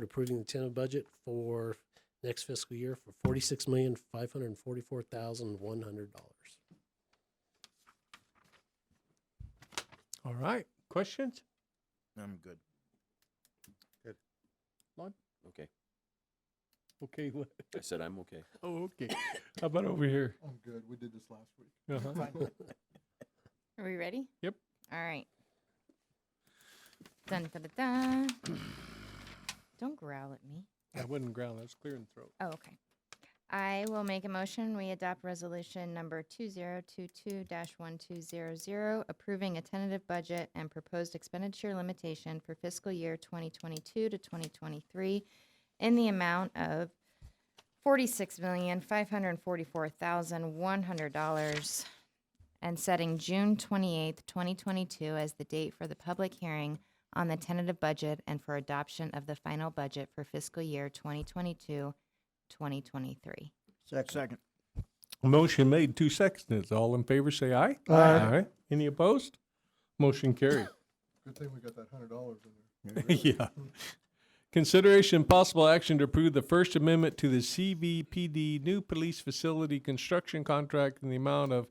approving the tentative budget for next fiscal year for $46,544,100. All right. Questions? I'm good. Good. Lon? Okay. Okay. What? I said I'm okay. Oh, okay. How about over here? I'm good. We did this last week. Uh-huh. Are we ready? Yep. All right. Dun, dun, dun, dun. Don't growl at me. I wasn't growling. I was clearing throat. Oh, okay. I will make a motion. We adopt resolution number 2022-1200, approving a tentative budget and proposed expenditure limitation for fiscal year 2022 to 2023 in the amount of $46,544,100 and setting June 28th, 2022 as the date for the public hearing on the tentative budget and for adoption of the final budget for fiscal year 2022-2023. Second. Motion made, 2 seconds. All in favor, say aye. Aye. Any opposed? Motion carried. Good thing we got that $100 in there. Yeah. Consideration and possible action to approve the First Amendment to the CVPD new police facility construction contract in the amount of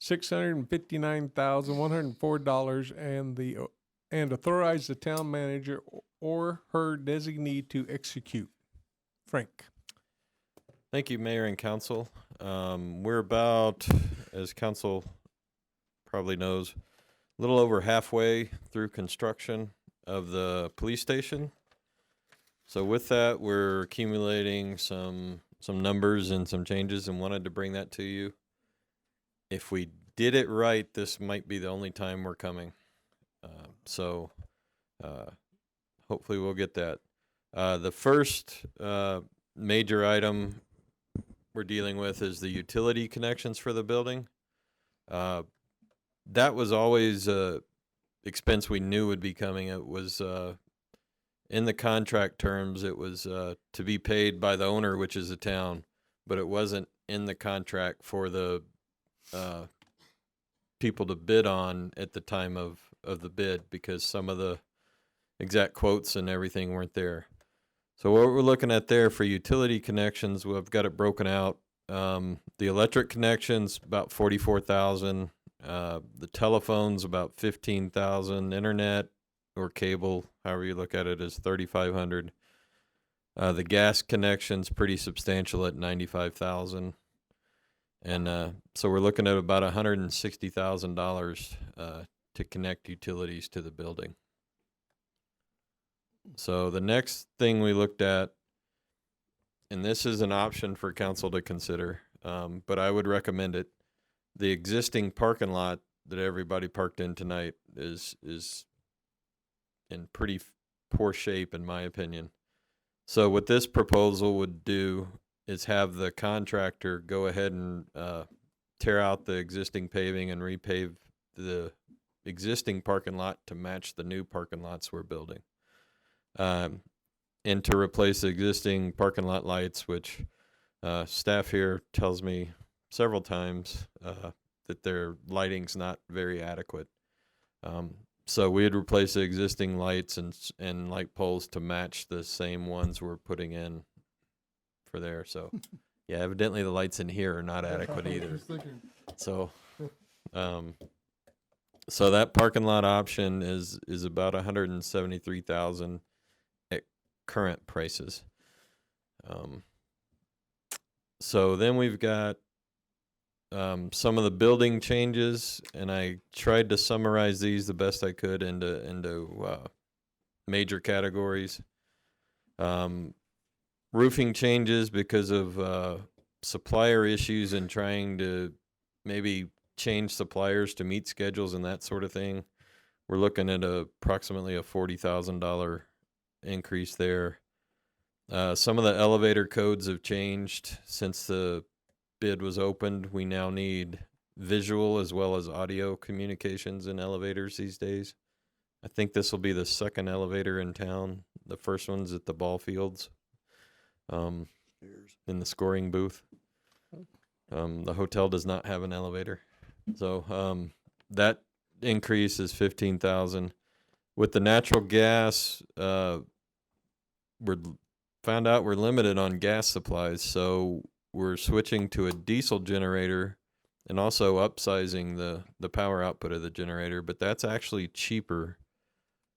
$659,104 and authorize the town manager or her designee to execute. Frank. Thank you, Mayor and Council. We're about, as Council probably knows, a little over halfway through construction of the police station. So with that, we're accumulating some numbers and some changes and wanted to bring that to you. If we did it right, this might be the only time we're coming. So hopefully we'll get that. The first major item we're dealing with is the utility connections for the building. That was always a expense we knew would be coming. It was in the contract terms, it was to be paid by the owner, which is the town, but it wasn't in the contract for the people to bid on at the time of the bid because some of the exact quotes and everything weren't there. So what we're looking at there for utility connections, we've got it broken out. The electric connections about 44,000. The telephones about 15,000. Internet or cable, however you look at it, is 3,500. The gas connection's pretty substantial at 95,000. And so we're looking at about $160,000 to connect utilities to the building. So the next thing we looked at, and this is an option for council to consider, but I would recommend it. The existing parking lot that everybody parked in tonight is in pretty poor shape, in my opinion. So what this proposal would do is have the contractor go ahead and tear out the existing paving and repave the existing parking lot to match the new parking lots we're building. And to replace the existing parking lot lights, which staff here tells me several times that their lighting's not very adequate. So we'd replace the existing lights and light poles to match the same ones we're putting in for there. So yeah, evidently the lights in here are not adequate either. So so that parking lot option is about $173,000 at current prices. So then we've got some of the building changes, and I tried to summarize these the best I could into major categories. Roofing changes because of supplier issues and trying to maybe change suppliers to meet schedules and that sort of thing. We're looking at approximately a $40,000 increase there. Some of the elevator codes have changed since the bid was opened. We now need visual as well as audio communications in elevators these days. I think this will be the second elevator in town. The first one's at the ball fields, in the scoring booth. The hotel does not have an elevator. So that increase is $15,000. With the natural gas, we're found out we're limited on gas supplies, so we're switching to a diesel generator and also upsizing the power output of the generator, but that's actually cheaper.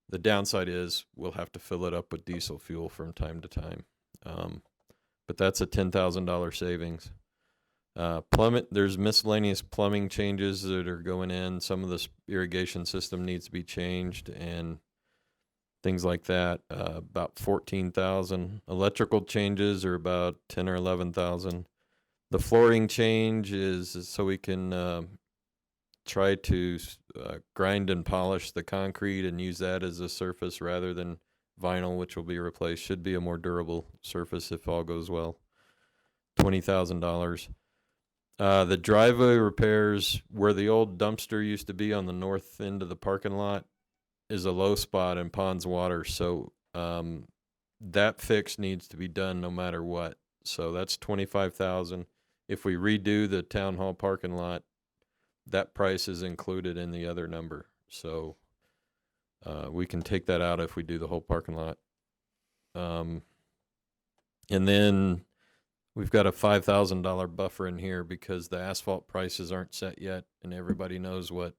The downside is we'll have to fill it up with diesel fuel from time to time. But that's a $10,000 savings. There's miscellaneous plumbing changes that are going in. Some of the irrigation system needs to be changed and things like that. About $14,000. Electrical changes are about $10,000 or $11,000. The flooring change is so we can try to grind and polish the concrete and use that as a surface rather than vinyl, which will be replaced. Should be a more durable surface if all goes well. $20,000. The driveway repairs where the old dumpster used to be on the north end of the parking lot is a low spot in ponds water. So that fix needs to be done no matter what. So that's $25,000. if we redo the town hall parking lot, that price is included in the other number. So we can take that out if we do the whole parking lot. And then we've got a $5,000 buffer in here because the asphalt prices aren't set yet, and everybody knows what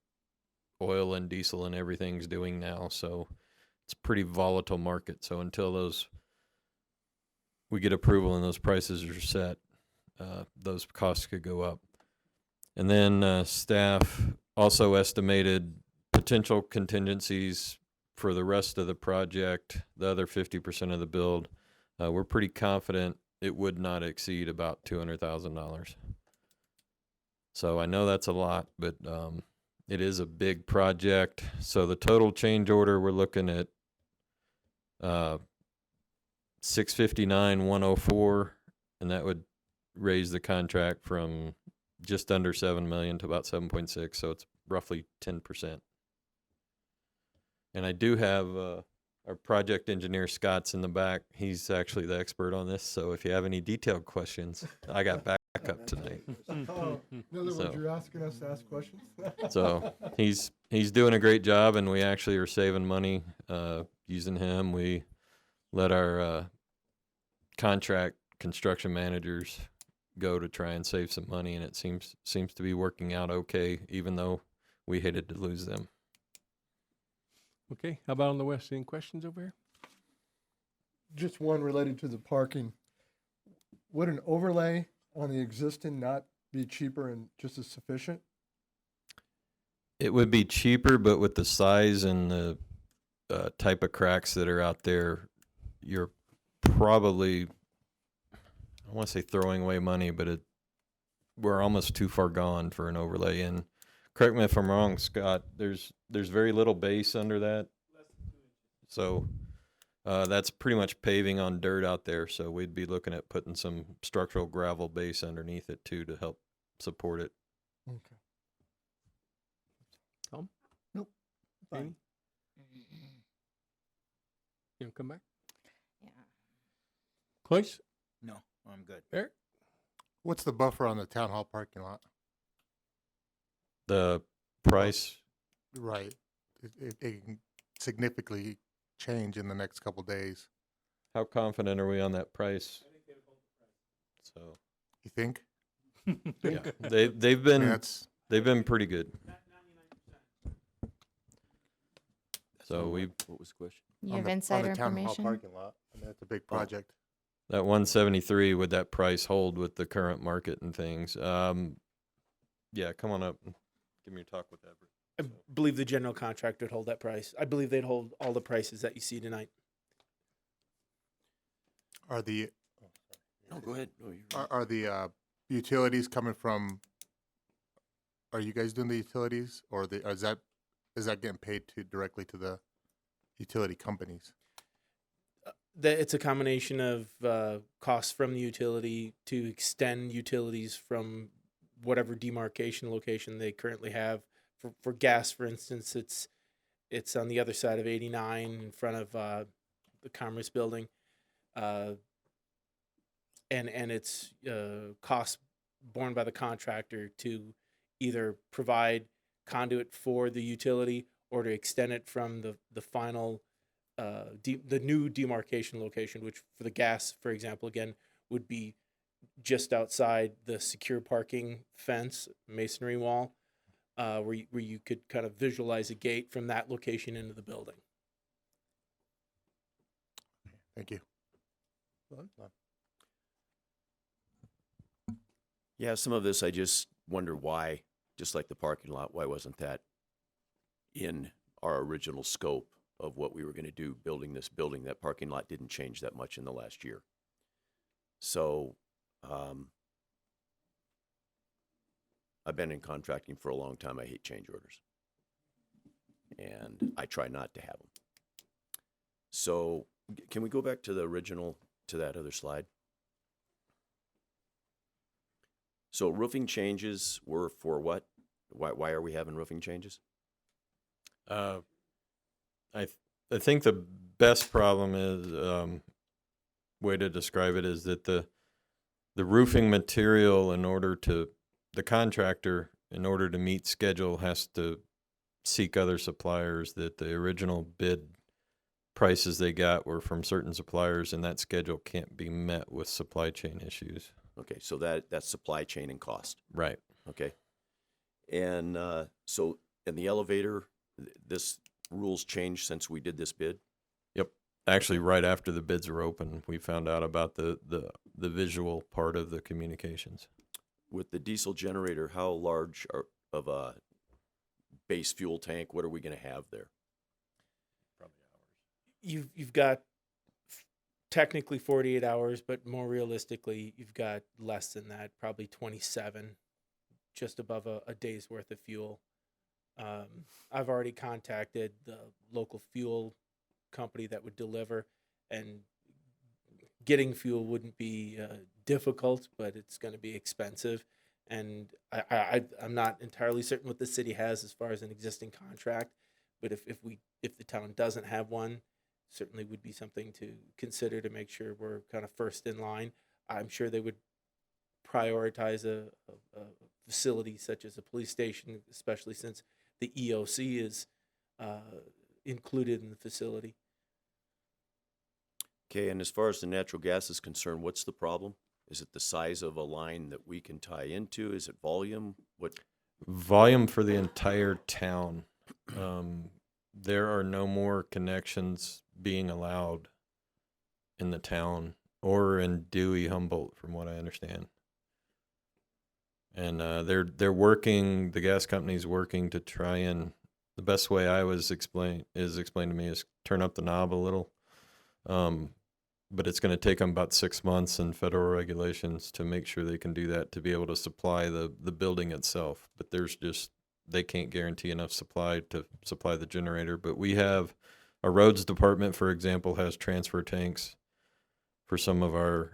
oil and diesel and everything's doing now. So it's a pretty volatile market. So until we get approval and those prices are set, those costs could go up. And then staff also estimated potential contingencies for the rest of the project, the other 50% of the build. We're pretty confident it would not exceed about $200,000. So I know that's a lot, but it is a big project. So the total change order, we're looking at $659,104, and that would raise the contract from just under 7 million to about 7.6. So it's roughly 10%. And I do have our project engineer Scott's in the back. He's actually the expert on this. So if you have any detailed questions, I got backup tonight. In other words, So- you're asking us to ask questions? So he's doing a great job, and we actually are saving money using him. We let our contract construction managers go to try and save some money, and it seems to be working out okay, even though we hated to lose them. Okay, how about on the west? Any questions over here? Just one related to the parking. Would an overlay on the existing not be cheaper and just as sufficient? It would be cheaper, but with the size and the type of cracks that are out there, you're probably, I want to say throwing away money, but we're almost too far gone for an overlay. And correct me if I'm wrong, Scott, there's very little base under that. So that's pretty much paving on dirt out there. So we'd be looking at putting some structural gravel base underneath it too to help support it. Okay. Tom? Nope. Amy? You want to come back? Yeah. Close? No, I'm good. Eric? What's the buffer on the town hall parking lot? The price, Right. It can significantly change in the next couple days. how confident are we on that price? So You think? yeah, they've been pretty good. So what was the question? You on have the, insider on the town hall information? parking lot. I mean, that's a big project. that 173, would that price hold with the current market and things? Yeah, come on up and give me your talk with that. I believe the general contractor would hold that price. I believe they'd hold all the prices that you see tonight. Are the No, go ahead. No, you're are the utilities coming from? Are you guys doing the utilities, or is that getting paid directly to the utility companies? It's a combination of costs from the utility to extend utilities from whatever demarcation location they currently have. For gas, for instance, it's on the other side of 89 in front of the Commerce Building, and it's costs borne by the contractor to either provide conduit for the utility or to extend it from the final the new demarcation location, which for the gas, for example, again would be just outside the secure parking fence masonry wall. Where you could kind of visualize a gate from that location into the building. Thank you. Yeah, some of this I just wonder why, just like the parking lot, why wasn't that in our original scope of what we were going to do building this building? That parking lot didn't change that much in the last year. So I've been in contracting for a long time. I hate change orders. And I try not to have them. So can we go back to the original, to that other slide? So roofing changes were for what? Why are we having roofing changes? I think the best problem is way to describe it is that the the roofing material, the contractor, in order to meet schedule, has to seek other suppliers. That the original bid prices they got were from certain suppliers, and that schedule can't be met with supply chain issues. Okay, so that's supply chain and cost. Right. Okay. And so in the elevator, this rules changed since we did this bid? Yep. Actually, right after the bids were open, we found out about the visual part of the communications. With the diesel generator, how large of a base fuel tank, what are we going to have there? You've got technically 48 hours, but more realistically, you've got less than that, probably 27, just above a day's worth of fuel. I've already contacted the local fuel company that would deliver, and getting fuel wouldn't be difficult, but it's going to be expensive. And I'm not entirely certain what the city has as far as an existing contract, but if the town doesn't have one, certainly would be something to consider to make sure we're kind of first in line. I'm sure they would prioritize a facility such as a police station, especially since the EOC is included in the facility. Okay, and as far as the natural gas is concerned, what's the problem? Is it the size of a line that we can tie into? Is it volume? What? Volume for the entire town. There are no more connections being allowed in the town or in Dewey Humboldt, from what I understand. And they're working. The gas company's working to try and. The best way I was explained to me is turn up the knob a little. But it's going to take them about 6 months in federal regulations to make sure they can do that to be able to supply the building itself. But they can't guarantee enough supply to supply the generator. But we have, our roads department, for example, has transfer tanks for some of our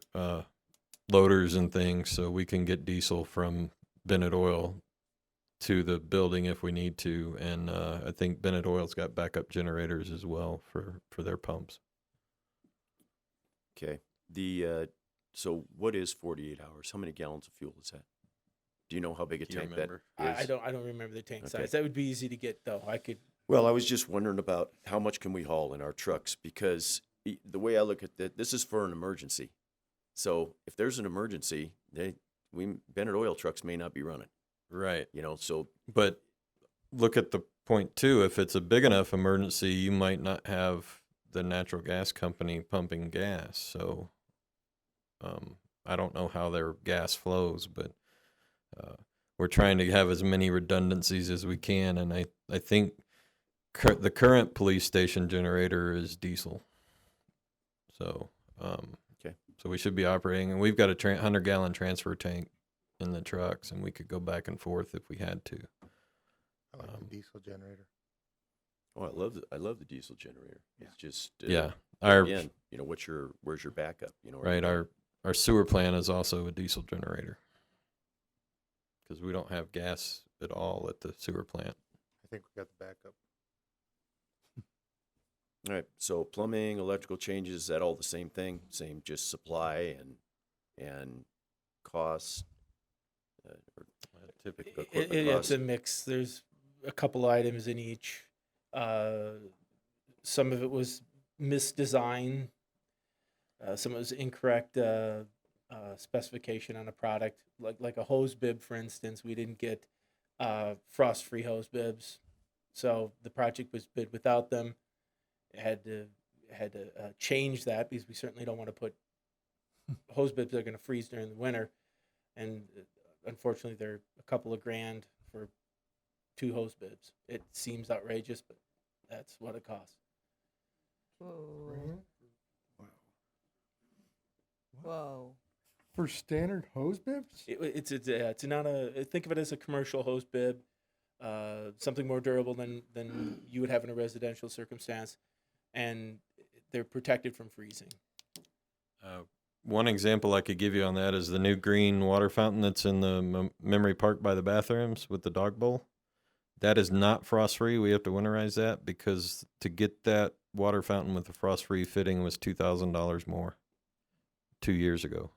loaders and things, so we can get diesel from Bennett Oil to the building if we need to. And I think Bennett Oil's got backup generators as well for their pumps. Okay. So what is 48 hours? How many gallons of fuel is that? Do you know how big a Do you tank remember? that is? I don't remember the tank Okay. size. That would be easy to get though. Well, I was just wondering about how much can we haul in our trucks, because the way I look at it, this is for an emergency. So if there's an emergency, Bennett Oil trucks may not be running. Right. So. But look at the point too. If it's a big enough emergency, you might not have the natural gas company pumping gas. So I don't know how their gas flows, but we're trying to have as many redundancies as we can. And I think the current police station generator is diesel. So, okay. So we should be operating, and we've got a 100-gallon transfer tank in the trucks, and we could go back and forth if we had to. I like the diesel generator. Oh, I love the diesel generator. It's just Yeah. Again, where's your backup? Right. Our sewer plant is also a diesel generator because we don't have gas at all at the sewer plant. I think we got the backup. All right. So plumbing, electrical changes, is that all the same thing? Same, just supply and cost. Typical equipment It's costs. a mix. There's a couple items in each. Some of it was misdesign. Some of it was incorrect specification on a product, like a hose bib, for instance. We didn't get frost-free hose bibs, so the project was bid without them. Had to change that because we certainly don't want to put hose bibs that are going to freeze during the winter, and unfortunately, they're a couple of grand for 2 hose bibs. It seems outrageous, but that's what it costs. Whoa. For standard hose bibs? It's not think of it as a commercial hose bib, something more durable than you would have in a residential circumstance, and they're protected from freezing. One example I could give you on that is the new green water fountain that's in the Memory Park by the bathrooms with the dog bowl. That is not frost-free. We have to winterize that because to get that water fountain with the frost-free fitting was $2,000 more 2 years ago.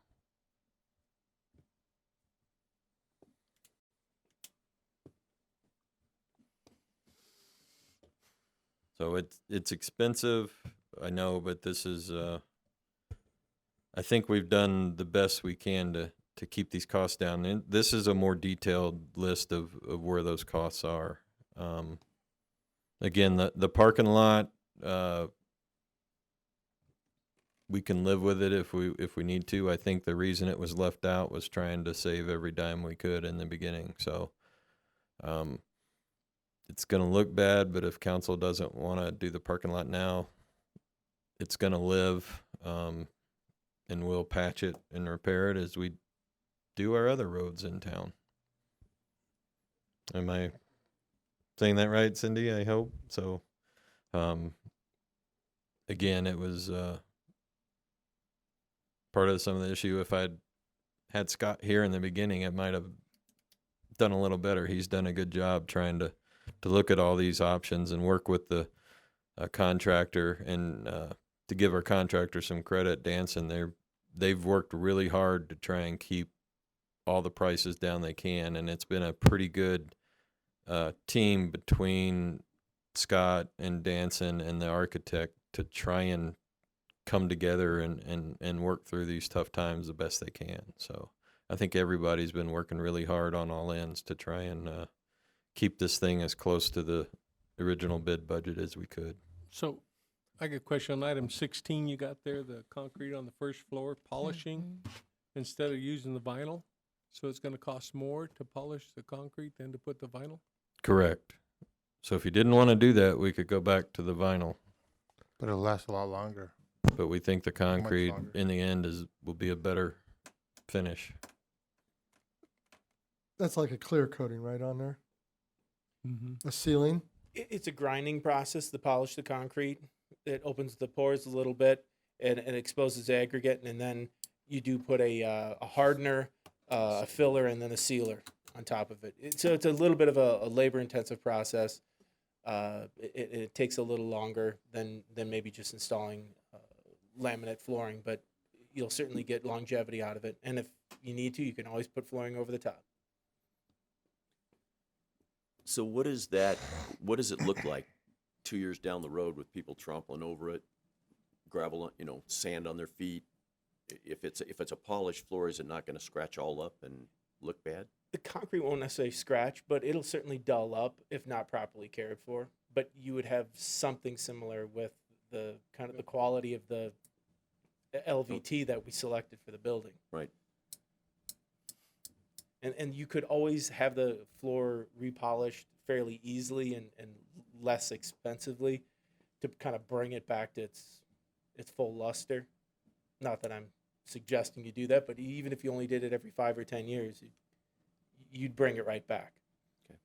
So it's expensive, I know, but this is, I think we've done the best we can to keep these costs down. And this is a more detailed list of where those costs are. Again, the parking lot, we can live with it if we need to. I think the reason it was left out was trying to save every dime we could in the beginning. So, it's going to look bad, but if council doesn't want to do the parking lot now, it's going to live, and we'll patch it and repair it as we do our other roads in town. Am I saying that right, Cindy? I hope so. Again, it was part of some of the issue. If I'd had Scott here in the beginning, it might have done a little better. He's done a good job trying to look at all these options and work with the contractor, and to give our contractor some credit, Danson, they've worked really hard to try and keep all the prices down they can, and it's been a pretty good team between Scott and Danson and the architect to try and come together and work through these tough times the best they can. So I think everybody's been working really hard on all ends to try and keep this thing as close to the original bid budget as we could. So I got a question on item 16 you got there, the concrete on the first floor, polishing instead of using the vinyl. So it's going to cost more to polish the concrete than to put the vinyl? Correct. So if you didn't want to do that, we could go back to the vinyl. But it'll last a lot longer. But we think the concrete longer? in the end will be a better finish. That's like a clear coating right on there. Mm-hmm. A sealing. It's a grinding process to polish the concrete. It opens the pores a little bit and exposes aggregate, and then you do put a hardener, a filler, and then a sealer on top of it. So it's a little bit of a labor-intensive process. It takes a little longer than maybe just installing laminate flooring, but you'll certainly get longevity out of it. And if you need to, you can always put flooring over the top. So what does it look like 2 years down the road with people trampling over it, gravel, sand on their feet? If it's a polished floor, is it not going to scratch all up and look bad? The concrete won't necessarily scratch, but it'll certainly dull up if not properly cared for. But you would have something similar with the kind of the quality of the LVT that we selected for the building. Right. And you could always have the floor repolished fairly easily and less expensively to kind of bring it back to its full luster. Not that I'm suggesting you do that, but even if you only did it every 5 or 10 years, you'd bring it right back. Okay.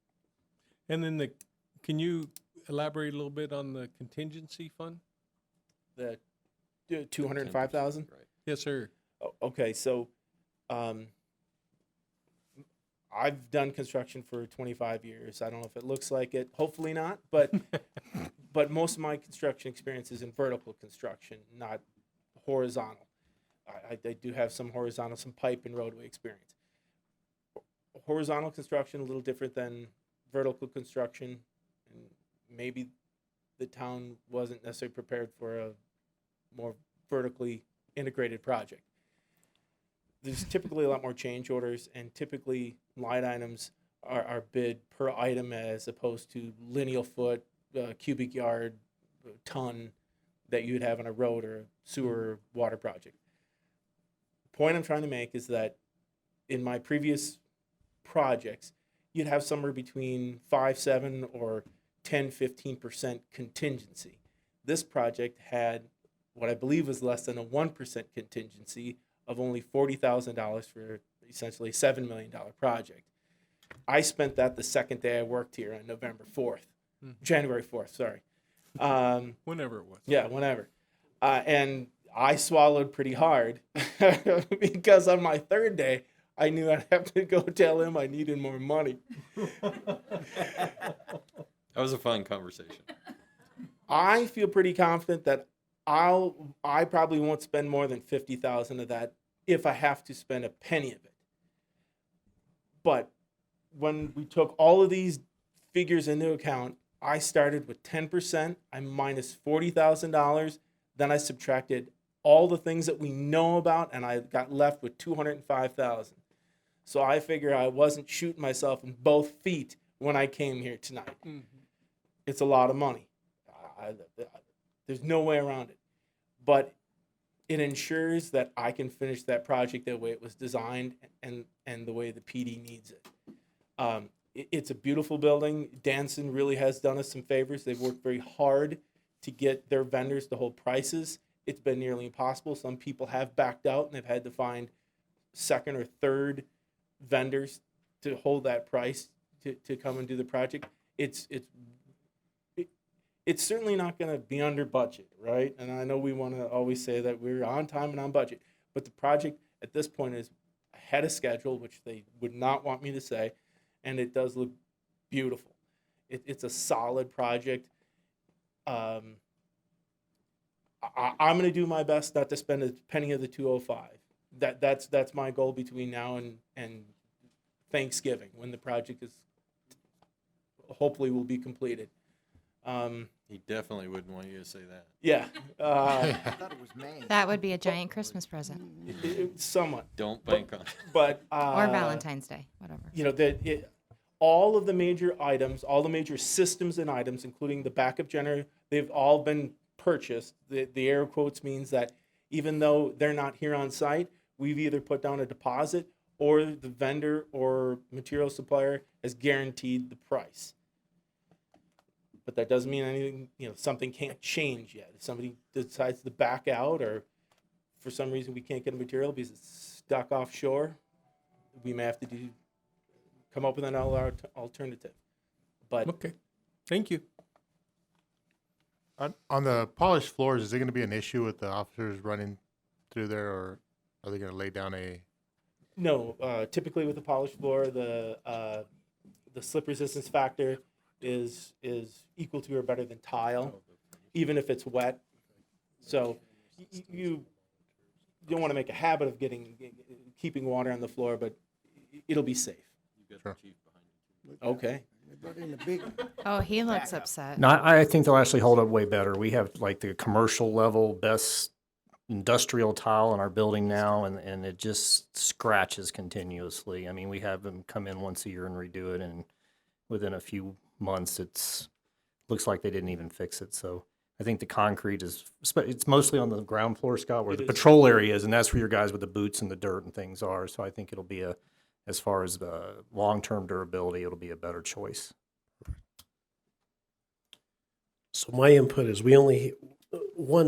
And then can you elaborate a little bit on the contingency fund? The 205,000? Right. Yes, sir. Okay, so I've done construction for 25 years. I don't know if it looks like it. Hopefully not, but but most of my construction experience is in vertical construction, not horizontal. I do have some horizontal, some pipe and roadway experience. Horizontal construction a little different than vertical construction, and maybe the town wasn't necessarily prepared for a more vertically integrated project. There's typically a lot more change orders, and typically line items are bid per item as opposed to lineal foot, cubic yard, ton that you'd have on a road or a sewer or water project. The point I'm trying to make is that in my previous projects, you'd have somewhere between 5, 7, or 10, 15% contingency. This project had what I believe was less than a 1% contingency of only $40,000 for essentially a $7 million project. I spent that the second day I worked here on November 4th, January 4th, sorry. Whenever it was. Yeah, whenever. And I swallowed pretty hard because on my third day, I knew I'd have to go tell him I needed more money. That was a fun conversation. I feel pretty confident that I probably won't spend more than $50,000 of that if I have to spend a penny of it. But when we took all of these figures into account, I started with 10%, I minus $40,000, then I subtracted all the things that we know about, and I got left with 205,000. So I figure I wasn't shooting myself in both feet when I came here tonight. It's a lot of money. There's no way around it. But it ensures that I can finish that project the way it was designed and the way the PD needs it. It's a beautiful building. Danson really has done us some favors. They've worked very hard to get their vendors to hold prices. It's been nearly impossible. Some people have backed out and they've had to find second or third vendors to hold that price to come and do the project. It's certainly not going to be under budget, right? And I know we want to always say that we're on time and on budget, but the project at this point is ahead of schedule, which they would not want me to say, and it does look beautiful. It's a solid project. I'm going to do my best not to spend a penny of the 205. That's my goal between now and Thanksgiving, when the project is hopefully will be completed. He definitely wouldn't want you to say that. Yeah. I thought it was May. That would be a giant Christmas present. Somewhat. Don't bank on it. But Or Valentine's Day, whatever. You know, all of the major items, all the major systems and items, including the backup generator, they've all been purchased. The air quotes means that even though they're not here on site, we've either put down a deposit or the vendor or material supplier has guaranteed the price. But that doesn't mean anything, you know, something can't change yet. If somebody decides to back out, or for some reason we can't get a material because it's stuck offshore, we may have to come up with an alternative. But Okay, thank you. On the polished floors, is it going to be an issue with the officers running through there, or are they going to lay down a? no, typically with the polished floor, the slip resistance factor is equal to or better than tile, even if it's wet. So you don't want to make a habit of keeping water on the floor, but it'll be safe. Sure. Okay. Oh, he looks upset. No, I think they'll actually hold up way better. We have like the commercial level best industrial tile in our building now, and it just scratches continuously. I mean, we have them come in once a year and redo it, and within a few months, looks like they didn't even fix it. So I think the concrete it's mostly on the ground floor, Scott, where the patrol area is, and that's where your guys with the boots and the dirt and things are. So I think it'll be as far as the long-term durability, it'll be a better choice. So my input is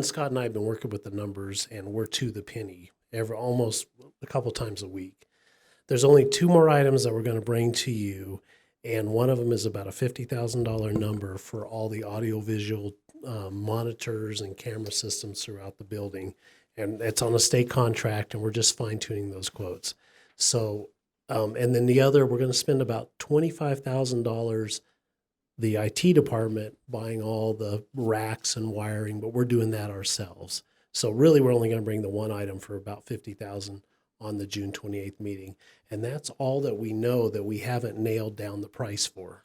Scott and I have been working with the numbers, and we're to the penny almost a couple times a week. There's only two more items that we're going to bring to you, and one of them is about a $50,000 number for all the audiovisual monitors and camera systems throughout the building. And it's on a state contract, and we're just fine-tuning those quotes. So, and then the other, we're going to spend about $25,000, the IT department buying all the racks and wiring, but we're doing that ourselves. So really, we're only going to bring the one item for about $50,000 on the June 28th meeting. And that's all that we know that we haven't nailed down the price for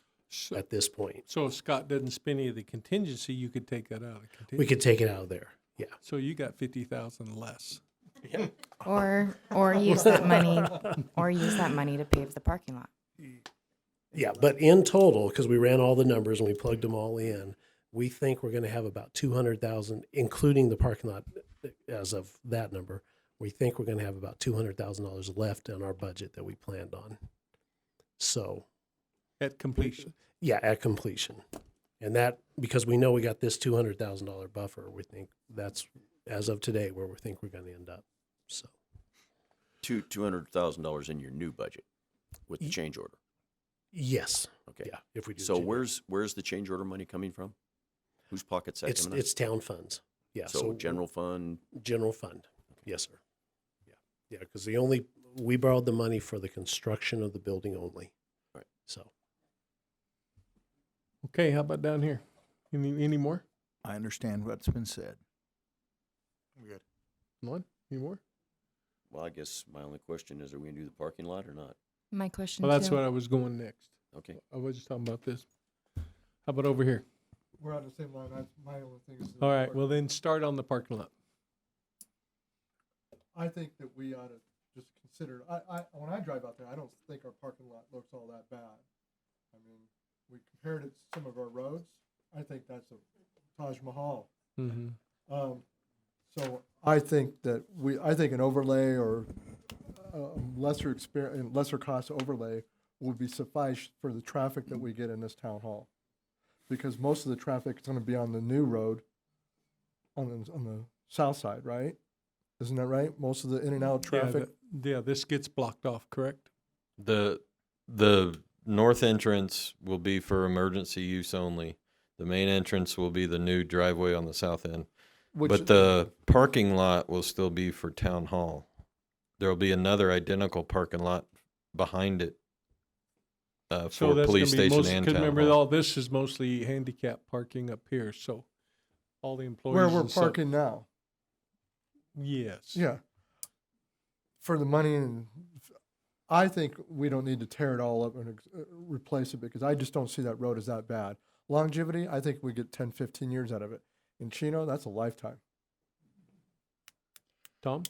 at this point. So if Scott doesn't spend any of the contingency, you could take that out of contingency. We could take it out of there, yeah. So you got 50,000 less. Yeah. Or use that money to pave the parking lot. Yeah, but in total, because we ran all the numbers and we plugged them all in, we think we're going to have about 200,000, including the parking lot as of that number. We think we're going to have about $200,000 left in our budget that we planned on. So. At completion. Yeah, at completion. And that, because we know we got this $200,000 buffer, we think that's, as of today, where we think we're going to end up. So. $200,000 in your new budget with the change order. Yes. Okay. Yeah. If we do. So where's the change order money coming from? Whose pocket's that coming out? It's town funds. Yeah. So general fund. General fund. Yes, sir. Yeah. Yeah. Because we borrowed the money for the construction of the building only. Right. So. Okay. How about down here? Any more? I understand what's been said. Good. One? Any more? Well, I guess my only question is, are we gonna do the parking lot or not? My question. Well, that's what I was going next. Okay. I was just talking about this. How about over here? We're on the same line. That's my only thing. Is All right, well then start on the parking lot. I think that we ought to just consider, when I drive out there, I don't think our parking lot looks all that bad. I mean, we compared it to some of our roads. I think that's a Taj Mahal. Mm-hmm. So I think that I think an overlay or lesser cost overlay would be suffice for the traffic that we get in this town hall. Because most of the traffic is gonna be on the new road on the south side, right? Isn't that right? Most of the in and out traffic? Yeah, this gets blocked off, correct? The north entrance will be for emergency use only. The main entrance will be the new driveway on the south end. But the parking lot will still be for town hall. There'll be another identical parking lot behind it for police station and town remember, hall. all this is mostly handicap parking up here, so all the employees. Where we're and stuff- parking now. Yes. Yeah. For the money, and I think we don't need to tear it all up and replace it, because I just don't see that road as that bad. Longevity, I think we get 10, 15 years out of it. In Chino, that's a lifetime. Tom?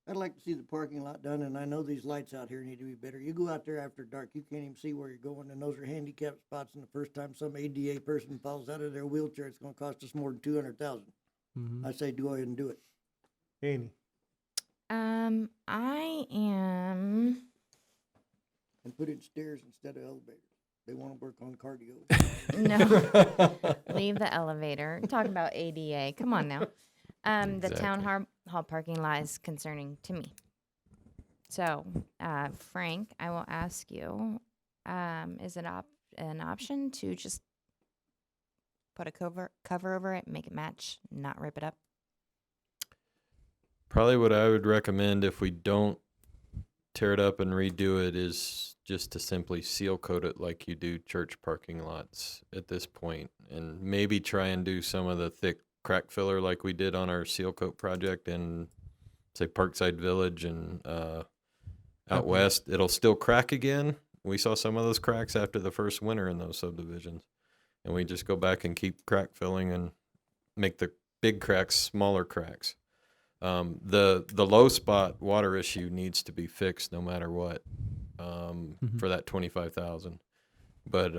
I'd like to see the parking lot done, and I know these lights out here need to be better. You go out there after dark, you can't even see where you're going, and those are handicap spots, and the first time some ADA person falls out of their wheelchair, it's gonna cost us more than $200,000. Mm-hmm. I say go ahead and do it. Annie? I am. And put in stairs instead of elevators. They wanna work on cardio. No. Leave the elevator. Talk about ADA. Come on now. The town hall parking lot is concerning to me. So, Frank, I will ask you, is it an option to just put a cover over it, make it match, not rip it up? Probably what I would recommend if we don't tear it up and redo it is just to simply seal coat it like you do church parking lots at this point, and maybe try and do some of the thick crack filler like we did on our seal coat project in, say, Parkside Village and out west. It'll still crack again. We saw some of those cracks after the first winter in those subdivisions, and we just go back and keep crack filling and make the big cracks smaller cracks. The low spot water issue needs to be fixed no matter what, for that 25,000. But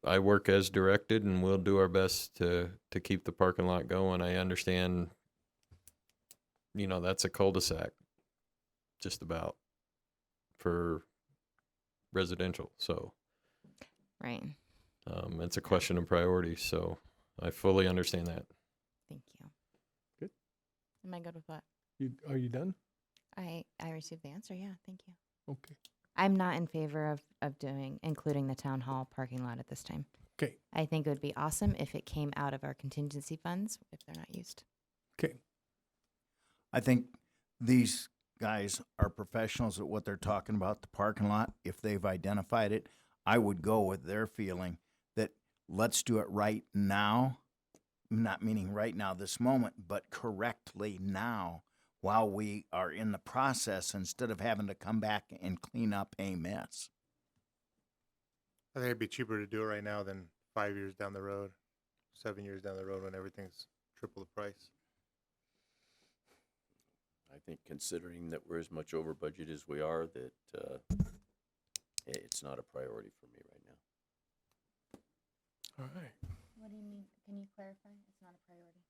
I work as directed, and we'll do our best to keep the parking lot going. I understand, that's a cul-de-sac, just about, for residential. So, right. It's a question of priorities. So I fully understand that. Thank you. Good. Am I good with what? Are you done? I received the answer. Yeah, thank you. Okay. I'm not in favor of including the town hall parking lot at this time. Okay. I think it would be awesome if it came out of our contingency funds if they're not used. Okay. I think these guys are professionals at what they're talking about, the parking lot. If they've identified it, I would go with their feeling that let's do it right now, not meaning right now, this moment, but correctly now while we are in the process instead of having to come back and clean up a mess. I think it'd be cheaper to do it right now than 5 years down the road, 7 years down the road when everything's triple the price. I think considering that we're as much over budget as we are, that it's not a priority for me right now. All right. What do you mean? Can you clarify? It's not a priority.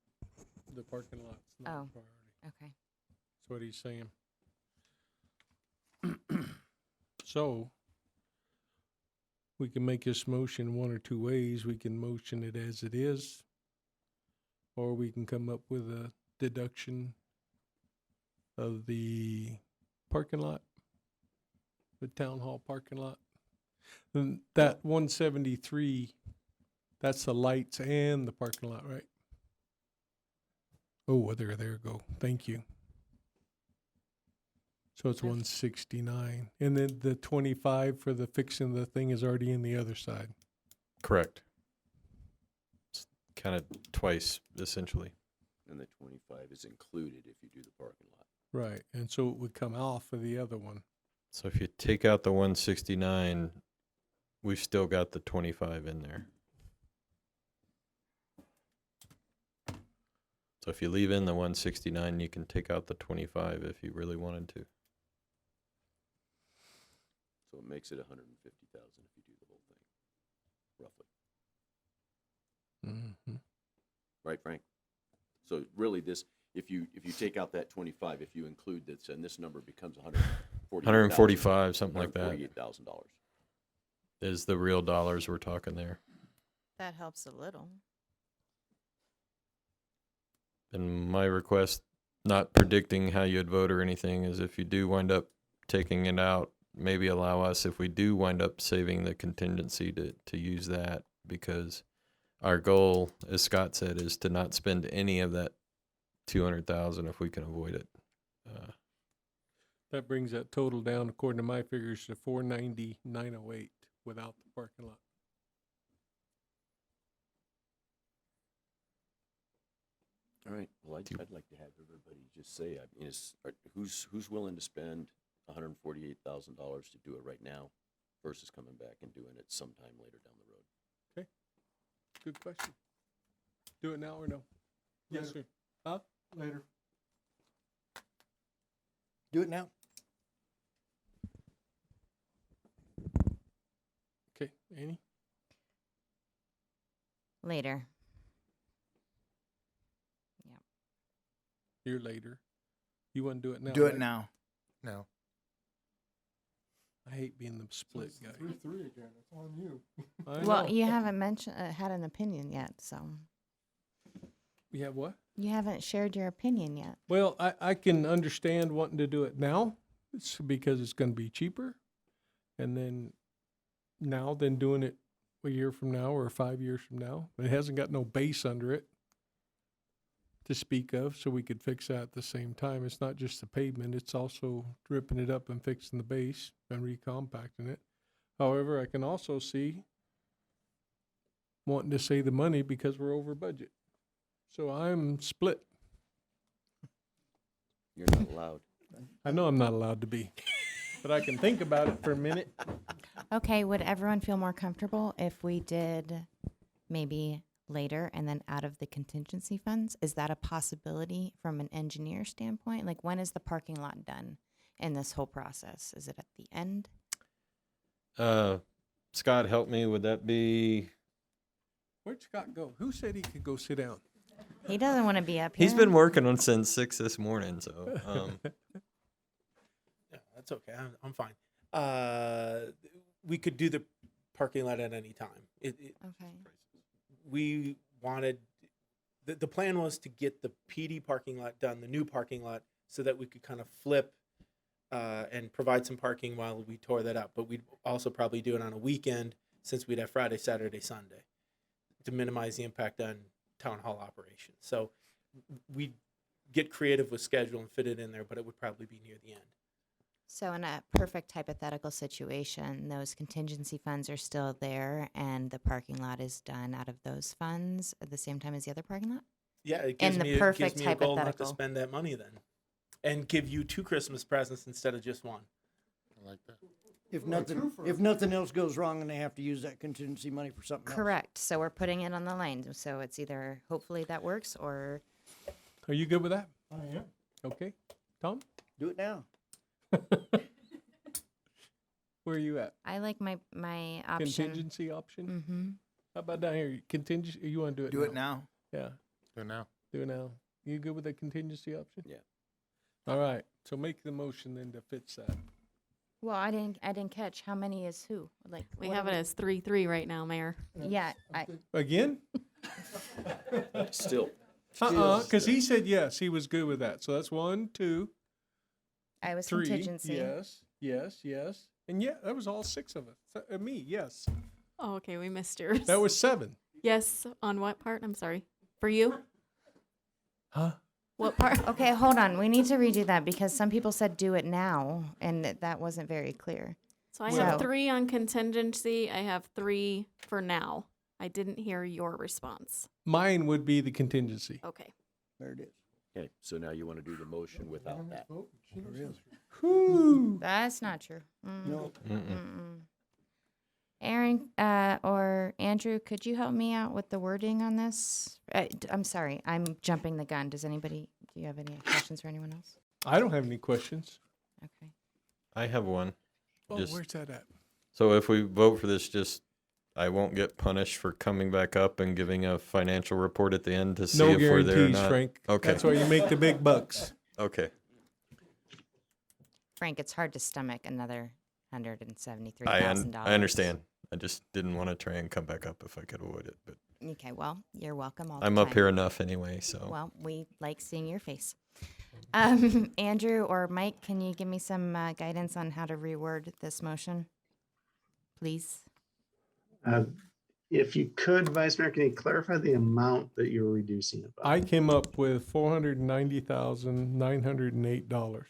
The parking lot's not a priority. Okay. That's what he's saying. So, we can make this motion one or two ways. We can motion it as it is, or we can come up with a deduction of the parking lot, the town hall parking lot. Then that 173, that's the lights and the parking lot, right? Oh, there go. Thank you. So it's 169. And then the 25 for the fixing the thing is already in the other side. Correct. It's kind of twice, essentially. And the 25 is included if you do the parking lot. Right. And so it would come off of the other one. So if you take out the 169, we've still got the 25 in there. So if you leave in the 169, you can take out the 25 if you really wanted to. So it makes it 150,000 if you do the whole thing, roughly. Mm-hmm. Right, Frank? So really this, if you take out that 25, if you include this, and this number becomes 145, something like that. $148,000. Is the real dollars we're talking there. That helps a little. And my request, not predicting how you'd vote or anything, is if you do wind up taking it out, maybe allow us, if we do wind up saving the contingency, to use that, because our goal, as Scott said, is to not spend any of that 200,000 if we can avoid it. That brings that total down, according to my figures, to 490,908 without the parking lot. All right. Well, I'd like to have everybody just say, I mean, who's willing to spend $148,000 to do it right now versus coming back and doing it sometime later down the road? Okay. Good question. Do it now or no? Yes, sir. Huh? Later. Do it now. Okay, Annie? Later. You're later. You want to do it now? Do it right? now. No. I hate being the split guy. 3-3 again. It's on you. I Well, know. you haven't mentioned had an opinion yet, so You have what? you haven't shared your opinion yet. Well, I can understand wanting to do it now. It's because it's going to be cheaper. And then now than doing it a year from now or 5 years from now. It hasn't got no base under it to speak of, so we could fix that at the same time. It's not just the pavement, it's also ripping it up and fixing the base and recompacting it. However, I can also see wanting to save the money because we're over budget. So I'm split. You're not allowed. I know I'm not allowed to be, but I can think about it for a minute. Okay, would everyone feel more comfortable if we did maybe later and then out of the contingency funds? Is that a possibility from an engineer standpoint? Like, when is the parking lot done in this whole process? Is it at the end? Scott, help me. Would that be? Where'd Scott go? Who said he could go sit down? He doesn't want to be up here. He's been working on since 6 this morning, so. Yeah, that's okay. I'm fine. We could do the parking lot at any time. Okay. We wanted, the plan was to get the PD parking lot done, the new parking lot, so that we could kind of flip and provide some parking while we tore that up. But we'd also probably do it on a weekend, since we'd have Friday, Saturday, Sunday, to minimize the impact on town hall operations. So we'd get creative with schedule and fit it in there, but it would probably be near the end. So in a perfect hypothetical situation, those contingency funds are still there and the parking lot is done out of those funds at the same time as the other parking lot? Yeah, it gives In the me, perfect a goal not to hypothetical. spend that money then, and give you 2 Christmas presents instead of just one. I like that. If nothing else goes wrong and they have to use that contingency money for something else. Correct. So we're putting it on the line. So it's either hopefully that works or Are you good with that? I am. Okay. Tom? Do it now. Where are you at? I like my option. Contingency option? Mm-hmm. How about down here? Contingency, you want to do it Do it now. Yeah. Do it now. Do it now. You good with the contingency option? Yeah. All right. So make the motion then to fix that. Well, I didn't catch how many is who. Like We what have are it as 3-3 right now, Mayor. Yeah, Again? Still. Because he said yes, he was good with that. So that's 1, 2, I was 3. contingency. Yes. And yeah, that was all 6 of us. Me, yes. Oh, okay, we missed yours. That was 7. Yes, on what part? I'm sorry. For you? Huh? What part? Okay, hold on. We need to redo that because some people said do it now, and that wasn't very clear. So I have 3 on contingency. I have 3 for now. I didn't hear your response. Mine would be the contingency. Okay. There it is. Okay, so now you want to do the motion without that. Whew. That's not true. No. Mm-mm. Aaron or Andrew, could you help me out with the wording on this? I'm sorry, I'm jumping the gun. Do you have any questions for anyone else? I don't have any questions. Okay. I have one. Oh, Just- where's that at? So if we vote for this, just, I won't get punished for coming back up and giving a financial report at the end to see No if we're there or guarantees, not? Frank. Okay. That's why you make the big bucks. Okay. Frank, it's hard to stomach another $173,000. I understand. I just didn't want to try and come back up if I could avoid it, but Okay, well, you're welcome all the I'm time. up here enough anyway, so. Well, we like seeing your face. Andrew or Mike, can you give me some guidance on how to reword this motion, please? If you could, Vice Mayor, can you clarify the amount that you're reducing it by? I came up with $490,908.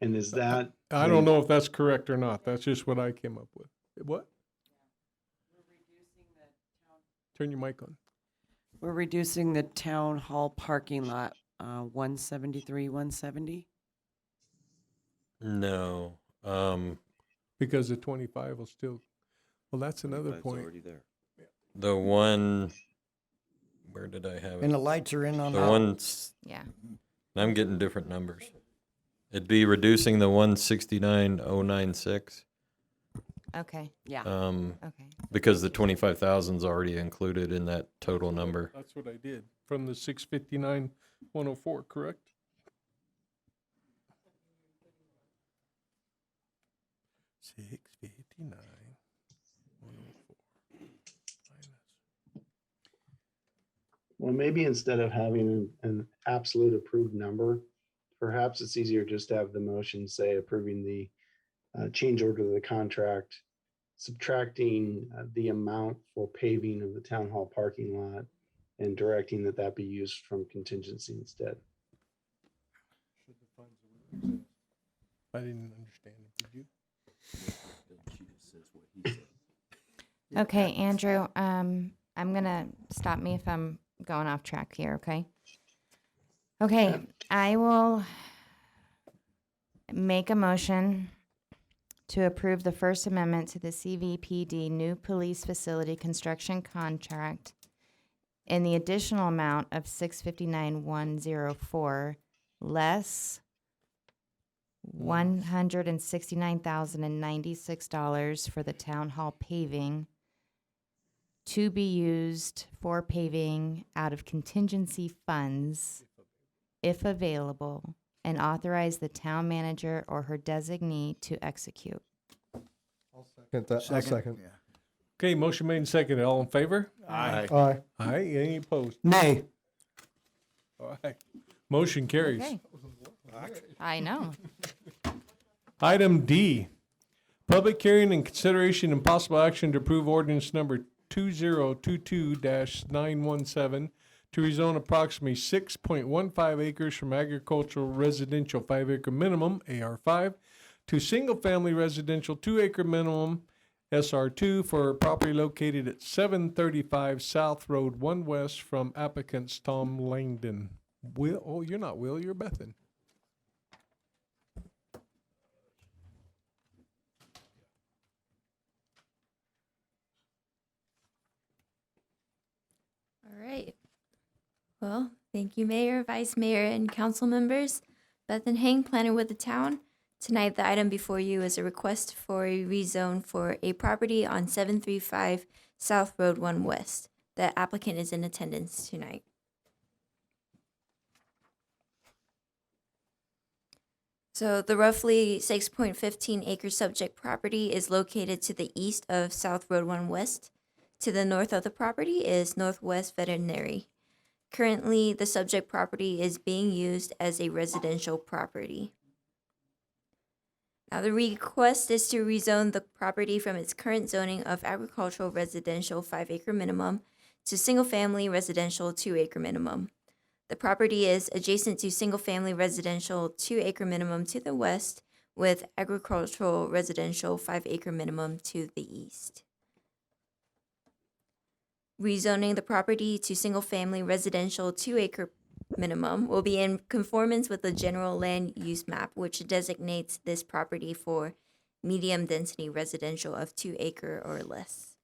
And is that? I don't know if that's correct or not. That's just what I came up with. What? Turn your mic on. We're reducing the town hall parking lot, 173, 170? No. Because the 25 will still, well, that's another point. there. The one, where did I have it? And the lights are in on The that. ones, Yeah. I'm getting different numbers. It'd be reducing the 169,096. Okay. Yeah. Okay. Because the 25,000's already included in that total number. That's what I did. From the 659,104, correct? Well, maybe instead of having an absolute approved number, perhaps it's easier just to have the motion say approving the change order to the contract, subtracting the amount for paving of the town hall parking lot and directing that that be used from contingency instead. I didn't understand it. Did you? Okay, Andrew, I'm gonna stop me if I'm going off track here, okay? Okay, I will make a motion to approve the First Amendment to the CVPD new police facility construction contract in the additional amount of $659,104 less $169,096 for the town hall paving to be used for paving out of contingency funds if available, and authorize the town manager or her designee to execute. I'll second. Yeah. Okay, motion made and seconded. All in favor? Aye. Aye. Aye. Any opposed? Nay. All right. Motion carries. Okay. I know. Item D, public hearing and consideration and possible action to approve ordinance number 2022-917 to rezone approximately 6.15 acres from agricultural residential 5-acre minimum, AR5, to single-family residential 2-acre minimum, SR2, for property located at 735 South Road 1 West from applicants Tom Langdon. Will, oh, you're not Will, you're Bethan. All right. Well, thank you, Mayor, Vice Mayor, and council members. Bethan Hang, planner with the town. Tonight, the item before you is a request for a rezone for a property on 735 South Road 1 West. The applicant is in attendance tonight. So the roughly 6.15 acre subject property is located to the east of South Road 1 West. To the north of the property is Northwest Veterinary. Currently, the subject property is being used as a residential property. Now, the request is to rezone the property from its current zoning of agricultural residential 5-acre minimum to single-family residential 2-acre minimum. The property is adjacent to single-family residential 2-acre minimum to the west, with agricultural residential 5-acre minimum to the east. Rezoning the property to single-family residential 2-acre minimum will be in conformance with the general land use map, which designates this property for medium density residential of 2 acre or less.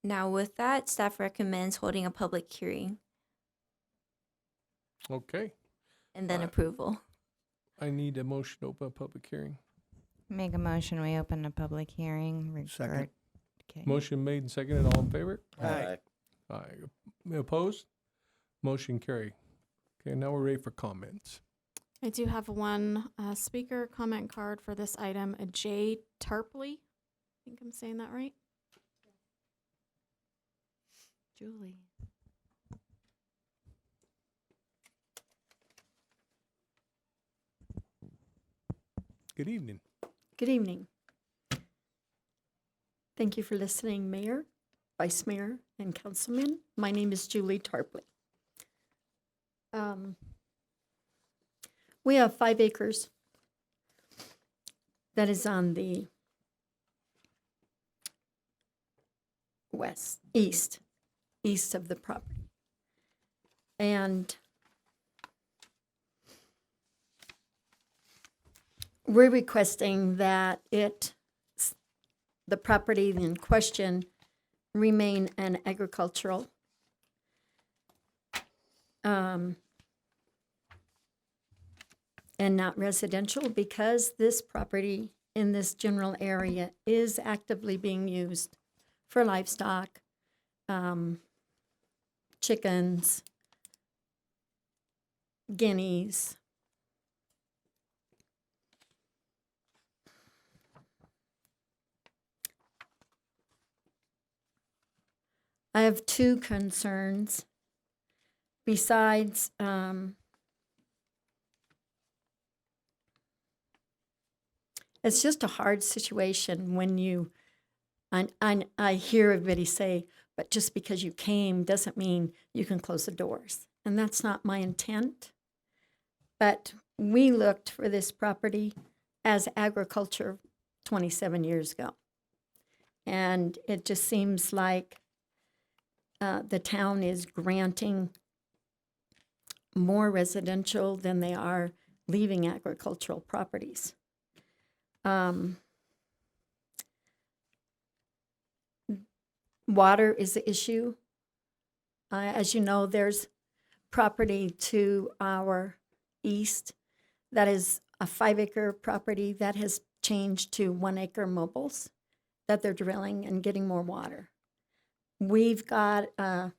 Now with that, staff recommends holding a public hearing Okay. and then approval. I need a motion to open a public hearing. Make a motion, we open a public hearing. Second. Okay. Motion made and seconded. All in favor? Aye. Aye. Opposed? Motion carry. Okay, now we're ready for comments. I do have one speaker comment card for this item, a J. Tarpley. I think I'm saying that right. Julie. Good evening. Good evening. Thank you for listening, Mayor, Vice Mayor, and Councilman. My name is Julie Tarpley. We have 5 acres that is on the east of the property. And we're requesting that the property in question remain an agricultural. And not residential, because this property in this general area is actively being used for livestock, chickens, guineas. I have 2 concerns besides it's just a hard situation when I hear everybody say, but just because you came doesn't mean you can close the doors. And that's not my intent. But we looked for this property as agriculture 27 years ago. And it just seems like the town is granting more residential than they are leaving agricultural properties. Water is the issue. As you know, there's property to our east that is a 5 acre property that has changed to 1 acre mobiles that they're drilling and getting more water. We've got a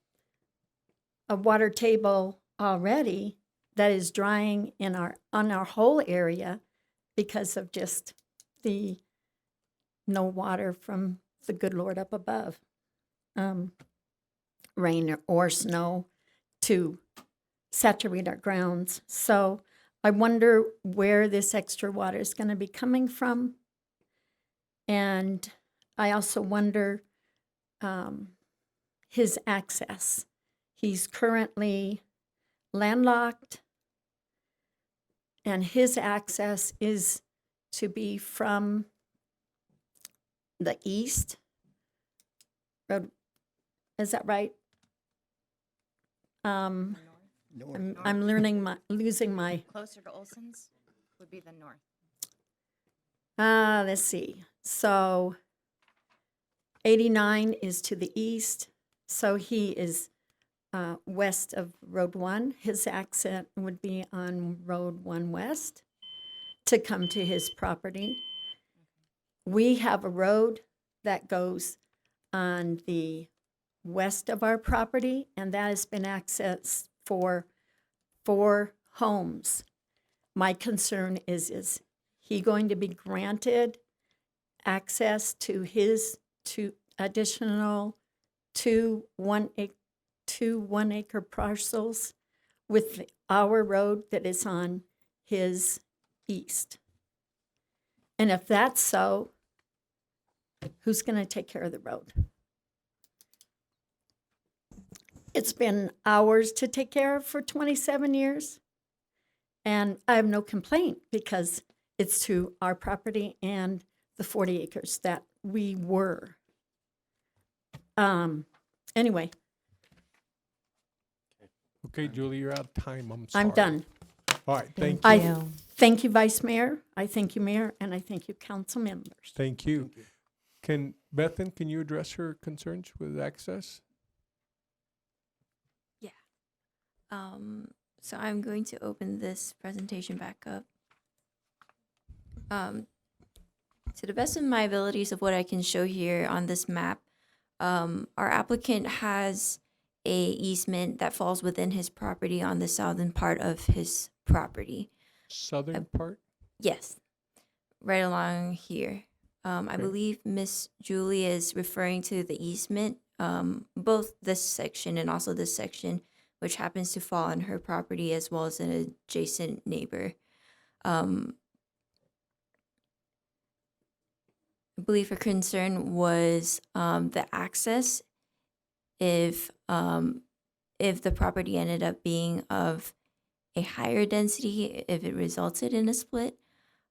water table already that is drying on our whole area because of just the no water from the good Lord up above, rain or snow to saturate our grounds. So I wonder where this extra water is going to be coming from. And I also wonder his access. He's currently landlocked, and his access is to be from the east road. Is that right? I'm losing my. Closer to Olson's would be the north. Let's see. So 89 is to the east. So he is west of Road 1. His accent would be on Road 1 West to come to his property. We have a road that goes on the west of our property, and that has been accessed for 4 homes. My concern is he going to be granted access to his 2 additional 2 1 acre parcels with our road that is on his east? And if that's so, who's going to take care of the road? It's been ours to take care of for 27 years. And I have no complaint because it's to our property and the 40 acres that we were. Anyway. Okay, Julie, you're out of time. I'm sorry. I'm done. All right, thank I you. thank you, Vice Mayor. I thank you, Mayor, and I thank you, council members. Thank you. Can Bethan, can you address her concerns with access? Yeah. So I'm going to open this presentation back up. To the best of my abilities of what I can show here on this map, our applicant has a easement that falls within his property on the southern part of his property. Southern part? Yes, right along here. I Okay. believe Miss Julie is referring to the easement, both this section and also this section, which happens to fall on her property as well as an adjacent neighbor. I believe her concern was the access. If the property ended up being of a higher density, if it resulted in a split,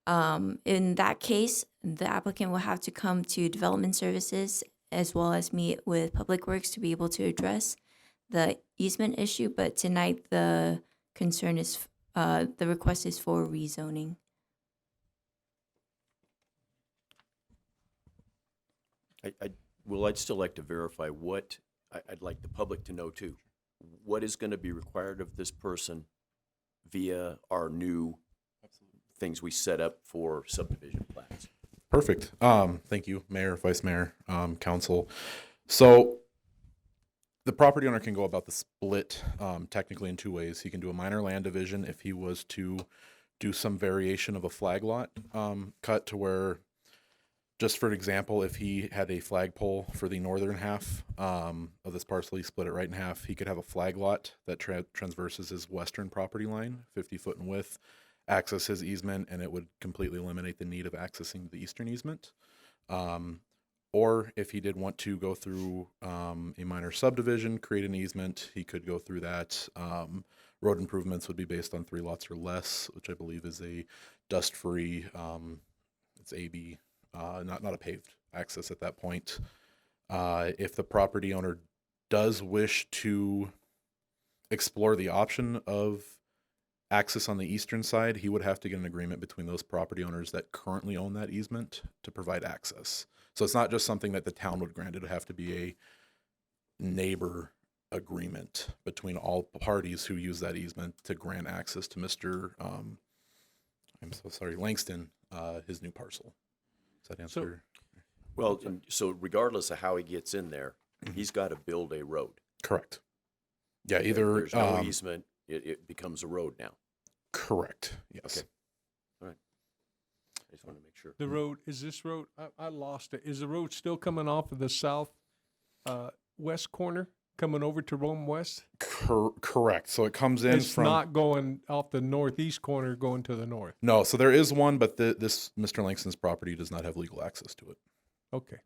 in that case, the applicant will have to come to Development Services as well as meet with Public Works to be able to address the easement issue. But tonight, the concern is the request is for rezoning. I'd still like to verify what, I'd like the public to know too. What is going to be required of this person via our new things we set up for subdivision plans? Perfect. Thank you, Mayor, Vice Mayor, Council. So the property owner can go about the split technically in two ways. He can do a minor land division if he was to do some variation of a flag lot cut to where, just for an example, if he had a flagpole for the northern half of this parcel, he split it right in half. He could have a flag lot that transverses his western property line, 50 foot in width, access his easement, and it would completely eliminate the need of accessing the eastern easement. Or if he did want to go through a minor subdivision, create an easement, he could go through that. Road improvements would be based on 3 lots or less, which I believe is a dust-free, it's AB, not a paved access at that point. If the property owner does wish to explore the option of access on the eastern side, he would have to get an agreement between those property owners that currently own that easement to provide access. So it's not just something that the town would grant. It would have to be a neighbor agreement between all parties who use that easement to grant access to Mr. I'm so sorry, Langston, his new parcel. Does that answer? Well, so regardless of how he gets in there, he's got to build a road. Correct. Yeah, either There's no easement, it becomes a road now. Correct. Yes. Okay. All right. I just want to make sure. The road, is this road, I lost it. Is the road still coming off of the south west corner, coming over to Rome West? Correct. So it comes in It's from. not going off the northeast corner, going to the north. No, so there is one, but this Mr. Langston's property does not have legal access to it. Okay.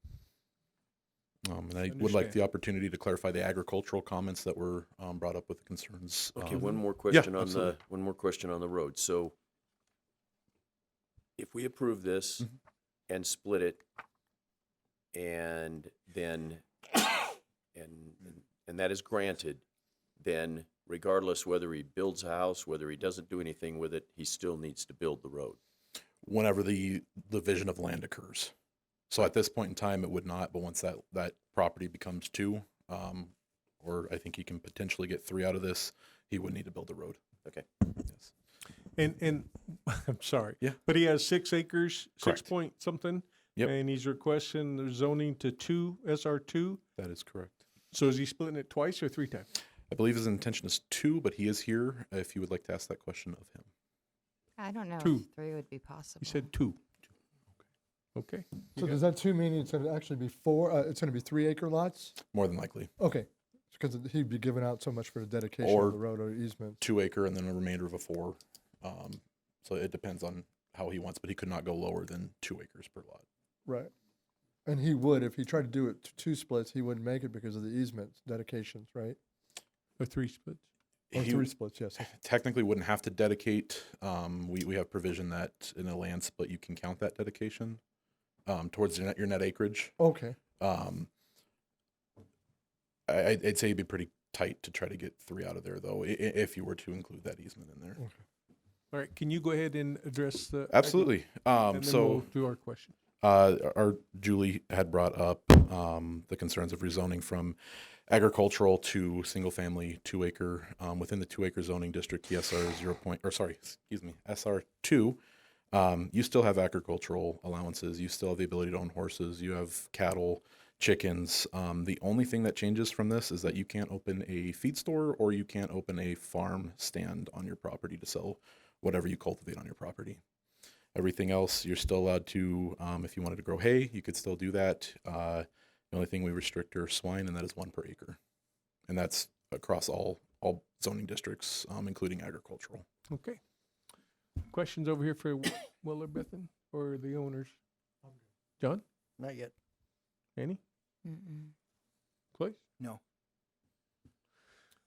And I would like the opportunity to clarify the agricultural comments that were brought up with the concerns. Okay, one more question on absolutely. the road. So if we approve this and split it, and then and that is granted, then regardless whether he builds a house, whether he doesn't do anything with it, he still needs to build the road. Whenever the division of land occurs. So at this point in time, it would not, but once that property becomes 2, or I think he can potentially get 3 out of this, he would need to build a road. Okay. Yes. And I'm sorry. Yeah. But he has 6 acres, Correct. 6 point something. Yep. And he's requesting the zoning to 2, SR2. That is correct. So is he splitting it twice or 3 times? I believe his intention is 2, but he is here if you would like to ask that question of him. I don't know 2. if 3 would be possible. He said 2. Okay. So does that 2 mean it's going to actually be 4? It's going to be 3 acre lots? More than likely. Okay, because he'd be giving out so much for the dedication Or of the road or easement. 2 acre and then a remainder of a 4. So it depends on how he wants, but he could not go lower than 2 acres per lot. Right. And he would, if he tried to do it 2 splits, he wouldn't make it because of the easement dedications, right? Or 3 splits? Or He 3 splits, yes. technically wouldn't have to dedicate. We have provision that in a land split you can count that dedication towards your net acreage. Okay. I'd say it'd be pretty tight to try to get 3 out of there, though, if you were to include that easement in there. All right, can you go ahead and address the? Absolutely. And then So we'll do our question. our Julie had brought up the concerns of rezoning from agricultural to single family 2 acre within the 2 acre zoning district ESR SR2. You still have agricultural allowances. You still have the ability to own horses. You have cattle, chickens. The only thing that changes from this is that you can't open a feed store or you can't open a farm stand on your property to sell whatever you cultivate on your property. Everything else, you're still allowed to, if you wanted to grow hay, you could still do that. The only thing we restrict are swine, and that is 1 per acre. And that's across all zoning districts, including agricultural. Okay. Questions over here for Willer Bethan or the owners? John? Not yet. Annie? Clay? No.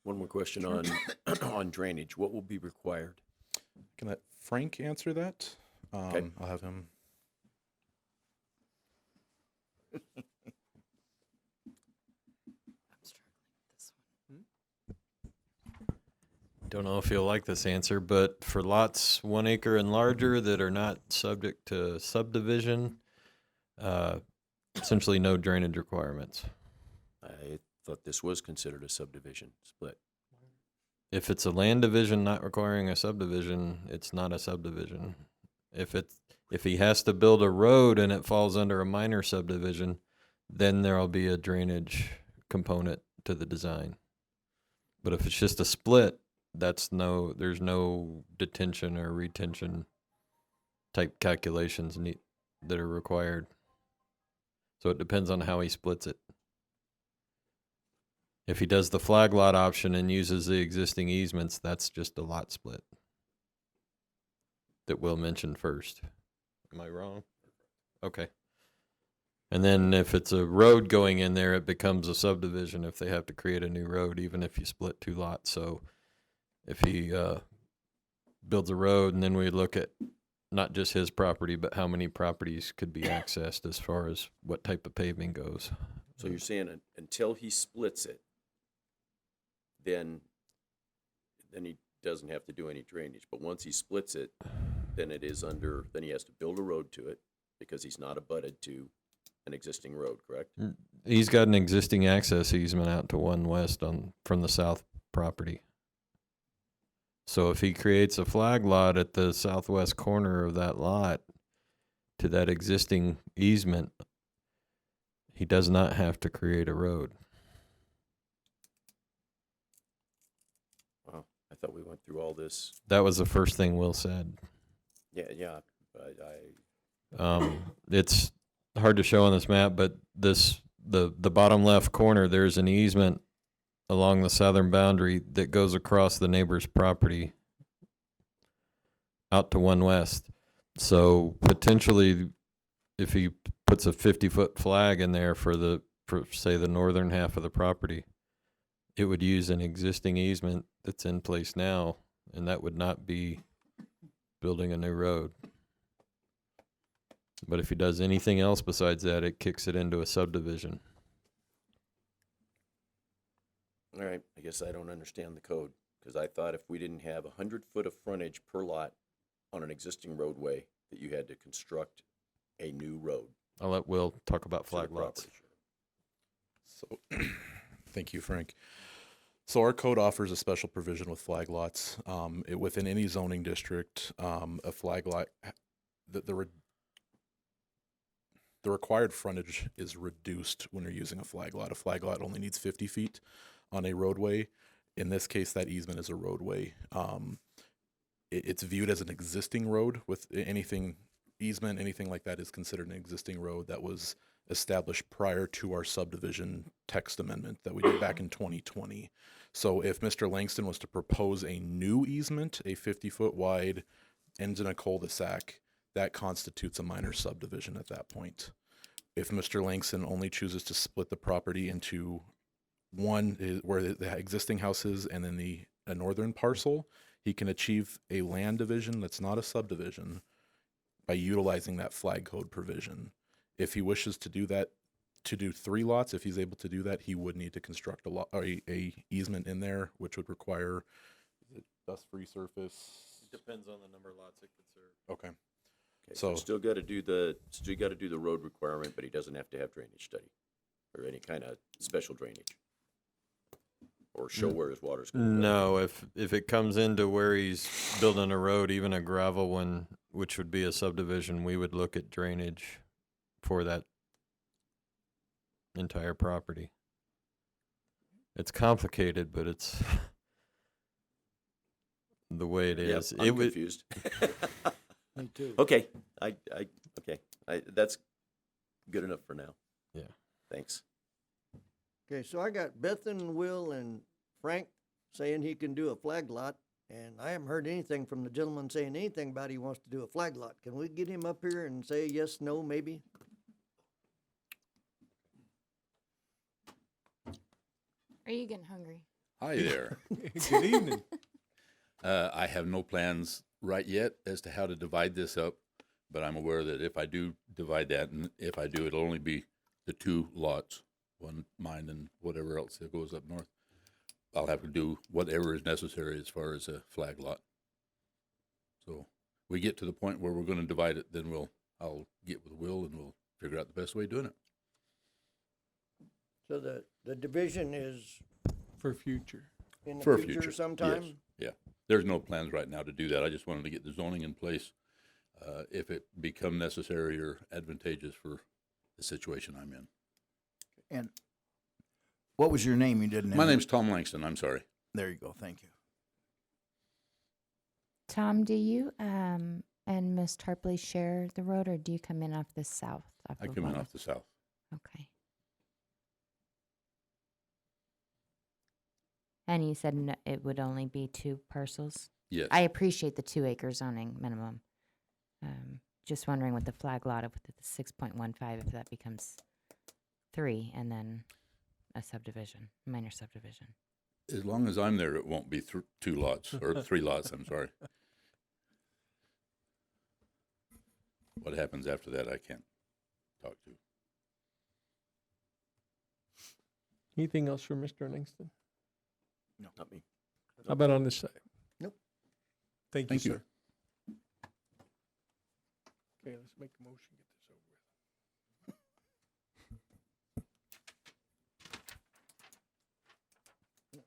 One more question on on drainage. What will be required? Can let Frank answer that? Okay. I'll have him. Don't know if you'll like this answer, but for lots 1 acre and larger that are not subject to subdivision, essentially no drainage requirements. I thought this was considered a subdivision split. If it's a land division not requiring a subdivision, it's not a subdivision. If he has to build a road and it falls under a minor subdivision, then there'll be a drainage component to the design. But if it's just a split, there's no detention or retention type calculations that are required. So it depends on how he splits it. If he does the flag lot option and uses the existing easements, that's just a lot split that we'll mention first. Am I wrong? Okay. And then if it's a road going in there, it becomes a subdivision if they have to create a new road, even if you split 2 lots. So if he builds a road, and then we look at not just his property, but how many properties could be accessed as far as what type of paving goes. So you're saying until he splits it, then he doesn't have to do any drainage. But once he splits it, then he has to build a road to it because he's not abutted to an existing road, correct? He's got an existing access easement out to 1 west from the south property. So if he creates a flag lot at the southwest corner of that lot to that existing easement, he does not have to create a road. Wow, I thought we went through all this. That was the first thing Will said. Yeah. It's hard to show on this map, but the bottom left corner, there's an easement along the southern boundary that goes across the neighbor's property out to 1 west. So potentially, if he puts a 50-foot flag in there for say the northern half of the property, it would use an existing easement that's in place now, and that would not be building a new road. But if he does anything else besides that, it kicks it into a subdivision. All right, I guess I don't understand the code, because I thought if we didn't have 100 foot of frontage per lot on an existing roadway, that you had to construct a new road. I'll let Will talk about to the flag lots. So, thank you, Frank. So our code offers a special provision with flag lots. Within any zoning district, a flag lot, the required frontage is reduced when you're using a flag lot. A flag lot only needs 50 feet on a roadway. In this case, that easement is a roadway. It's viewed as an existing road with anything like that is considered an existing road that was established prior to our subdivision text amendment that we did back in 2020. So if Mr. Langston was to propose a new easement, a 50-foot wide, ends in a cul-de-sac, that constitutes a minor subdivision at that point. If Mr. Langston only chooses to split the property into one where the existing house is and then a northern parcel, he can achieve a land division that's not a subdivision by utilizing that flag code provision. If he wishes to do that to do 3 lots, if he's able to do that, he would need to construct a lot, or a easement in there, which would require dust-free surface. Depends on the number of lots it could serve. Okay. Okay, so still got to do the road requirement, but he doesn't have to have drainage study or any kind of special drainage or show where his water's going to go. No, if it comes into where he's building a road, even a gravel one, which would be a subdivision, we would look at drainage for that entire property. It's complicated, but it's the way it Yeah, is. I'm confused. Me too. Okay, that's good enough for now. Yeah. Thanks. Okay, so I got Bethan, Will, and Frank saying he can do a flag lot, and I haven't heard anything from the gentleman saying anything about he wants to do a flag lot. Can we get him up here and say yes, no, maybe? Are you getting hungry? Hi there. Good evening. I have no plans right yet as to how to divide this up, but I'm aware that if I do divide that, and if I do, it'll only be the 2 lots, one mine and whatever else that goes up north. I'll have to do whatever is necessary as far as a flag lot. So we get to the point where we're going to divide it, then I'll get with Will and we'll figure out the best way of doing it. So the division is For future. in the For future sometime? Yes. Yeah. There's no plans right now to do that. I just wanted to get the zoning in place if it become necessary or advantageous for the situation I'm in. And what was your name? You didn't. My name's Tom Langston. I'm sorry. There you go. Thank you. Tom, do you and Miss Tarpley share the road, or do you come in off the south? I come in off the south. Okay. And you said it would only be 2 parcels? Yes. I appreciate the 2 acre zoning minimum. Just wondering with the flag lot of the 6.15, if that becomes 3 and then a subdivision, minor subdivision. As long as I'm there, it won't be 2 lots, or 3 lots, I'm sorry. What happens after that, I can't talk to. Anything else for Mr. Langston? No, not me. How about on this side? Nope. Thank you, Thank you. sir. Okay, let's make a motion, get this over with.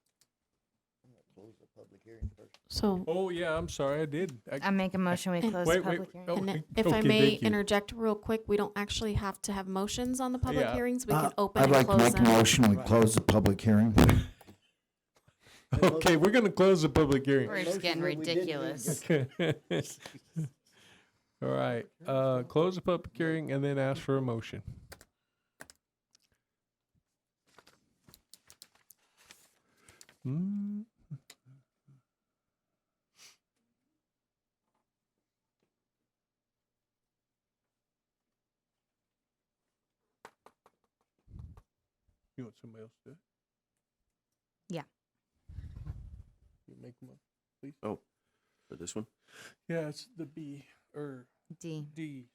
Close the public hearing first. So, Oh, yeah, I'm sorry, I did. I make a motion we close the public hearing. oh, and if I okay, may thank you. interject real quick, we don't actually have to have motions on the public Yeah. hearings. We can open I'd and like to close make a them. motion. We close the public hearing. Okay, we're gonna close the public hearing. We're just getting Motion that we didn't even ridiculous. Okay. All right, close the public hearing and then ask for a motion. Mm. You want somebody else to do it? Yeah. You make them up, please? Oh, for this one? Yeah, it's the B, or D.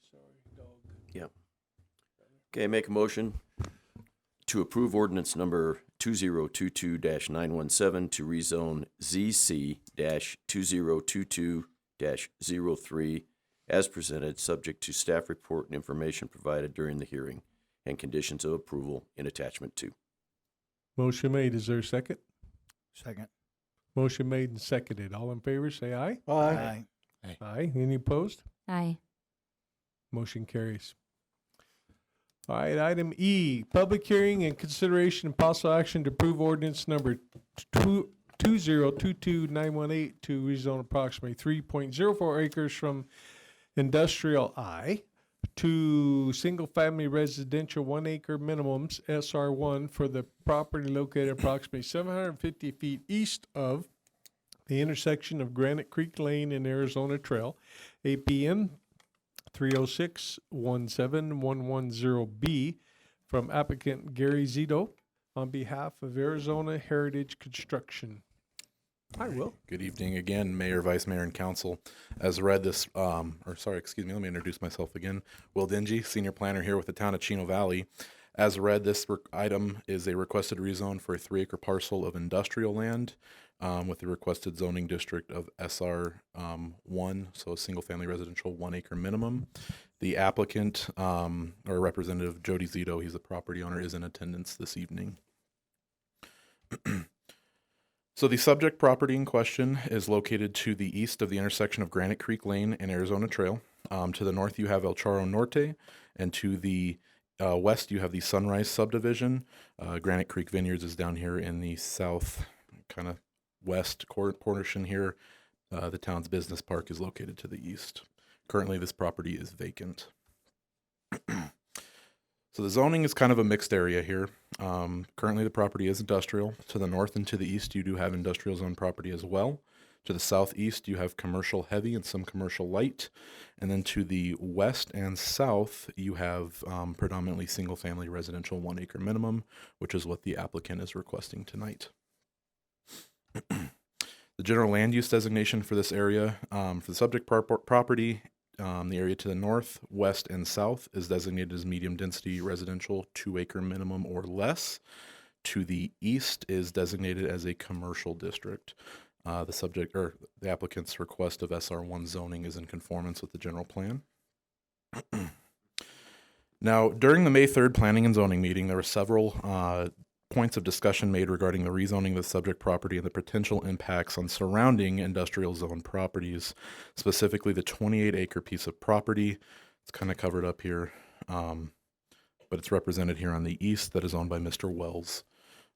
sorry, dog. Yeah. Okay, make a motion to approve ordinance number 2022-917 to rezone ZC-2022-03 as presented, subject to staff report and information provided during the hearing and conditions of approval in attachment 2. Motion made, is there a second? Second. Motion made and seconded. All in favor, say aye. Aye. Aye. Any opposed? Aye. Motion carries. All right, item E, public hearing and consideration and possible action to approve ordinance number 2022-918 to rezone approximately 3.04 acres from industrial I to single-family residential 1 acre minimums, SR1, for the property located approximately 750 feet east of the intersection of Granite Creek Lane and Arizona Trail, APN 306-17110B, from applicant Gary Zito on behalf of Arizona Heritage Construction. Hi, Will. Good evening again, Mayor, Vice Mayor, and Council. As read this, let me introduce myself again. Will Dingy, Senior Planner here with the town of Chino Valley. As read, this item is a requested rezone for a 3-acre parcel of industrial land with the requested zoning district of SR 1, so a single-family residential 1-acre minimum. The applicant, or Representative Jody Zito, he's the property owner, is in attendance this evening. So the subject property in question is located to the east of the intersection of Granite Creek Lane and Arizona Trail. To the north, you have El Charro Norte, and to the west, you have the Sunrise subdivision. Granite Creek Vineyards is down here in the south, kind of west portion here. The town's business park is located to the east. Currently, this property is vacant. So the zoning is kind of a mixed area here. Currently, the property is industrial. To the north and to the east, you do have industrial zone property as well. To the southeast, you have commercial heavy and some commercial light. And then to the west and south, you have predominantly single-family residential 1-acre minimum, which is what the applicant is requesting tonight. The general land use designation for this area, for the subject property, the area to the north, west, and south is designated as medium density residential 2-acre minimum or less. To the east is designated as a commercial district. The applicant's request of SR1 zoning is in conformance with the general plan. Now, during the May 3rd Planning and Zoning meeting, there were several points of discussion made regarding the rezoning of the subject property and the potential impacts on surrounding industrial zone properties, specifically the 28-acre piece of property. It's kind of covered up here, but it's represented here on the east that is owned by Mr. Wells.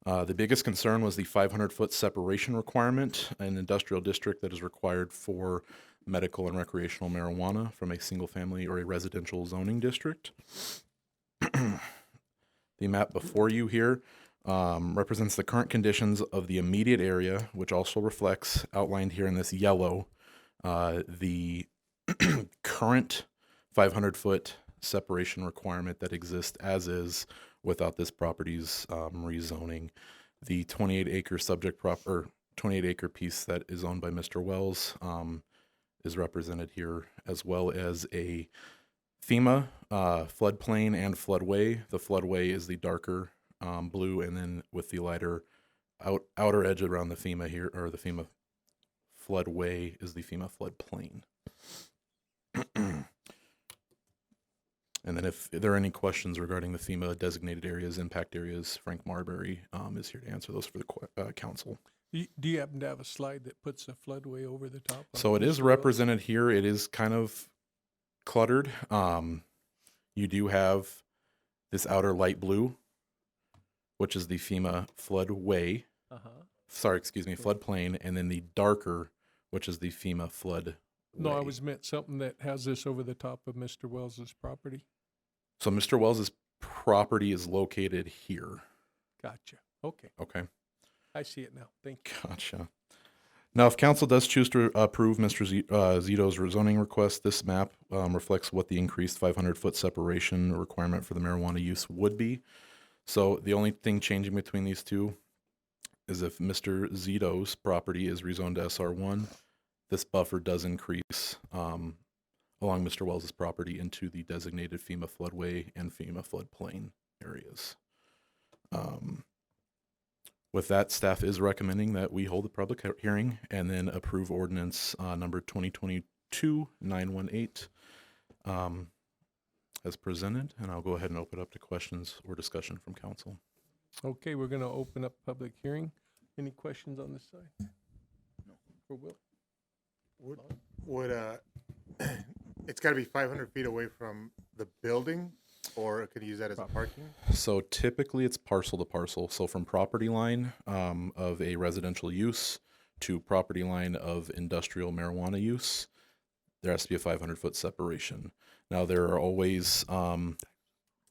The biggest concern was the 500-foot separation requirement, an industrial district that is required for medical and recreational marijuana from a single-family or a residential zoning district. The map before you here represents the current conditions of the immediate area, which also reflects, outlined here in this yellow, the current 500-foot separation requirement that exists as is without this property's rezoning. The 28-acre subject 28-acre piece that is owned by Mr. Wells is represented here, as well as a FEMA floodplain and floodway. The floodway is the darker blue, and then with the lighter outer edge around the FEMA here, or the FEMA floodway, is the FEMA floodplain. And then if there are any questions regarding the FEMA designated areas, impact areas, Frank Marbury is here to answer those for the council. Do you happen to have a slide that puts a floodway over the top? So it is represented here. It is kind of cluttered. You do have this outer light blue, which is the FEMA floodway. Floodplain, and then the darker, which is the FEMA flood. No, I was meant something that has this over the top of Mr. Wells's property. So Mr. Wells's property is located here. Gotcha. Okay. Okay. I see it now. Thank you. Gotcha. Now, if council does choose to approve Mr. Zito's rezoning request, this map reflects what the increased 500-foot separation requirement for the marijuana use would be. So the only thing changing between these two is if Mr. Zito's property is rezoned to SR1, this buffer does increase along Mr. Wells's property into the designated FEMA floodway and FEMA floodplain areas. With that, staff is recommending that we hold a public hearing and then approve ordinance number 2022-918 as presented. And I'll go ahead and open up to questions or discussion from council. Okay, we're going to open up public hearing. Any questions on this side? No. For Will? Would it's got to be 500 feet away from the building, or it could use that as a parking? So typically it's parcel to parcel. So from property line of a residential use to property line of industrial marijuana use, there has to be a 500-foot separation. Now there are always some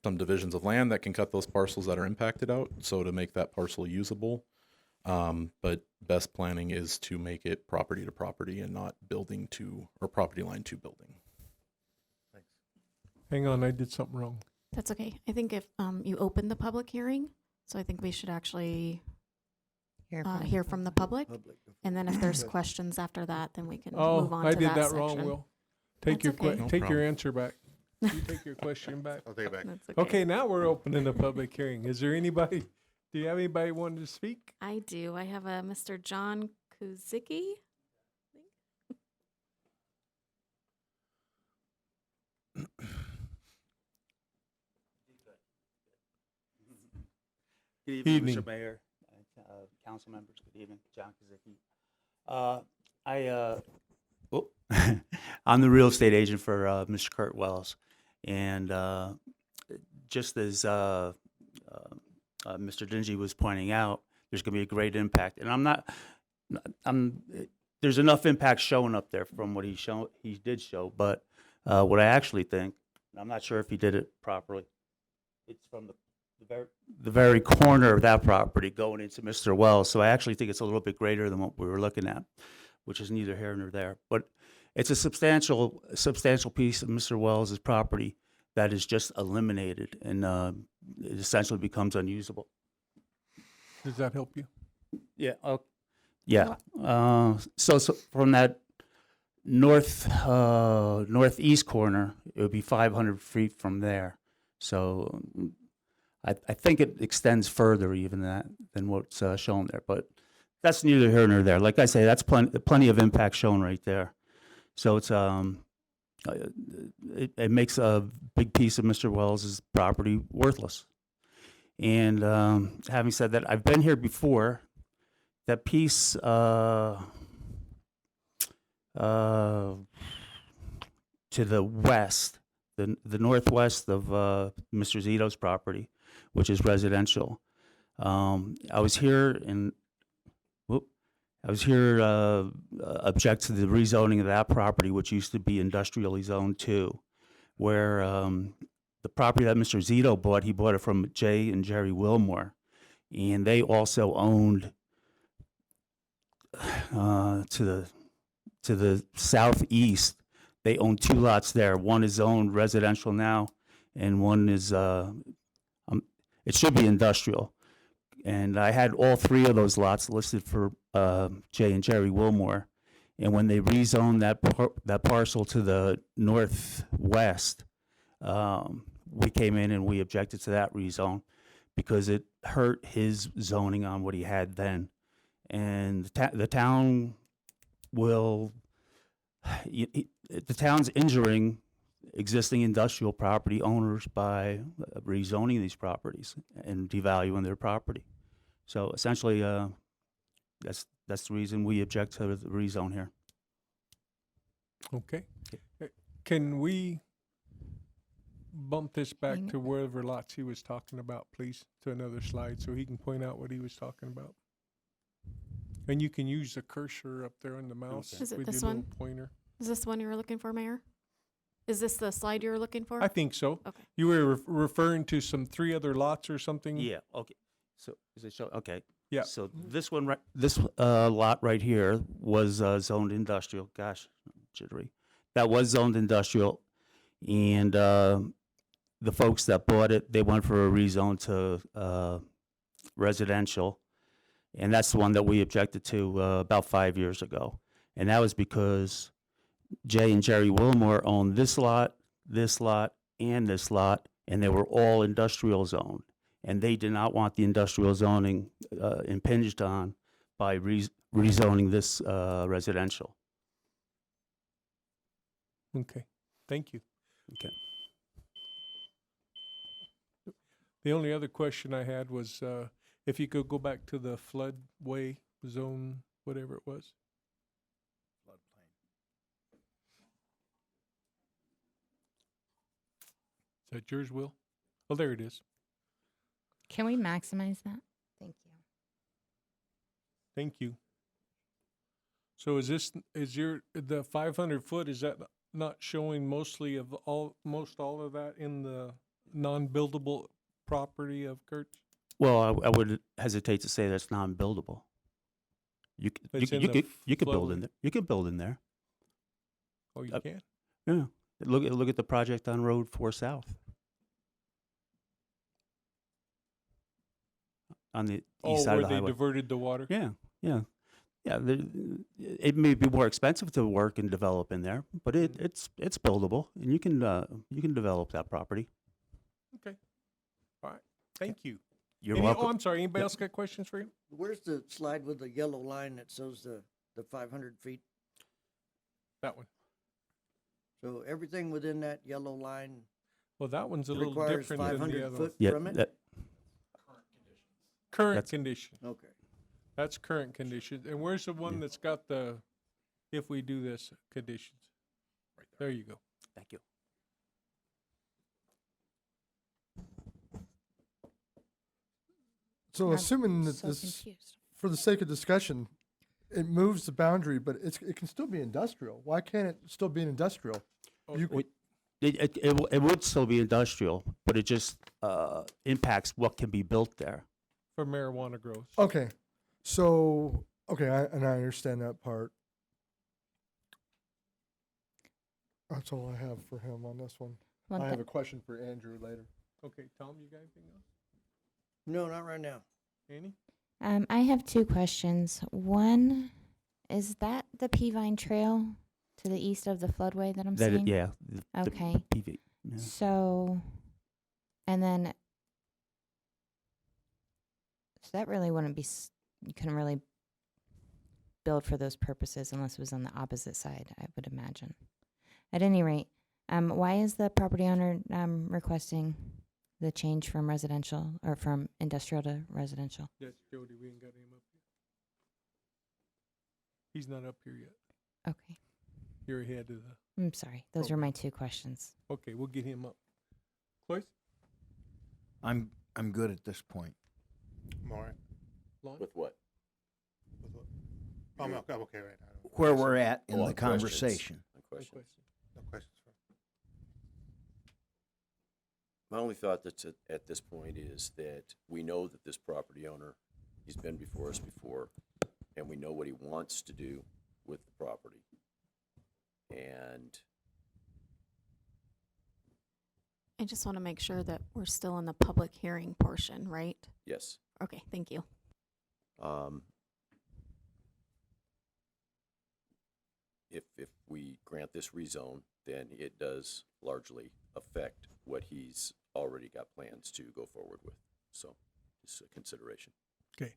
divisions of land that can cut those parcels that are impacted out, so to make that parcel usable. But best planning is to make it property to property and not building to, or property line to building. Thanks. Hang on, I did something wrong. That's okay. I think if you open the public hearing, so I think we should actually hear from the public. And then if there's questions after that, then we can move on to that section. I did that wrong, Will. Take That's your okay. take your answer back. You take your question back. I'll take it back. That's okay. Okay, now we're opening a public hearing. Is there anybody, do you have anybody wanting to speak? I do. I have a Mr. John Kuzicki. Good Evening. Mr. Mayor, council members. Good evening, John Kazicki. I'm the real estate agent for Mr. Kurt Wells, and just as Mr. Dingy was pointing out, there's going to be a great impact, and there's enough impact showing up there from what he did show, but what I actually think, I'm not sure if he did it properly. It's from the very corner of that property going into Mr. Wells. So I actually think it's a little bit greater than what we were looking at, which is neither here nor there. But it's a substantial piece of Mr. Wells' property that is just eliminated, and it essentially becomes unusable. Does that help you? Yeah. Yeah. So from that northeast corner, it would be 500 feet from there. So I think it extends further even than what's shown there, but that's neither here nor there. Like I say, that's plenty of impact shown right there. So it's it makes a big piece of Mr. Wells' property worthless. And having said that, I've been here before. That piece to the west, the northwest of Mr. Zito's property, which is residential. I was here object to the rezoning of that property, which used to be industrially zoned too, where the property that Mr. Zito bought, he bought it from Jay and Jerry Wilmore, and they also owned to the southeast. They own 2 lots there. One is zoned residential now, and one is it should be industrial. And I had all 3 of those lots listed for Jay and Jerry Wilmore. And when they rezoned that parcel to the northwest, we came in and we objected to that rezone because it hurt his zoning on what he had then. And the town will, the town's injuring existing industrial property owners by rezoning these properties and devaluing their property. So essentially, that's the reason we object to the rezone here. Okay. Can we bump this back to wherever lots he was talking about, please, to another slide so he can point out what he was talking about? And you can use the cursor up there on the mouse Is it with this your little one? pointer. Is this the one you were looking for, Mayor? Is this the slide you were looking for? I think so. Okay. You were referring to some 3 other lots or something? Yeah. Okay. So is it show? Okay. Yeah. So this one, this lot right here was zoned industrial. Gosh, jittery. That was zoned industrial, and the folks that bought it, they went for a rezone to residential, and that's the one that we objected to about 5 years ago, and that was because Jay and Jerry Wilmore owned this lot, and this lot, and they were all industrial zoned. And they did not want the industrial zoning impinged on by rezoning this residential. Okay, thank you. Okay. The only other question I had was if you could go back to the floodway zone, whatever it was. Is that yours, Will? Oh, there it is. Can we maximize that? Thank you. Thank you. So is the 500 foot, is that not showing most all of that in the non-buildable property of Kurt's? Well, I would hesitate to say that's non-buildable. You could build in there. You could build in there. Oh, you can? Yeah. Look at the project on Road 4 South. On the east side where of the they highway. diverted the water? Yeah. Yeah, it may be more expensive to work and develop in there, but it's buildable, and you can develop that property. Okay. All right. Thank you. You're welcome. Oh, I'm sorry. Anybody else got questions for you? Where's the slide with the yellow line that shows the 500 feet? That one. So everything within that yellow line Well, that one's a little requires different than 500 the other foot one. from it? Current That's- condition. Okay. That's current conditions. And where's the one that's got the, if we do this, conditions? Right there. There you go. Thank you. So I'm assuming that so this, confused. for the sake of discussion, it moves the boundary, but it can still be industrial. Why can't it still be an industrial? Oh, You- wait. It would still be industrial, but it just impacts what can be built there. For marijuana grows. Okay, so, okay, I understand that part. That's all I have for him on this one. Well, I have th- a question for Andrew later. Okay, Tom, you got anything else? No, not right now. Annie? I have two questions. One, is that the Peavine Trail to the east of the floodway that I'm seeing? Yeah. Okay. PV. Yeah. So, and then, so that really wouldn't be, you couldn't really build for those purposes unless it was on the opposite side, I would imagine. At any rate, why is the property owner requesting the change from residential or from industrial to residential? That's Jody. We ain't got him up yet. He's not up here yet. Okay. You're ahead of the. I'm sorry. Those are my two questions. Okay, we'll get him up. Cloyce? I'm good at this point. All right. Lon? With what? I'm okay right now. Where we're at in Oh, the questions. conversation. No questions. No questions. My only thought that's at this point is that we know that this property owner, he's been before us before, and we know what he wants to do with the property. And I just want to make sure that we're still in the public hearing portion, right? yes, Okay, thank you. if we grant this rezone, then it does largely affect what he's already got plans to go forward with. So, just a consideration. Okay.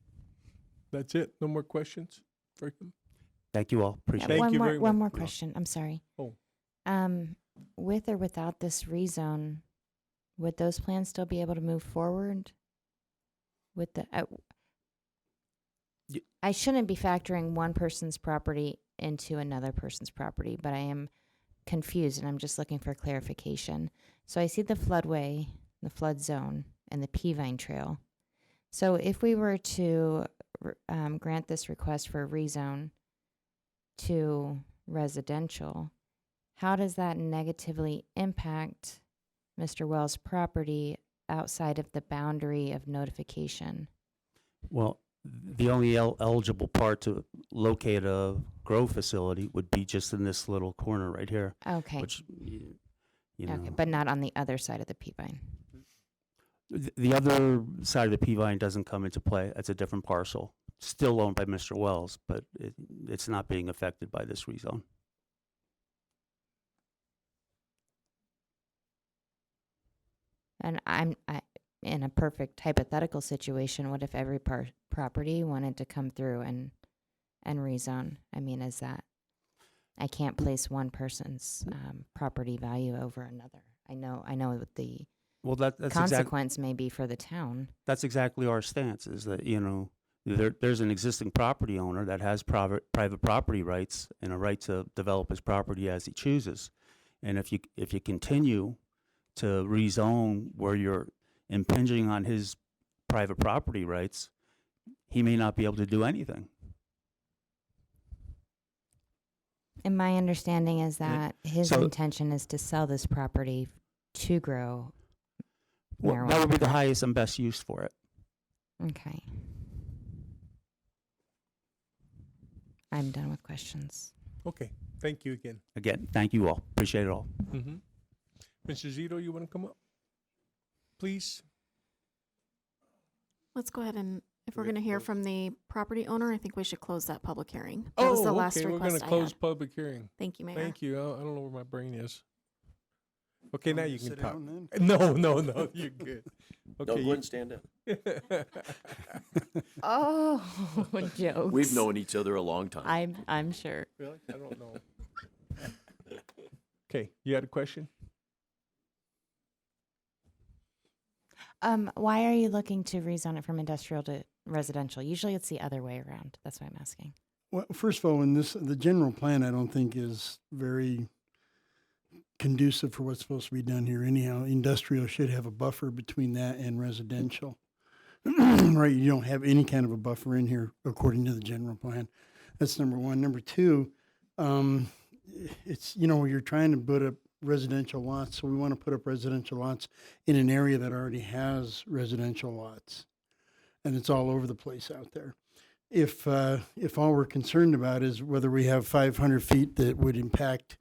That's it. No more questions for him? Thank you all. Appreciate it. Thank you very One much. more question. I'm sorry. Oh. With or without this rezone, would those plans still be able to move forward? With the, I shouldn't be factoring one person's property into another person's property, but I am confused and I'm just looking for clarification. So I see the floodway, the flood zone, and the Peavine Trail. So if we were to grant this request for a rezone to residential, how does that negatively impact Mr. Wells' property outside of the boundary of notification? Well, the only eligible part to locate a grow facility would be just in this little corner right here. Okay. Which, you know. Okay, but not on the other side of the Peavine. The other side of the Peavine doesn't come into play. It's a different parcel, still owned by Mr. Wells, but it's not being affected by this rezone. And I in a perfect hypothetical situation, what if every property wanted to come through and rezone? I mean, is that, I can't place one person's property value over another. I know what the Well, that's consequence may be for the town. That's exactly our stance, is that, you know, there's an existing property owner that has private property rights and a right to develop his property as he chooses. And if you continue to rezone where you're impinging on his private property rights, he may not be able to do anything. And my understanding is that his so- intention is to sell this property to grow Well, marijuana. that would be the highest and best use for it. Okay. I'm done with questions. Okay. Thank you again. Again, thank you all. Appreciate it all. Mm-hmm. Mr. Zito, you want to come up? Please. Let's go ahead and If we're going to hear from the property owner, I think we should close that public hearing. That was the last okay. We're request going to I close had. public hearing. Thank you, Mayor. Thank you. I don't know where my brain is. Okay, now you can sit talk. down No, you're good. No, Okay, go ahead and stand up. Oh, jokes. We've known each other a long time. I'm sure. Really? I don't know. Okay, you had a question? Why are you looking to rezone it from industrial to residential? Usually it's the other way around. That's why I'm asking. Well, first of all, the general plan, I don't think is very conducive for what's supposed to be done here. Anyhow, industrial should have a buffer between that and residential. Right, you don't have any kind of a buffer in here according to the general plan. That's number one. Number two, it's, you're trying to put up residential lots, so we want to put up residential lots in an area that already has residential lots, and it's all over the place out there. If all we're concerned about is whether we have 500 feet that would impact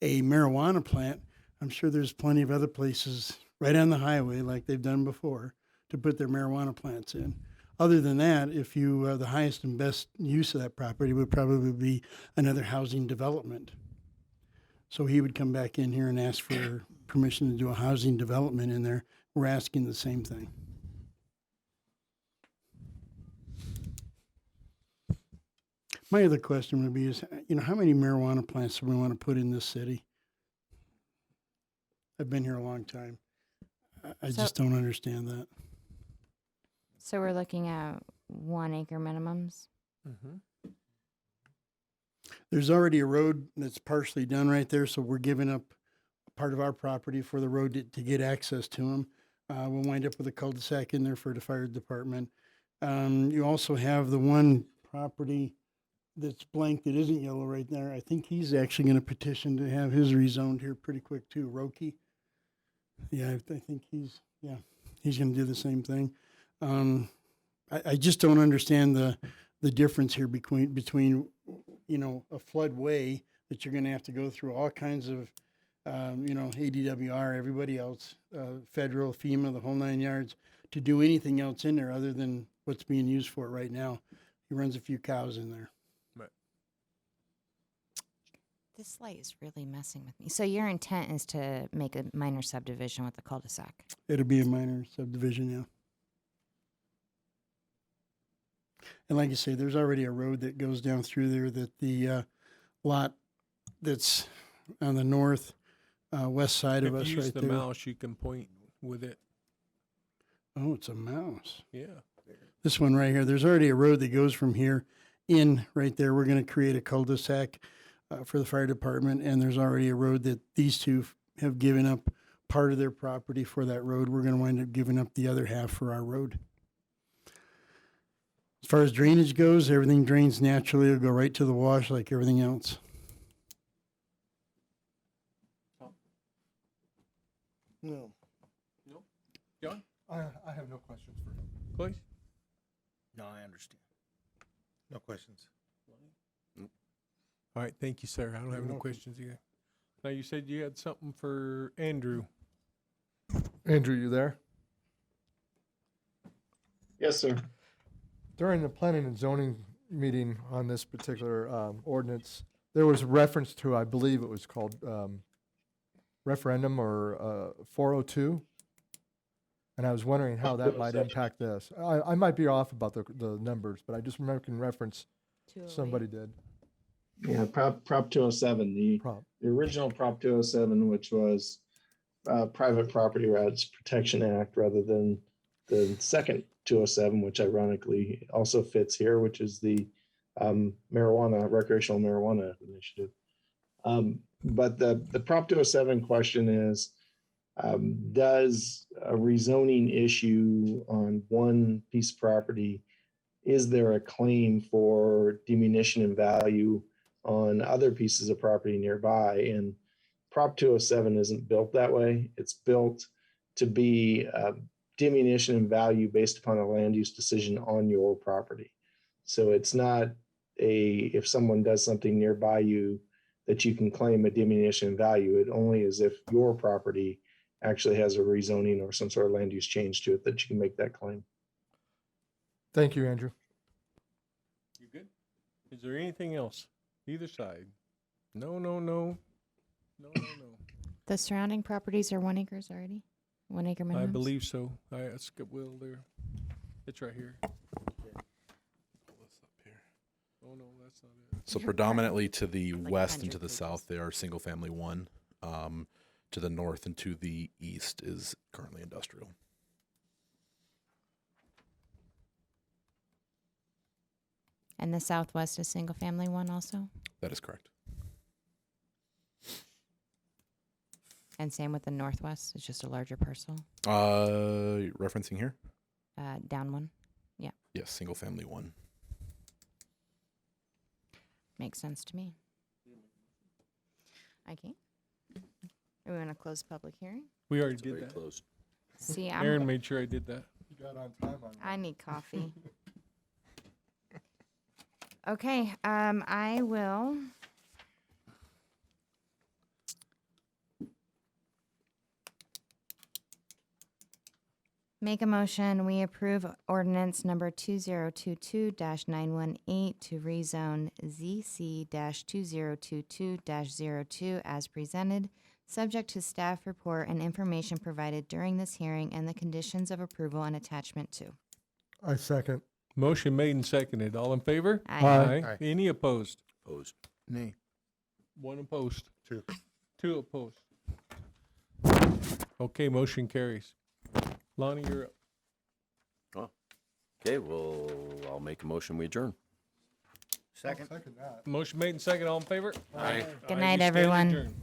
a marijuana plant, I'm sure there's plenty of other places right on the highway, like they've done before, to put their marijuana plants in. Other than that, if you the highest and best use of that property would probably be another housing development. So he would come back in here and ask for permission to do a housing development in there. We're asking the same thing. My other question would be is, how many marijuana plants do we want to put in this city? I've been here a long time. I just don't understand that. So we're looking at 1 acre minimums. Mm-hmm. There's already a road that's partially done right there, so we're giving up part of our property for the road to get access to them. We'll wind up with a cul-de-sac in there for the fire department. You also have the one property that's blank that isn't yellow right there. I think he's actually going to petition to have his rezoned here pretty quick too. Roki. Yeah, I think he's going to do the same thing. I just don't understand the difference here between a floodway that you're going to have to go through all kinds of ADWR, everybody else, federal, FEMA, the whole 9 yards, to do anything else in there other than what's being used for it right now. He runs a few cows in there. This light is really messing with me. So your intent is to make a minor subdivision with the cul-de-sac? It'll be a minor subdivision, yeah. And like you say, there's already a road that goes down through there that the lot that's on the north west side of us If you use right the there. mouse, you can point with it. Oh, it's a mouse. Yeah. This one right here, there's already a road that goes from here in right there. We're going to create a cul-de-sac for the fire department, and there's already a road that these two have given up part of their property for that road. We're going to wind up giving up the other half for our road. As far as drainage goes, everything drains naturally. It'll go right to the wash like everything else. No. No. John? I have no questions for him. Please. No, I understand. No questions. All right, thank you, sir. I don't have no questions either. Now, you said you had something for Andrew. Andrew, you there? Yes, sir. During the planning and zoning meeting on this particular ordinance, there was reference to, I believe it was called referendum or 402. And I was wondering how that might impact this. I might be off about the numbers, but I just remember in reference somebody did. Yeah, Prop 207, the original Prop 207, which was Private Property Rights Protection Act, rather than the second 207, which ironically also fits here, which is the recreational marijuana initiative. But the Prop 207 question is, does a rezoning issue on one piece of property, is there a claim for diminution in value on other pieces of property nearby? And Prop 207 isn't built that way. It's built to be diminution in value based upon a land use decision on your property. So it's not if someone does something nearby you that you can claim a diminution in value. It only is if your property actually has a rezoning or some sort of land use change to it that you can make that claim. Thank you, Andrew. You good? Is there anything else? Either side? No, no, no. No, no, no. The surrounding properties are 1 acres already? 1 acre minimums? I believe so. I asked Will there. It's right here. Oh, no, that's not it. So predominantly to the Like west and 100 to the pages. south, they are single family one. To the north and to the east is currently industrial. And the southwest is single family one also? That is correct. And same with the northwest, it's just a larger parcel? Referencing here? Down one? Yes, single family one. Makes sense to me. I can't. Are we going to close public hearing? We already It's did very that. closed. See, Aaron made sure I did that. You got on time on that. I need coffee. Okay, I will. Make a motion, we approve ordinance number 2022-918 to rezone ZC-2022-02 as presented, subject to staff report and information provided during this hearing and the conditions of approval and attachment to. I second. Motion made and seconded. All in favor? Aye. Aye. Any opposed? Opposed. Nay. One opposed. Two. Two opposed. Okay, motion carries. Lonnie, you're up. Okay, well, I'll make a motion, we adjourn. Second. Second that. Motion made and seconded. All in favor? Aye. Good Aye, night, we stand everyone. adjourned.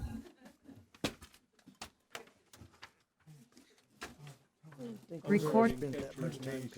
Record. Spent that much time